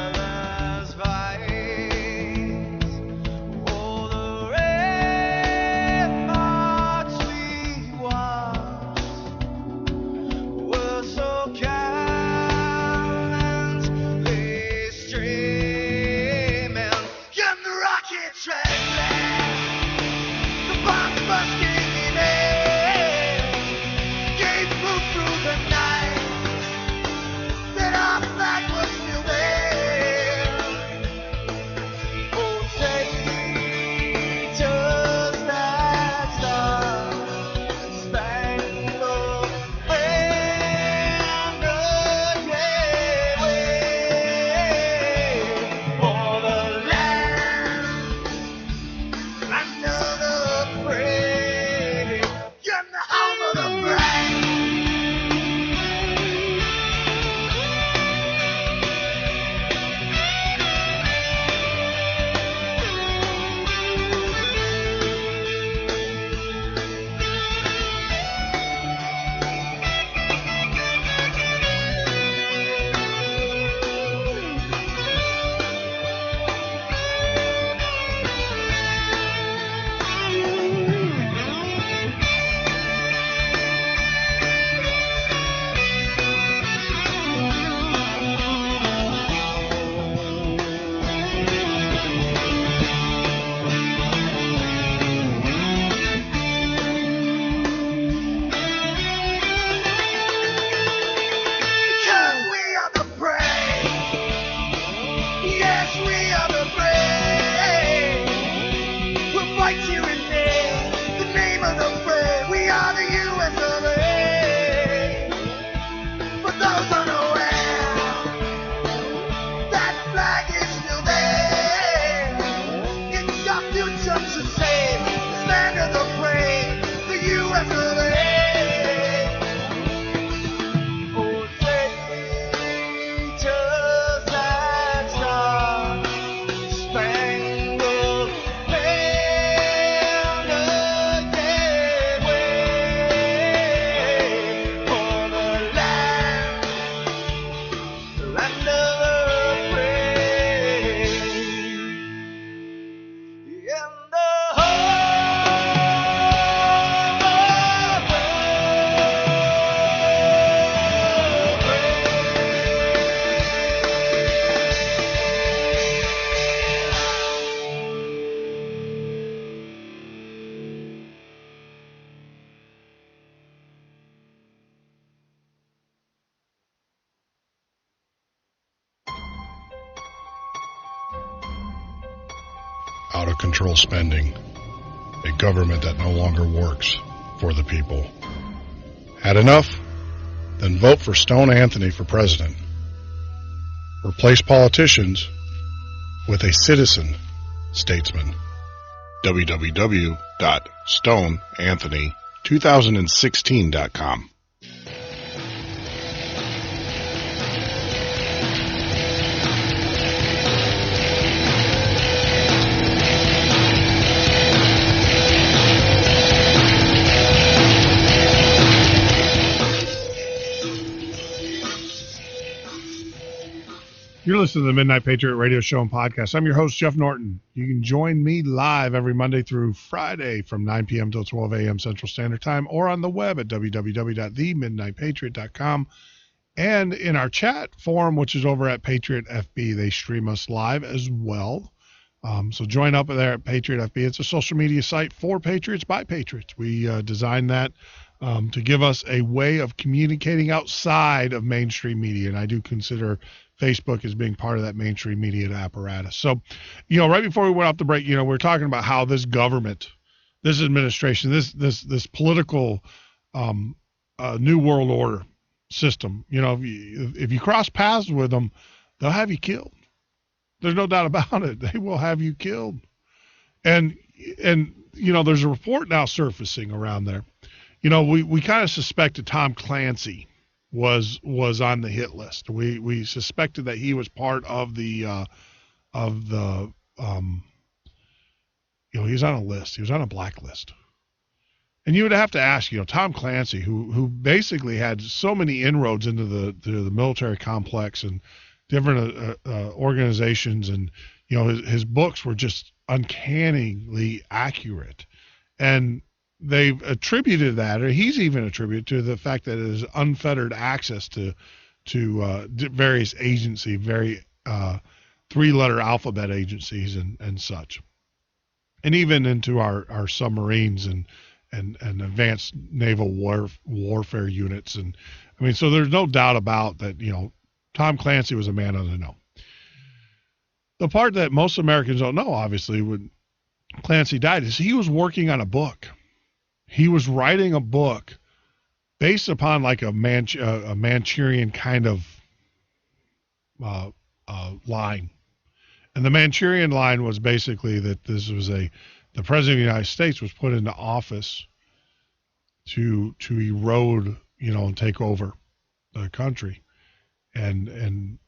perilous fights. Oh, the ramparts we watched were so gallantly streaming, and the rockets trembling, the bombs bursting in air, gave proof through the night that our flag was still there. Oh, take me to that star-spangled banner, yeah, wave for the land under the brave, and the home of the brave. Because we are the brave. Yes, we are the brave. We'll fight you in the name of the brave. We are the US of A. For those unaware, that flag is still there. It's your future to save. The land of the brave, the US of A. Oh, take me to that star-spangled banner, yeah, wave for the land of the brave, and the Out of control spending, a government that no longer works for the people. Had enough? Then vote for Stone Anthony for president. Replace politicians with a citizen statesman. www.stoneanthony2016.com. You're listening to the Midnight Patriot Radio Show and Podcast. I'm your host, Jeff Norton. You can join me live every Monday through Friday from 9 p.m. till 12 a.m. Central Standard Time, or on the web at www.themidnightpatriot.com. And in our chat forum, which is over at Patriot FB, they stream us live as well. So join up there at Patriot FB. It's a social media site for Patriots by Patriots. We designed that to give us a way of communicating outside of mainstream media, and I do consider Facebook as being part of that mainstream media apparatus. So, right before we went off the break, we were talking about how this government, this administration, this political new world order system, if you cross paths with them, they'll have you killed. There's no doubt about it. They will have you killed. And there's a report now surfacing around there. We kind of suspected Tom Clancy was on the hit list. We suspected that he was part of the he was on a list. He was on a blacklist. And you would have to ask, Tom Clancy, who basically had so many inroads into the military complex and different organizations, and his books were just uncannily accurate, and they've attributed that, or he's even attributed to the fact that it is unfettered access to various agencies, very three-letter alphabet agencies and such, and even into our submarines and advanced naval warfare units. And I mean, so there's no doubt about that, Tom Clancy was a man on the know. The part that most Americans don't know, obviously, when Clancy died, is he was working on a book. He was writing a book based upon like a Manchurian kind of line. And the Manchurian line was basically that this was the President of the United States was put into office to erode, and take over the country, and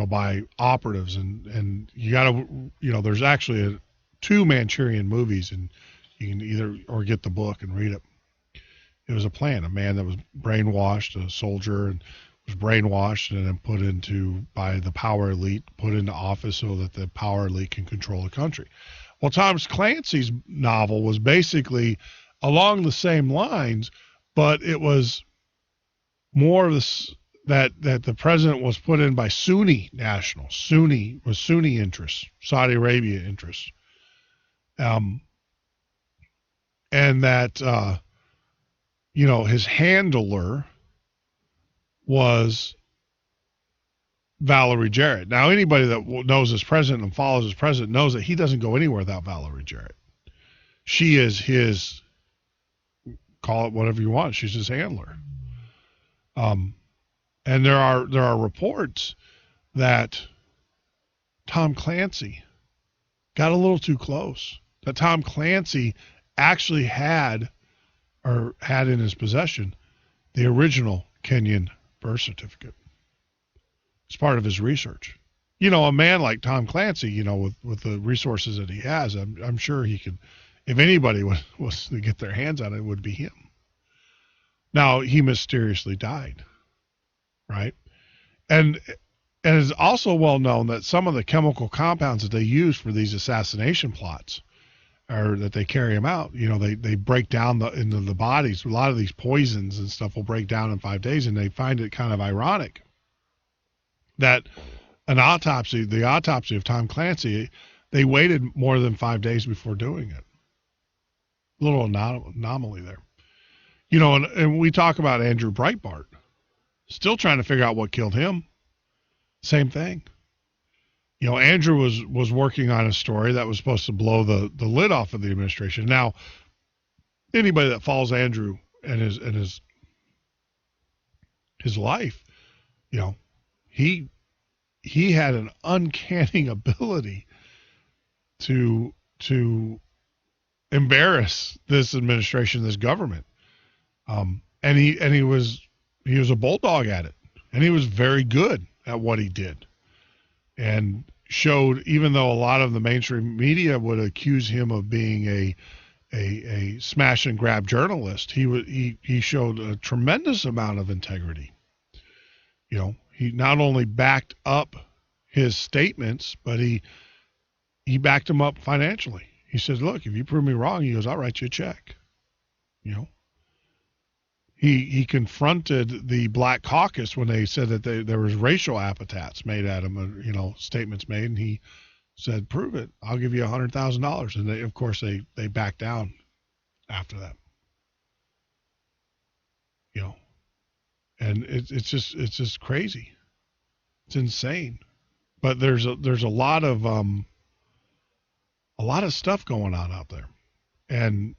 by operatives, and you got to, there's actually two Manchurian movies, and you can either or get the book and read it. It was a plan, a man that was brainwashed, a soldier, and was brainwashed and then put into by the power elite, put into office so that the power elite can control the country. Well, Tom Clancy's novel was basically along the same lines, but it was more of this, that the president was put in by Sunni nationals. Sunni interests, Saudi Arabia interests. And that, his handler was Valerie Jarrett. Now, anybody that knows this president and follows this president knows that he doesn't go anywhere without Valerie Jarrett. She is his, call it whatever you want, she's his handler. And there are reports that Tom Clancy got a little too close. That Tom Clancy actually had in his possession the original Kenyan birth certificate. It's part of his research. A man like Tom Clancy, with the resources that he has, I'm sure he could, if anybody was to get their hands on it, it would be him. Now, he mysteriously died, right? And it's also well known that some of the chemical compounds that they use for these assassination plots, or that they carry them out, they break down into the bodies. A lot of these poisons and stuff will break down in 5 days, and they find it kind of ironic that the autopsy of Tom Clancy, they waited more than 5 days before doing it. A little anomaly there. And we talk about Andrew Breitbart, still trying to figure out what killed him. Same thing. Andrew was working on a story that was supposed to blow the lid off of the administration. Now, anybody that follows Andrew and his life, he had an uncanny ability to embarrass this administration, this government. And he was a bulldog at it, and he was very good at what he did. And showed, even though a lot of the mainstream media would accuse him of being a smash and grab journalist, he showed a tremendous amount of integrity. He not only backed up his statements, but he backed them up financially. He said, "Look, if you prove me wrong," he goes, "I'll write you a check." He confronted the Black Caucus when they said that there was racial epithets made at him, statements made, and he said, "Prove it. I'll give you $100,000." And they, of course, they backed down after that. And it's just crazy. It's insane. But there's a lot of stuff going on out there, and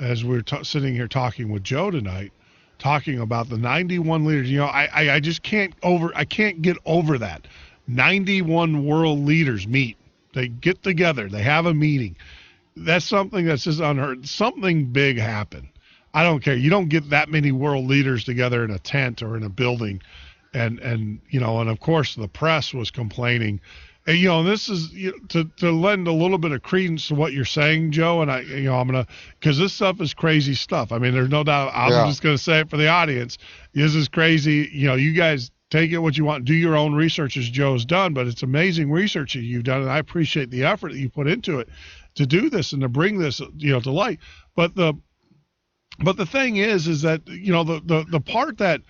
as we're sitting here talking with Joe tonight, talking about the 91 leaders, I just can't get over that. 91 world leaders meet. They get together. They have a meeting. That's something that's just unheard. Something big happened. I don't care. You don't get that many world leaders together in a tent or in a building, and of course the press was complaining. And this is to lend a little bit of credence to what you're saying, Joe. And I'm gonna, because this stuff is crazy stuff. I mean, there's no doubt. I'm just gonna say it for the audience. This is crazy. You guys take it what you want. Do your own research, as Joe's done. But it's amazing research that you've done, and I appreciate the effort that you put into it to do this and to bring this, to light. But the thing is that the part that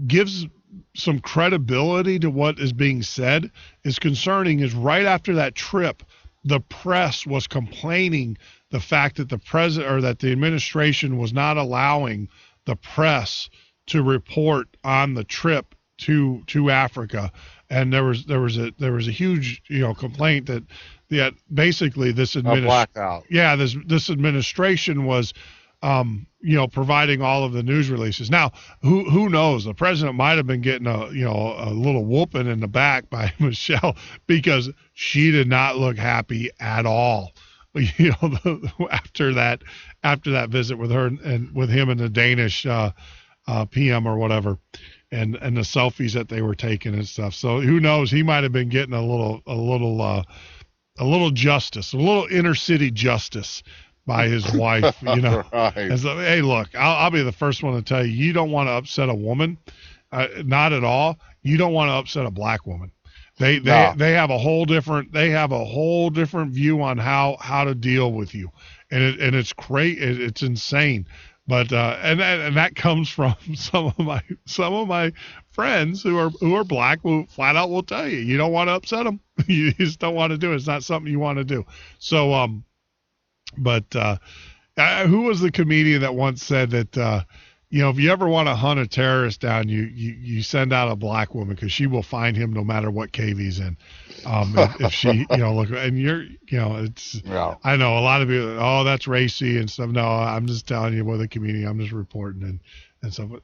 gives some credibility to what is being said is concerning is right after that trip, the press was complaining the fact that the president or that the administration was not allowing the press to report on the trip to Africa. And there was a huge, complaint that basically this blackout. Yeah, this administration was providing all of the news releases. Now, who knows? The president might have been getting a little whooping in the back by Michelle, because she did not look happy at all. After that visit with her and with him and the Danish PM or whatever, and the selfies that they were taking and stuff. So who knows? He might have been getting a little justice, a little inner city justice by his wife, Right. And so, hey, look, I'll be the first one to tell you, you don't want to upset a woman, not at all. You don't want to upset a black woman. They have a whole different view on how to deal with you, and it's great. It's insane. But and that comes from some of my friends who are black, who flat out will tell you don't want to upset them. You just don't want to do it. It's not something you want to do. So But who was the comedian that once said that, if you ever want to hunt a terrorist down, you send out a black woman, because she will find him no matter what cave he's in. If she, look, and it's, I know a lot of people, oh, that's racy and stuff. No, I'm just telling you what the comedian, I'm just reporting and stuff. But,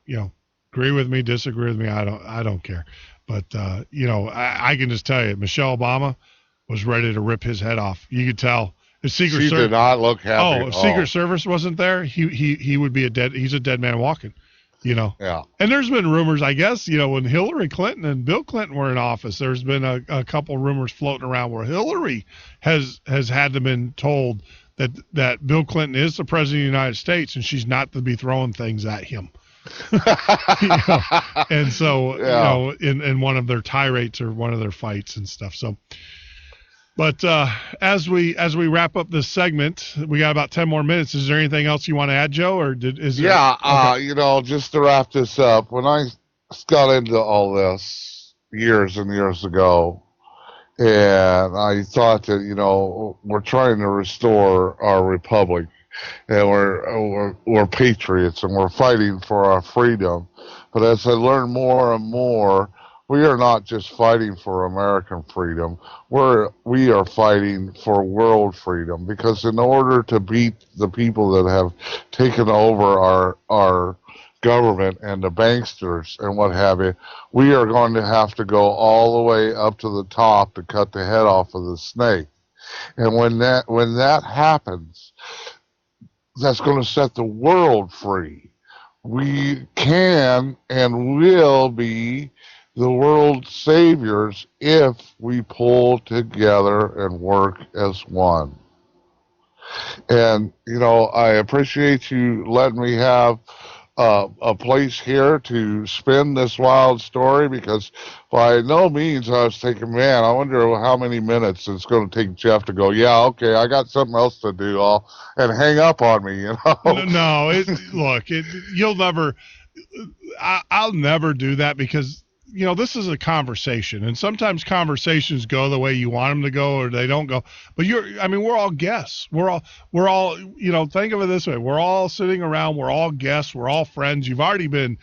agree with me, disagree with me. I don't care. But, I can just tell you, Michelle Obama was ready to rip his head off. You could tell. She did not look happy. Oh, if Secret Service wasn't there, he would be he's a dead man walking, Yeah. And there's been rumors, I guess, when Hillary Clinton and Bill Clinton were in office, there's been a couple rumors floating around where Hillary has had to been told that Bill Clinton is the president of the United States and she's not to be throwing things at him. And so, in one of their tirades or one of their fights and stuff. So. But as we wrap up this segment, we got about 10 more minutes. Is there anything else you want to add, Joe? Or is there? Yeah, okay. Just to wrap this up, when I got into all this years and years ago, and I thought that we're trying to restore our republic, and we're patriots, and we're fighting for our freedom. But as I learned more and more, we are not just fighting for American freedom. We are fighting for world freedom, because in order to beat the people that have taken over our government and the banksters and what have you, we are going to have to go all the way up to the top to cut the head off of the snake. And when that happens, that's going to set the world free. We can and will be the world's saviors if we pull together and work as one. And, I appreciate you letting me have a place here to spin this wild story, because by no means I was thinking, man, I wonder how many minutes it's going to take Jeff to go, yeah, okay, I got something else to do, and hang up on me, No, you'll never, I'll never do that, because this is a conversation, and sometimes conversations go the way you want them to go, or they don't go. But we're all guests. We're all, think of it this way. We're all sitting around. We're all guests. We're all friends. You've already been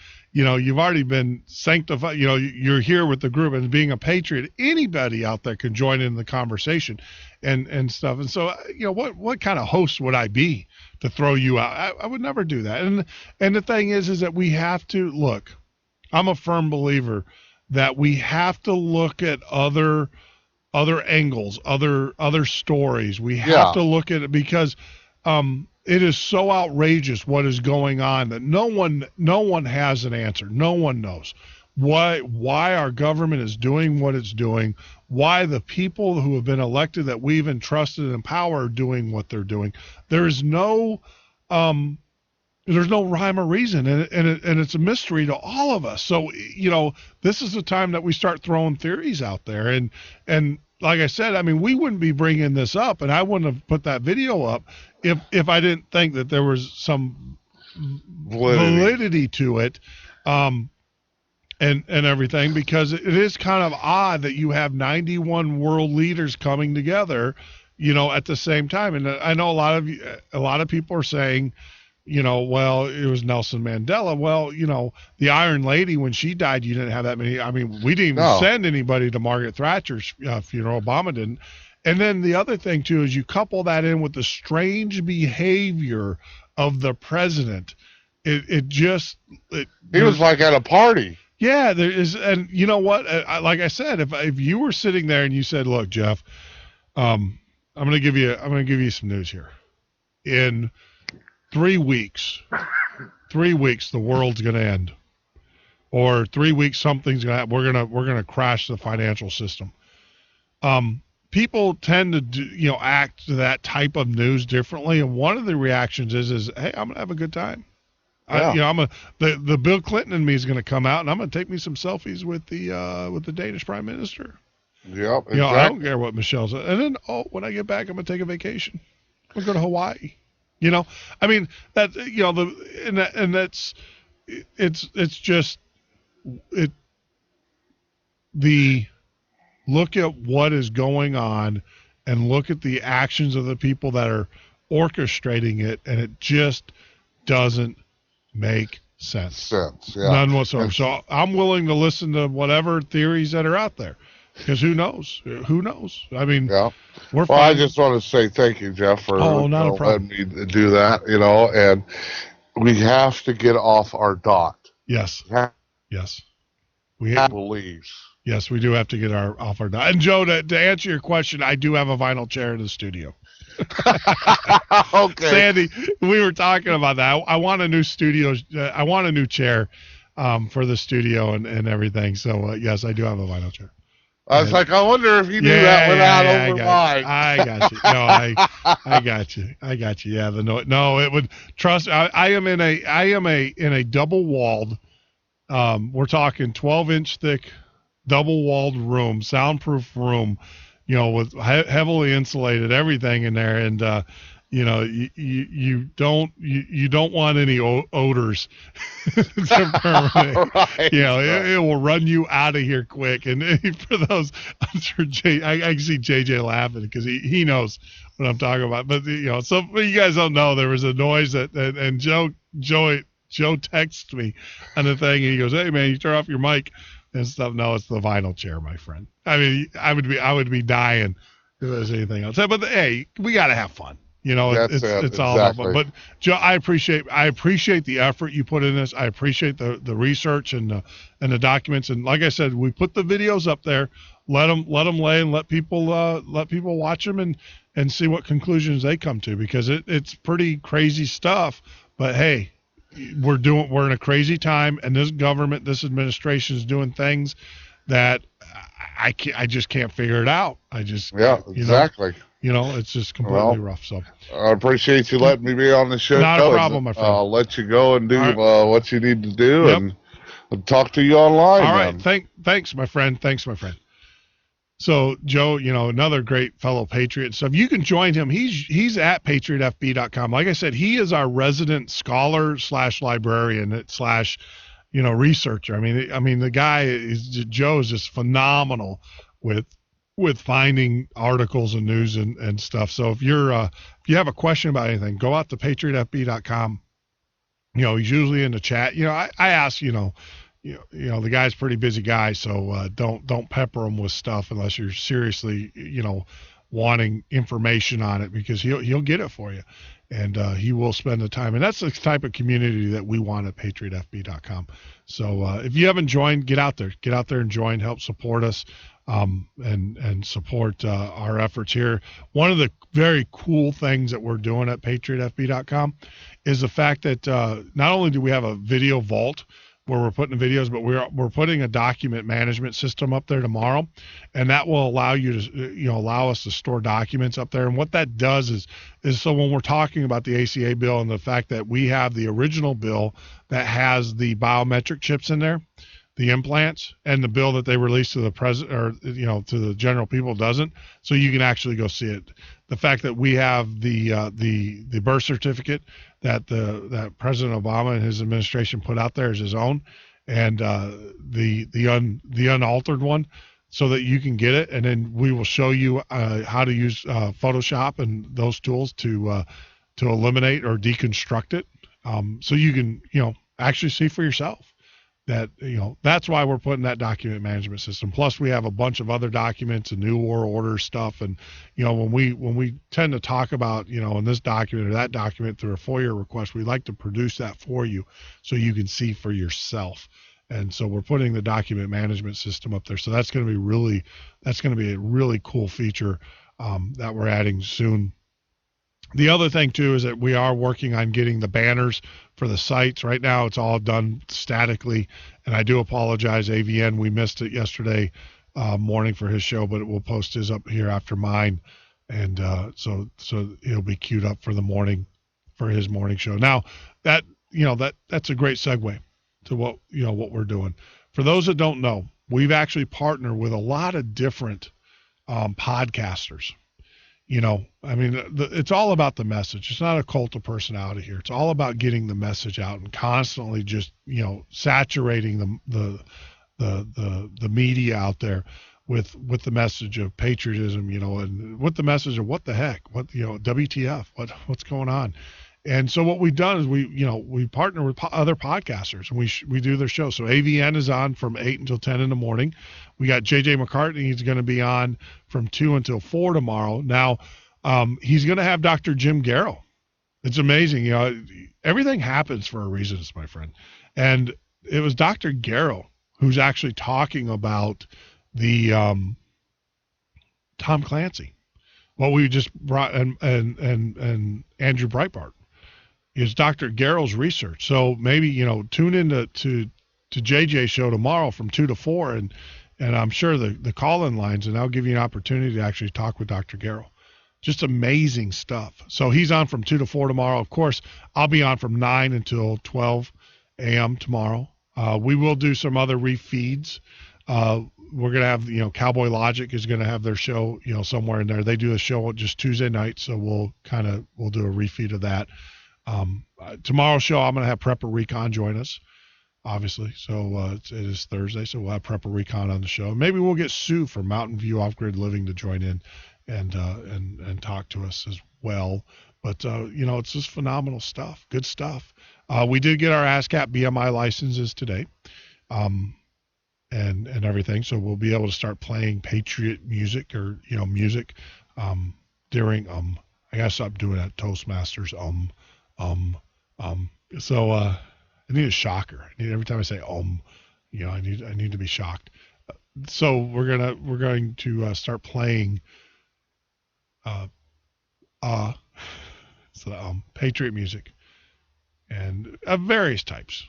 sanctified. You're here with the group, and being a patriot, anybody out there can join in the conversation and stuff. And so, what kind of host would I be to throw you out? I would never do that. And the thing is that we have to look. I'm a firm believer that we have to look at other angles, other stories. We have to look at it, because it is so outrageous what is going on that no one has an answer. No one knows why our government is doing what it's doing, why the people who have been elected that we've entrusted in power are doing what they're doing. There's no rhyme or reason, and it's a mystery to all of us. So, this is the time that we start throwing theories out there. And like I said, I mean, we wouldn't be bringing this up, and I wouldn't have put that video up if I didn't think that there was some validity to it, and everything, because it is kind of odd that you have 91 world leaders coming together, at the same time. And I know a lot of people are saying, well, it was Nelson Mandela. Well, the Iron Lady, when she died, you didn't have that many. I mean, we didn't even send anybody to Margaret Thatcher's funeral. Obama didn't. And then the other thing, too, is you couple that in with the strange behavior of the president. He was like at a party. Yeah, there is. And you know what? Like I said, if you were sitting there and you said, look, Jeff, I'm going to give you some news here. In 3 weeks, the world's going to end, or 3 weeks, something's going to happen. We're going to crash the financial system. People tend to act to that type of news differently, and one of the reactions is hey, I'm going to have a good time. Yeah. The Bill Clinton in me is going to come out, and I'm going to take me some selfies with the Danish Prime Minister. Yep, exactly. I don't care what Michelle said. And then when I get back, I'm going to take a vacation. I'm going to go to Hawaii. I mean, that, and that's, it's just, look at what is going on and look at the actions of the people that are orchestrating it, and it just doesn't make sense. Yeah. None whatsoever. So I'm willing to listen to whatever theories that are out there. Because who knows? I mean, we're fine. I just want to say thank you, Jeff, for letting me do that, and we have to get off our dot. Yes. Yes. We believe. Yes, we do have to get off our dot. And Joe, to answer your question, I do have a vinyl chair in the studio. Okay. Sandy, we were talking about that. I want a new studio. I want a new chair for the studio and everything. So, yes, I do have a vinyl chair. I was like, I wonder if you knew that without override. I got you. No, I got you. Yeah, it would trust. I am in a double walled. We're talking 12-inch thick, double walled room, soundproof room. With heavily insulated everything in there, and you don't want any odors to permeate. Right. It will run you out of here quick. And for those, I'm sure I can see JJ laughing because he knows what I'm talking about. But so you guys don't know, there was a noise and Joe texts me on the thing, and he goes, "Hey man, you turn off your mic and stuff." No, it's the vinyl chair, my friend. I mean, I would be dying if there was anything else. But hey, we got to have fun. It's all about fun. But Joe, I appreciate the effort you put in this. I appreciate the research and the documents. And like I said, we put the videos up there. Let them lay and let people watch them and see what conclusions they come to, because it's pretty crazy stuff. But hey, we're in a crazy time, and this administration is doing things that I just can't figure it out. Exactly. It's just completely rough. So I appreciate you letting me be on the show. Not a problem, my friend. I'll let you go and do what you need to do, and I'll talk to you online. All right. Thanks, my friend. So Joe, another great fellow patriot. So if you can join him, he's at patriotfb.com. Like I said, he is our resident scholar / librarian / researcher. I mean, the guy Joe is just phenomenal with finding articles and news and stuff. So if you have a question about anything, go out to patriotfb.com. He's usually in the chat. I ask, the guy's a pretty busy guy, so don't pepper him with stuff unless you're seriously, wanting information on it, because he'll get it for you. And he will spend the time. And that's the type of community that we want at patriotfb.com. So if you haven't joined, get out there and join, help support us. and support our efforts here. One of the very cool things that we're doing at PatriotFB.com is the fact that not only do we have a video vault where we're putting the videos, but we're putting a document management system up there tomorrow, and that will allow you to allow us to store documents up there. And what that does is so when we're talking about the ACA bill and the fact that we have the original bill that has the biometric chips in there, the implants, and the bill that they released to the president or to the general people doesn't, so you can actually go see it. The fact that we have the birth certificate that President Obama and his administration put out there as his own, and the unaltered one, so that you can get it, and then we will show you how to use Photoshop and those tools to eliminate or deconstruct it, so you can actually see for yourself. That's why we're putting that document management system. Plus, we have a bunch of other documents and new war order stuff. And when we tend to talk about in this document or that document through a FOIA request, we like to produce that for you so you can see for yourself. And so we're putting the document management system up there. So that's going to be a really cool feature that we're adding soon. The other thing, too, is that we are working on getting the banners for the sites. Right now, it's all done statically, and I do apologize, AVN. We missed it yesterday morning for his show, but it will post his up here after mine, and so it'll be queued up for the morning for his morning show. Now, that's a great segue to what we're doing. For those that don't know, we've actually partnered with a lot of different podcasters. It's all about the message. It's not a cult of personality here. It's all about getting the message out and constantly just, saturating the media out there with the message of patriotism, and with the message of what the heck, WTF, what's going on. And so what we've done is we partner with other podcasters, and we do their show. So AVN is on from 8 until 10 in the morning. We got JJ McCartney. He's going to be on from 2 until 4 tomorrow. Now, he's going to have Dr. Jim Garrow. It's amazing. Everything happens for a reason, my friend. And it was Dr. Garrow who's actually talking about the Tom Clancy. What we just brought and Andrew Breitbart is Dr. Garrow's research. So maybe, tune in to JJ's show tomorrow from 2 to 4, and I'm sure the call-in lines, and I'll give you an opportunity to actually talk with Dr. Garrow. Just amazing stuff. So he's on from 2 to 4 tomorrow. Of course, I'll be on from 9 until 12 a.m. tomorrow. We will do some other refeeds. We're going to have, Cowboy Logic is going to have their show, somewhere in there. They do a show just Tuesday night, so we'll do a refeed of that. Tomorrow's show, I'm going to have Prepper Recon join us, obviously. So it is Thursday, so we'll have Prepper Recon on the show. Maybe we'll get Sue from Mountain View Off-Grid Living to join in and talk to us as well. But, it's just phenomenal stuff, good stuff. We did get our ASCAP BMI licenses today. And everything, so we'll be able to start playing Patriot music or music during I gotta stop doing that Toastmasters so I need a shocker. Every time I say I need to be shocked. So we're going to start playing Patriot music and of various types.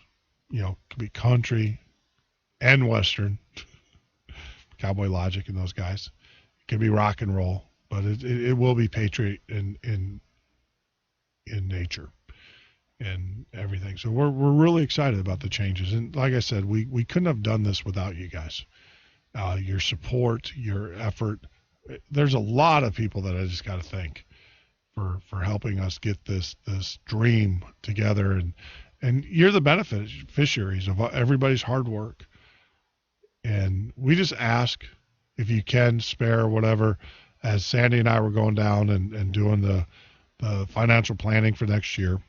Could be country and Western, Cowboy Logic and those guys. It could be rock and roll, but it will be Patriot in nature and everything. So we're really excited about the changes. And like I said, we couldn't have done this without you guys. Your support, your effort. There's a lot of people that I just got to thank for helping us get this dream together. And you're the beneficiaries of everybody's hard work. And we just ask if you can spare whatever, as Sandy and I were going down and doing the financial planning for next year,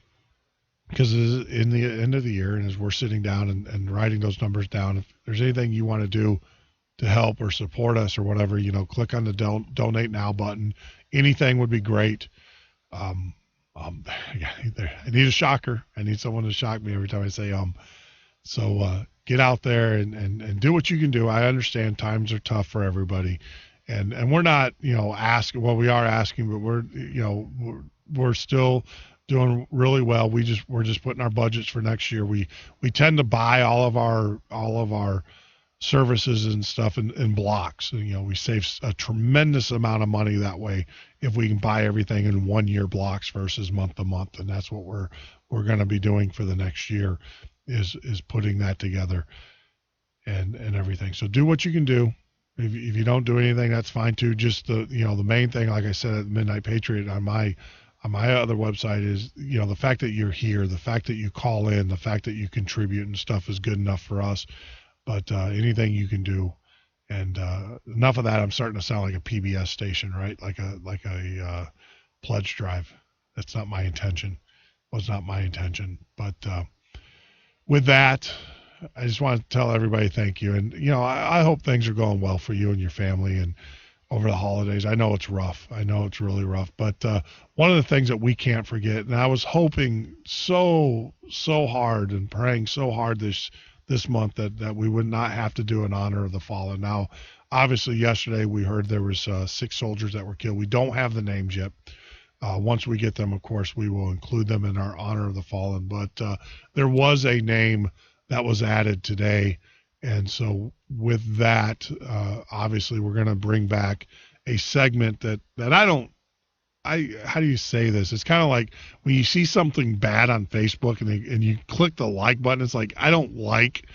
because in the end of the year, and as we're sitting down and writing those numbers down, if there's anything you want to do to help or support us or whatever, click on the donate now button. Anything would be great. I need a shocker. I need someone to shock me every time I say So get out there and do what you can do. I understand times are tough for everybody, and we're not, asking. Well, we are asking, but we're still doing really well. We're just putting our budgets for next year. We tend to buy all of our services and stuff in blocks. We save a tremendous amount of money that way if we can buy everything in 1 year blocks versus month to month, and that's what we're going to be doing for the next year is putting that together and everything. So do what you can do. If you don't do anything, that's fine too. Just the main thing, like I said at Midnight Patriot on my other website, is the fact that you're here, the fact that you call in, the fact that you contribute and stuff is good enough for us. But anything you can do, and enough of that. I'm starting to sound like a PBS station, right? Like a pledge drive. That's not my intention. Was not my intention. But with that, I just want to tell everybody thank you. And I hope things are going well for you and your family and over the holidays. I know it's rough. I know it's really rough. But one of the things that we can't forget, and I was hoping so hard and praying so hard this month that we would not have to do an honor of the fallen. Now, obviously, yesterday we heard there was 6 soldiers that were killed. We don't have the names yet. Once we get them, of course, we will include them in our honor of the fallen. But there was a name that was added today. And so with that, obviously, we're going to bring back a segment that how do you say this? It's kind of like when you see something bad on Facebook and you click the like button. It's like, I don't like,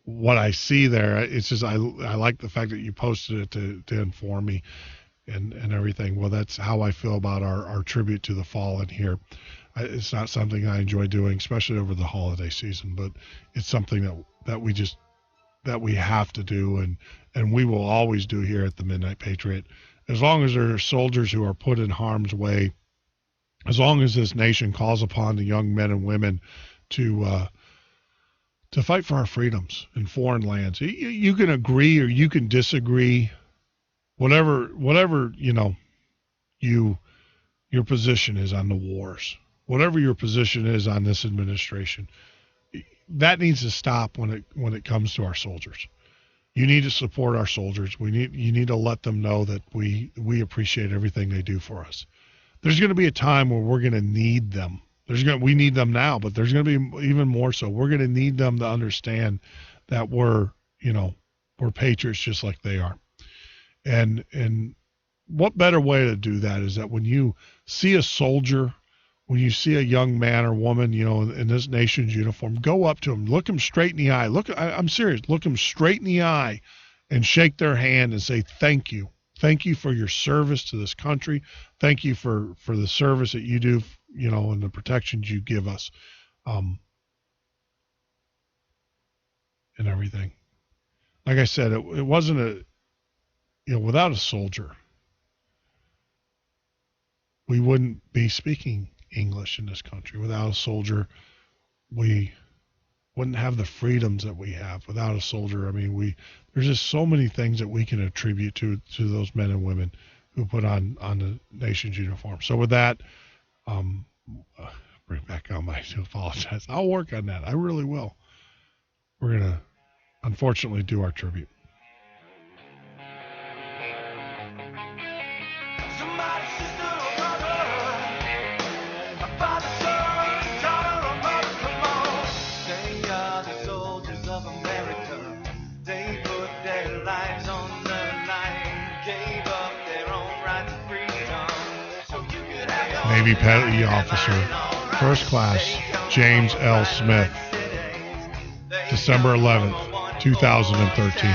what I see there. It's just, I like the fact that you posted it to inform me and everything. Well, that's how I feel about our tribute to the fallen here. It's not something I enjoy doing, especially over the holiday season, but it's something that we have to do and we will always do here at the Midnight Patriot. As long as there are soldiers who are put in harm's way, as long as this nation calls upon the young men and women to fight for our freedoms in foreign lands, you can agree or you can disagree, whatever your position is on the wars, whatever your position is on this administration, that needs to stop when it comes to our soldiers. You need to support our soldiers. You need to let them know that we appreciate everything they do for us. There's going to be a time where we're going to need them. We need them now, but there's going to be even more so. We're going to need them to understand that we're patriots just like they are. And what better way to do that is that when you see a soldier, when you see a young man or woman, in this nation's uniform, go up to them, look them straight in the eye. I'm serious. Look them straight in the eye and shake their hand and say, thank you. Thank you for your service to this country. Thank you for the service that you do, and the protections you give us, and everything. Like I said, it wasn't without a soldier, we wouldn't be speaking English in this country. Without a soldier, we wouldn't have the freedoms that we have. Without a soldier, there's just so many things that we can attribute to those men and women who put on the nation's uniform. So with that, bring back on my to apologize. I'll work on that. I really will. We're gonna unfortunately do our tribute. Navy Petty Officer, First Class James L. Smith, December 11th, 2013.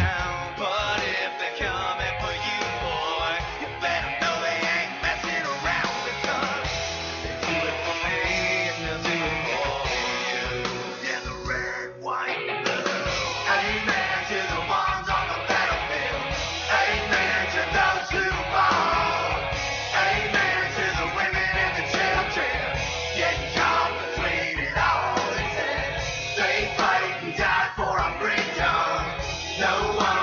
No one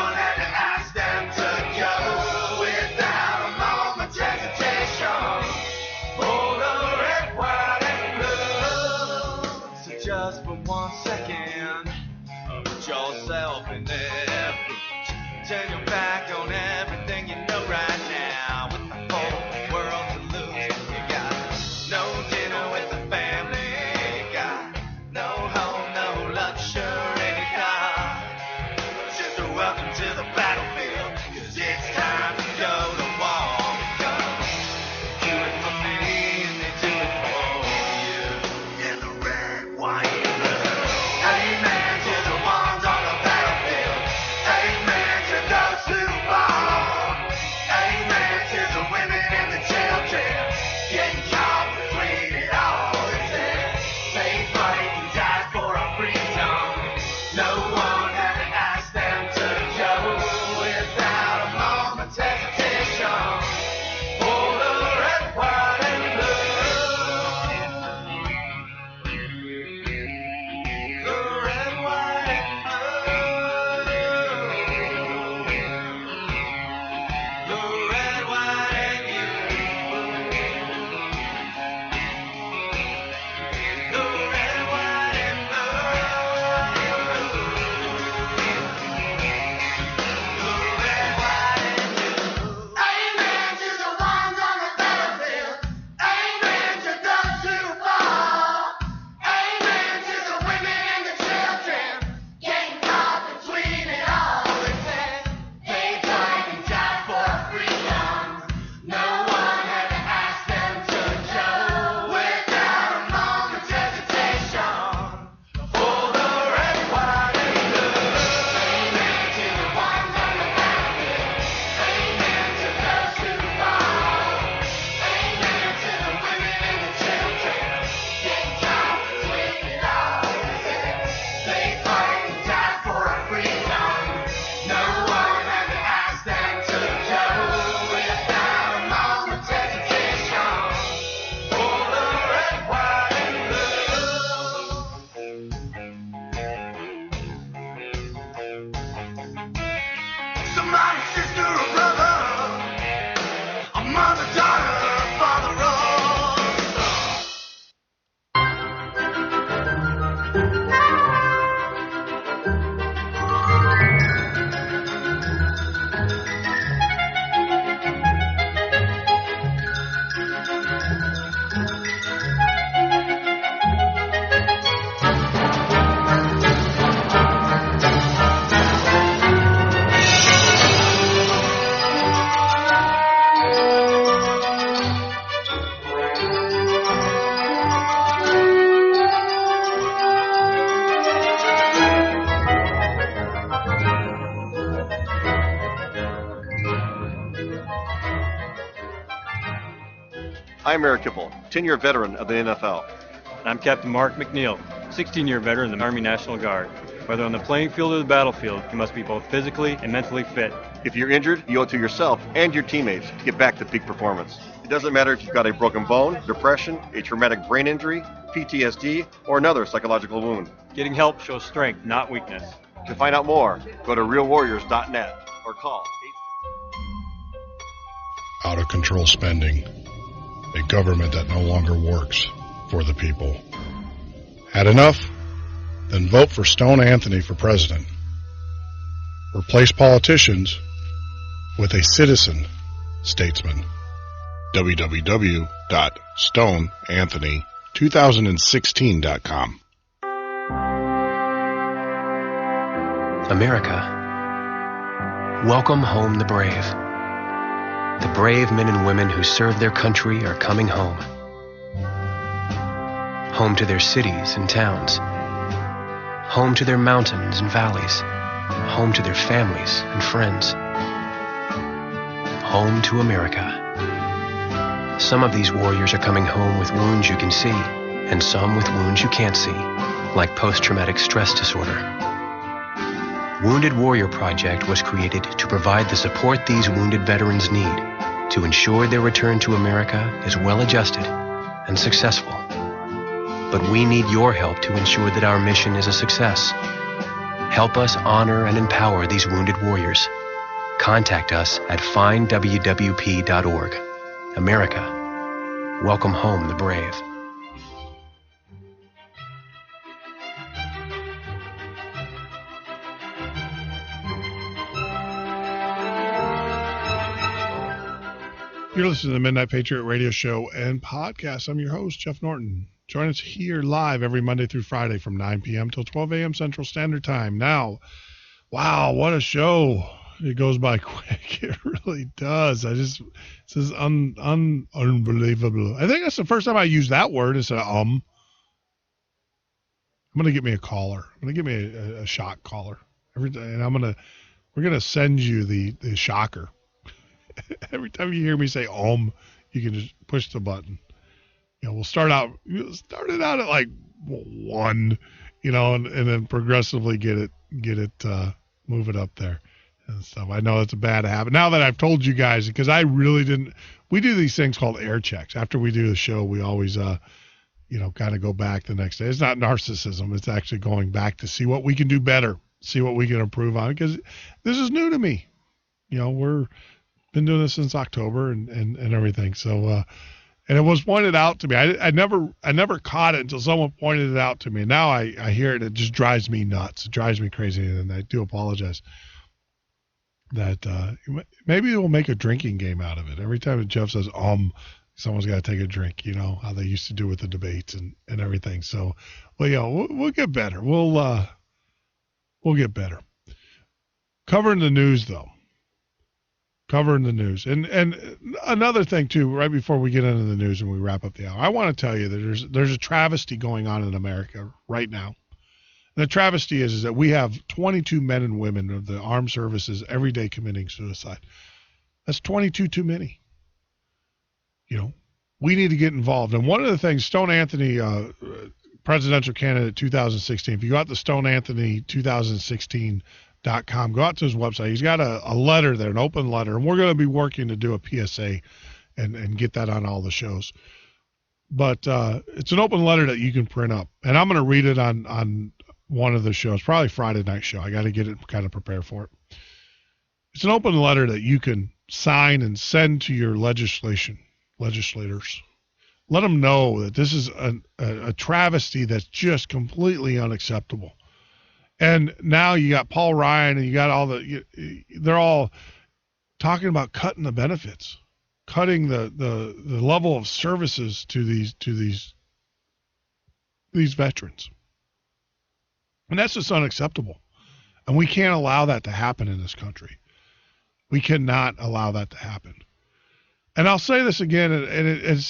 somebody, sister or brother, a mother, daughter, father or I'm Eric Kipple, 10-year veteran of the NFL. And I'm Captain Mark McNeil, 16-year veteran of the Army National Guard. Whether on the playing field or the battlefield, you must be both physically and mentally fit. If you're injured, you owe it to yourself and your teammates to get back to peak performance. It doesn't matter if you've got a broken bone, depression, a traumatic brain injury, PTSD, or another psychological wound. Getting help shows strength, not weakness. To find out more, go to realwarriors.net or call Out of control spending. A government that no longer works for the people. Had enough? Then vote for Stone Anthony for president. Replace politicians with a citizen statesman. www.stoneanthony2016.com. America, welcome home the brave. The brave men and women who serve their country are coming home. Home to their cities and towns. Home to their mountains and valleys. Home to their families and friends. Home to America. Some of these warriors are coming home with wounds you can see, and some with wounds you can't see, like post-traumatic stress disorder. Wounded Warrior Project was created to provide the support these wounded veterans need to ensure their return to America is well-adjusted and successful. But we need your help to ensure that our mission is a success. Help us honor and empower these wounded warriors. Contact us at findwwp.org. America, welcome home the brave. You're listening to the Midnight Patriot radio show and podcast. I'm your host, Jeff Norton. Join us here live every Monday through Friday from 9 p.m. till 12 a.m. Central Standard Time. Now, wow, what a show. It goes by quick. It really does. This is unbelievable. I think that's the first time I used that word instead of I'm going to get me a caller. I'm going to get me a shock caller. And we're going to send you the shocker. Every time you hear me say you can just push the button. We'll start it out at like 1, and then progressively get it move it up there and stuff. I know it's a bad habit. Now that I've told you guys, because I really didn't, we do these things called air checks. After we do the show, we always, kind of go back the next day. It's not narcissism. It's actually going back to see what we can do better, see what we can improve on, because this is new to me. We're been doing this since October and everything. So, and it was pointed out to me. I never caught it until someone pointed it out to me. And now I hear it. It just drives me nuts. It drives me crazy. And I do apologize that, maybe we'll make a drinking game out of it. Every time that Jeff says, someone's got to take a drink, how they used to do with the debates and everything. So, well, we'll get better. We'll get better. Covering the news though. Covering the news. And another thing, too, right before we get into the news and we wrap up the hour, I want to tell you that there's a travesty going on in America right now. And the travesty is that we have 22 men and women of the armed services every day committing suicide. That's 22 too many. We need to get involved. And one of the things, Stone Anthony, presidential candidate 2016, if you go out to stoneanthony2016.com, go out to his website. He's got a letter there, an open letter, and we're going to be working to do a PSA and get that on all the shows. But it's an open letter that you can print up, and I'm going to read it on one of the shows, probably Friday night show. I got to get it kind of prepared for it. It's an open letter that you can sign and send to your legislators. Let them know that this is a travesty that's just completely unacceptable. And now you got Paul Ryan and you got they're all talking about cutting the benefits, cutting the level of services to these veterans. And that's just unacceptable. And we can't allow that to happen in this country. We cannot allow that to happen. And I'll say this again, and it's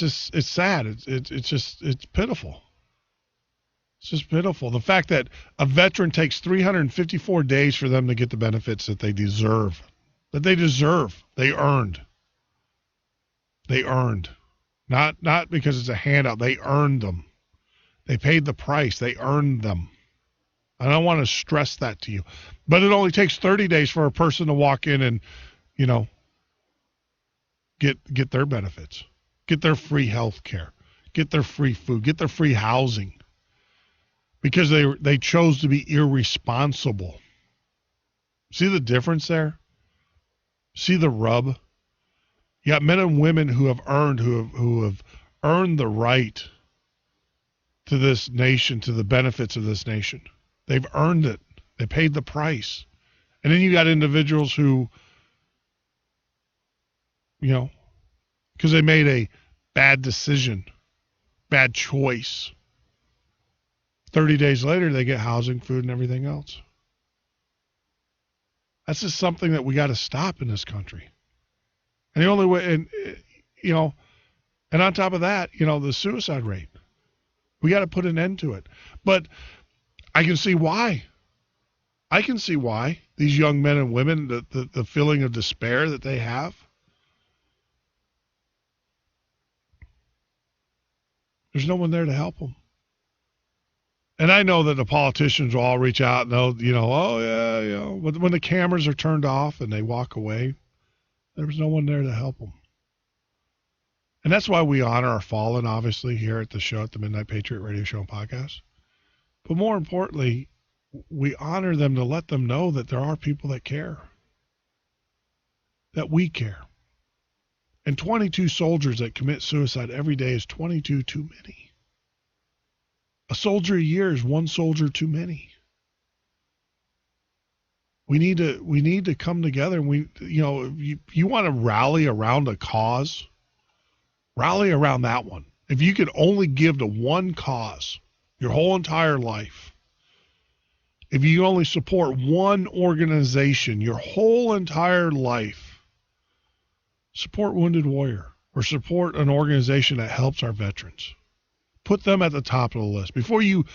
sad. It's pitiful. It's just pitiful. The fact that a veteran takes 354 days for them to get the benefits that they deserve. They earned. Not because it's a handout. They earned them. They paid the price. They earned them. I don't want to stress that to you. But it only takes 30 days for a person to walk in and, get their benefits, get their free health care, get their free food, get their free housing, because they chose to be irresponsible. See the difference there? See the rub? You got men and women who have earned the right to this nation, to the benefits of this nation. They've earned it. They paid the price. And then you got individuals who, because they made a bad decision, bad choice. 30 days later, they get housing, food, and everything else. That's just something that we got to stop in this country. And the only way, and on top of that, the suicide rate. We got to put an end to it. But I can see why. These young men and women, the feeling of despair that they have. There's no one there to help them. And I know that the politicians will all reach out and they'll, but when the cameras are turned off and they walk away, there's no one there to help them. And that's why we honor our fallen, obviously, here at the show, at the Midnight Patriot Radio Show and Podcast. But more importantly, we honor them to let them know that there are people that care, that we care. And 22 soldiers that commit suicide every day is 22 too many. A soldier a year is one soldier too many. We need to come together. And you want to rally around a cause, rally around that one. If you could only give to one cause your whole entire life, if you only support one organization your whole entire life, support Wounded Warrior or support an organization that helps our veterans. Put them at the top of the list. Before you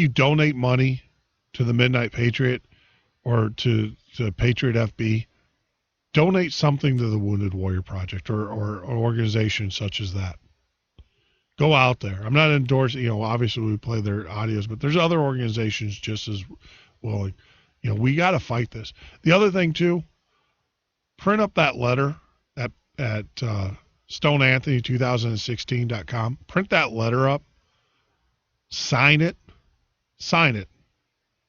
donate money to the Midnight Patriot or to Patriot FB, donate something to the Wounded Warrior Project or an organization such as that. Go out there. I'm not endorsing, obviously we play their audios, but there's other organizations just as willing. We got to fight this. The other thing too, print up that letter at StoneAnthony2016.com. Print that letter up, sign it,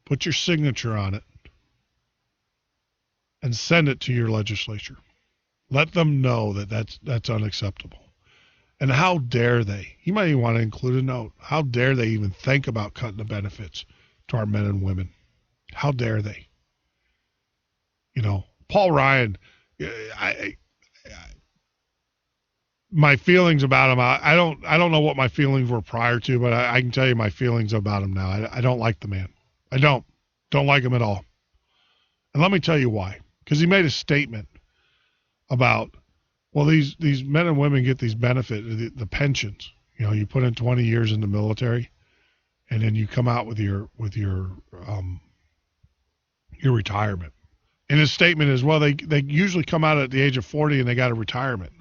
put your signature on it, and send it to your legislature. Let them know that that's unacceptable. And how dare they? You might even want to include a note. How dare they even think about cutting the benefits to our men and women? How dare they? Paul Ryan, my feelings about him, I don't know what my feelings were prior to, but I can tell you my feelings about him now. I don't like the man. I don't like him at all. And let me tell you why. Because he made a statement about, well, these men and women get these benefits, the pensions. You put in 20 years in the military, and then you come out with your retirement. And his statement is, well, they usually come out at the age of 40 and they got a retirement.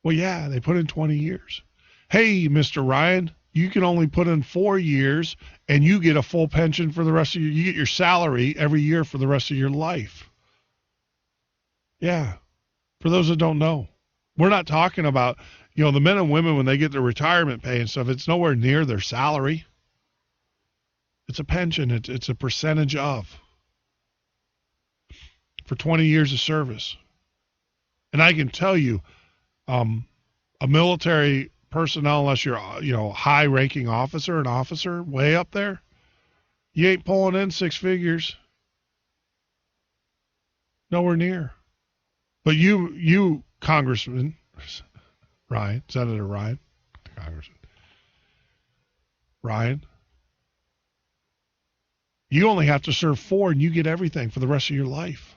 Well, yeah, they put in 20 years. Hey, Mr. Ryan, you can only put in 4 years, and you get a full pension for the rest of you get your salary every year for the rest of your life. Yeah. For those that don't know, we're not talking about, the men and women when they get their retirement pay and stuff, it's nowhere near their salary. It's a pension. It's a percentage of. for 20 years of service. And I can tell you, a military personnel, unless you're, a high-ranking officer, an officer way up there, you ain't pulling in six figures. Nowhere near. But you, Congressman Ryan, Senator Ryan, Congressman Ryan, you only have to serve 4 and you get everything for the rest of your life.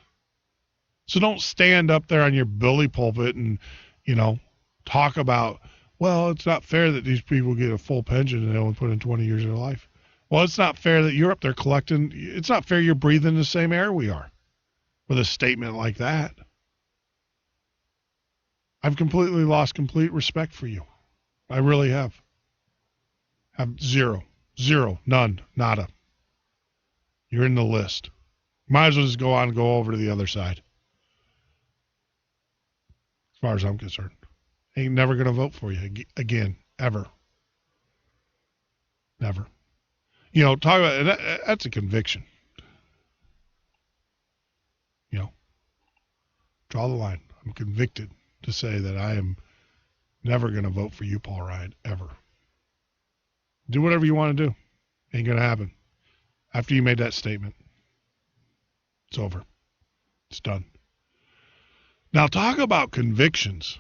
So don't stand up there on your bully pulpit and, talk about, well, it's not fair that these people get a full pension and they only put in 20 years of their life. Well, it's not fair that you're up there collecting. It's not fair you're breathing the same air we are with a statement like that. I've completely lost complete respect for you. I really have. Have zero, none, nada. You're in the list. Might as well just go on and go over to the other side. As far as I'm concerned. Ain't never going to vote for you again, ever. Never. Talk about that's a conviction. Draw the line. I'm convicted to say that I am never going to vote for you, Paul Ryan, ever. Do whatever you want to do. Ain't going to happen. After you made that statement, it's over. It's done. Now talk about convictions.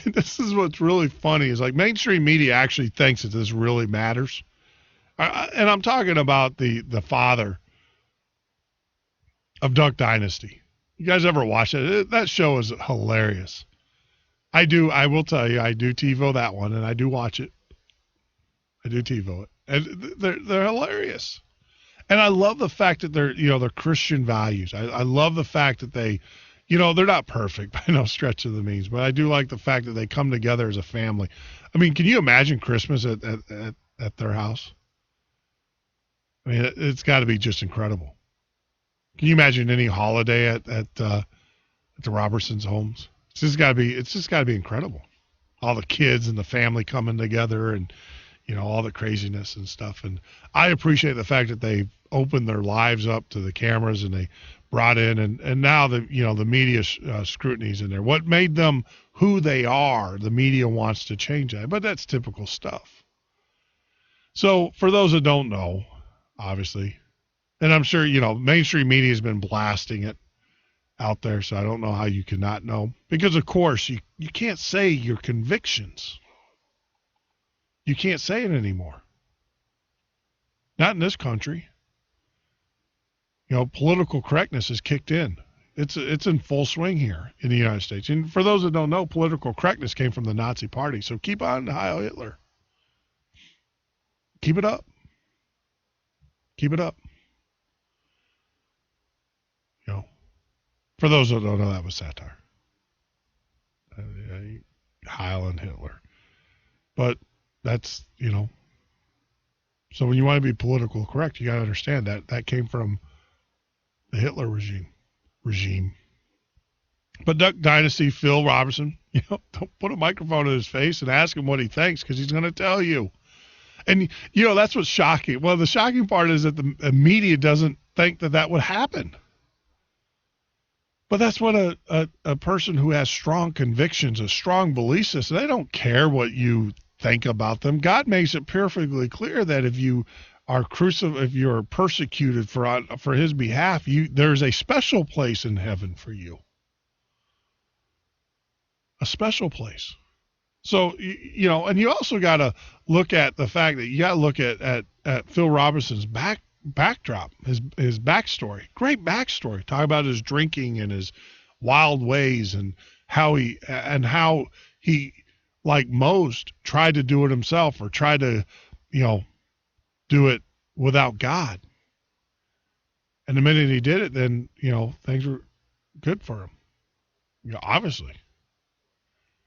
This is what's really funny is like mainstream media actually thinks that this really matters. And I'm talking about the father of Duck Dynasty. You guys ever watch it? That show is hilarious. I will tell you, I do TiVo that one, and I do watch it. I do TiVo it. And they're hilarious. And I love the fact that they're Christian values. I love the fact that they, they're not perfect by no stretch of the means, but I do like the fact that they come together as a family. I mean, can you imagine Christmas at their house? I mean, it's got to be just incredible. Can you imagine any holiday at the Robertsons' homes? It's just got to be incredible. All the kids and the family coming together and, all the craziness and stuff. And I appreciate the fact that they opened their lives up to the cameras and they brought in and now the media scrutiny's in there. What made them who they are, the media wants to change that, but that's typical stuff. So for those that don't know, obviously, and I'm sure, mainstream media has been blasting it out there, so I don't know how you cannot know. Because, of course, you can't say your convictions. You can't say it anymore. Not in this country. Political correctness has kicked in. It's in full swing here in the United States. And for those that don't know, political correctness came from the Nazi Party. So keep on Heil Hitler. Keep it up. Keep it up. For those that don't know, that was satire. Heil and Hitler. But that's, so when you want to be political correct, you got to understand that came from the Hitler regime. But Duck Dynasty, Phil Robertson, don't put a microphone in his face and ask him what he thinks because he's going to tell you. And, that's what's shocking. Well, the shocking part is that the media doesn't think that would happen. But that's what a person who has strong convictions, a strong belief system, they don't care what you think about them. God makes it perfectly clear that if you are if you're persecuted for his behalf, there's a special place in heaven for you. A special place. So, and you also got to look at the fact that you got to look at Phil Robertson's backdrop, his backstory. Great backstory. Talk about his drinking and his wild ways and how he, like most, tried to do it himself or tried to, do it without God. And the minute he did it, then, things were good for him. Obviously.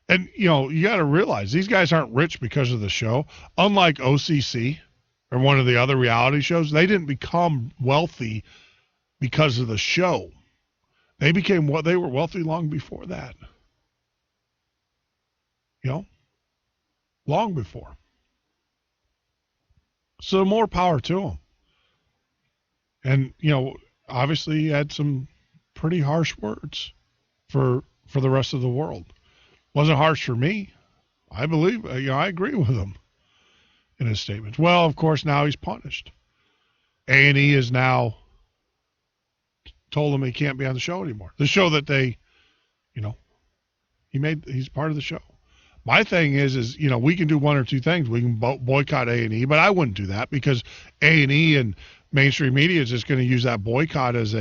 And, you got to realize these guys aren't rich because of the show. Unlike OCC or one of the other reality shows, they didn't become wealthy because of the show. They were wealthy long before that. Long before. So more power to them. And, obviously he had some pretty harsh words for the rest of the world. Wasn't harsh for me. I believe, I agree with him in his statements. Well, of course, now he's punished. A&E has now told him he can't be on the show anymore. The show that they, he's part of the show. My thing is, we can do one or two things. We can boycott A&E, but I wouldn't do that because A&E and mainstream media is just going to use that boycott as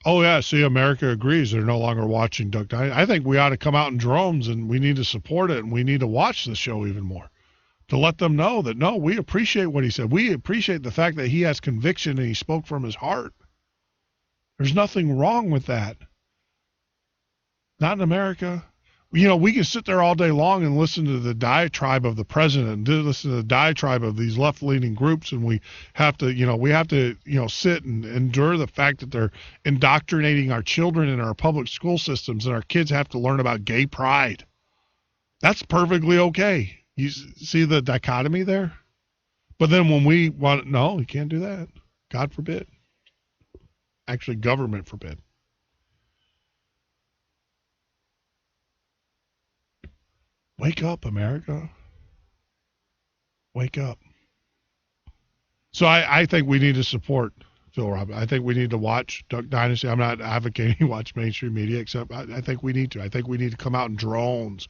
America agrees. They're no longer watching Duck Dynasty. I think we ought to come out in drones, and we need to support it, and we need to watch the show even more to let them know that, no, we appreciate what he said. We appreciate the fact that he has conviction and he spoke from his heart. There's nothing wrong with that. Not in America. We can sit there all day long and listen to the diatribe of the president, and listen to the diatribe of these left-leaning groups, and we have to, sit and endure the fact that they're indoctrinating our children in our public school systems, and our kids have to learn about gay pride. That's perfectly okay. You see the dichotomy there? But then when we want, no, you can't do that. God forbid. Actually, government forbid. Wake up, America. Wake up. So I think we need to support Phil Robbins. I think we need to watch Duck Dynasty. I'm not advocating you watch mainstream media, except I think we need to. I think we need to come out in drones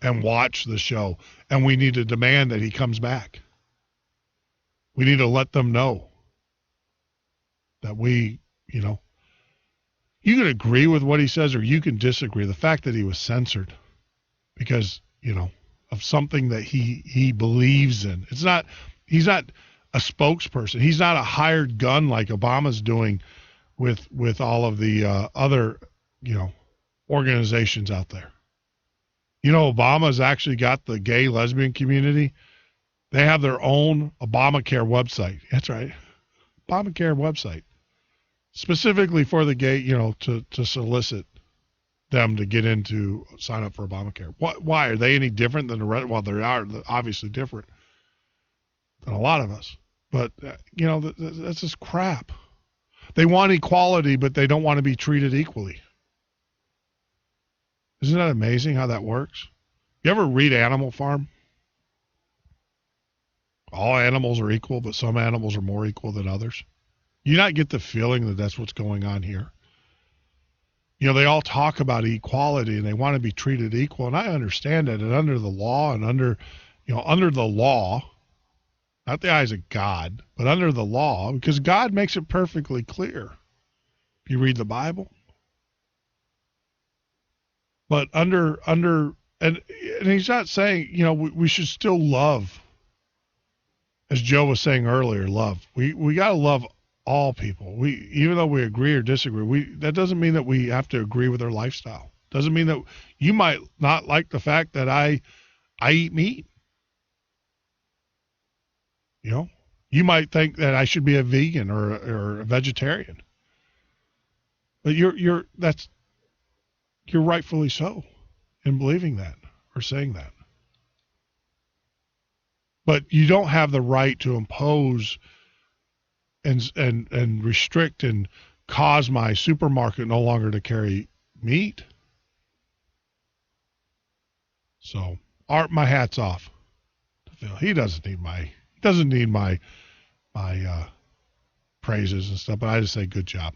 and watch the show. And we need to demand that he comes back. We need to let them know that we, you can agree with what he says or you can disagree. The fact that he was censored because, of something that he believes in. He's not a spokesperson. He's not a hired gun like Obama's doing with all of the other, organizations out there. Obama's actually got the gay lesbian community. They have their own Obamacare website. That's right. Obamacare website. Specifically for the gay, to solicit them to sign up for Obamacare. Why? Are they any different than the rest? Well, they are obviously different than a lot of us. But, that's just crap. They want equality, but they don't want to be treated equally. Isn't that amazing how that works? You ever read Animal Farm? All animals are equal, but some animals are more equal than others. You not get the feeling that that's what's going on here? They all talk about equality and they want to be treated equal. And I understand that. And under the law under the law, not the eyes of God, but under the law, because God makes it perfectly clear. If you read the Bible. But and he's not saying, we should still love. As Joe was saying earlier, love. We got to love all people. Even though we agree or disagree, that doesn't mean that we have to agree with their lifestyle. Doesn't mean that you might not like the fact that I eat meat. You might think that I should be a vegan or a vegetarian. But you're rightfully so in believing that or saying that. But you don't have the right to impose and restrict and cause my supermarket no longer to carry meat. So, my hat's off to Phil. He doesn't need my praises and stuff, but I just say good job.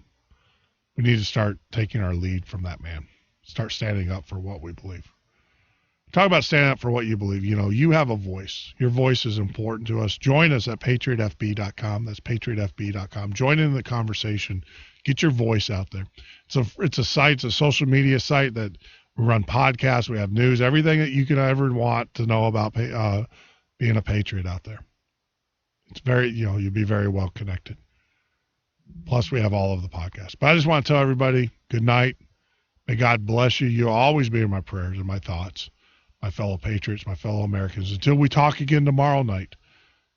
We need to start taking our lead from that man. Start standing up for what we believe. Talk about standing up for what you believe. You have a voice. Your voice is important to us. Join us at patriotfb.com. That's patriotfb.com. Join in the conversation. Get your voice out there. It's a site. It's a social media site that we run podcasts. We have news, everything that you could ever want to know about being a patriot out there. It's very, you'll be very well connected. Plus, we have all of the podcasts. But I just want to tell everybody, good night. May God bless you. You'll always be in my prayers and my thoughts. My fellow patriots, my fellow Americans. Until we talk again tomorrow night,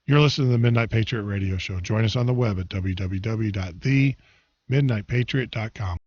you're listening to the Midnight Patriot Radio Show. Join us on the web at www.themidnightpatriot.com.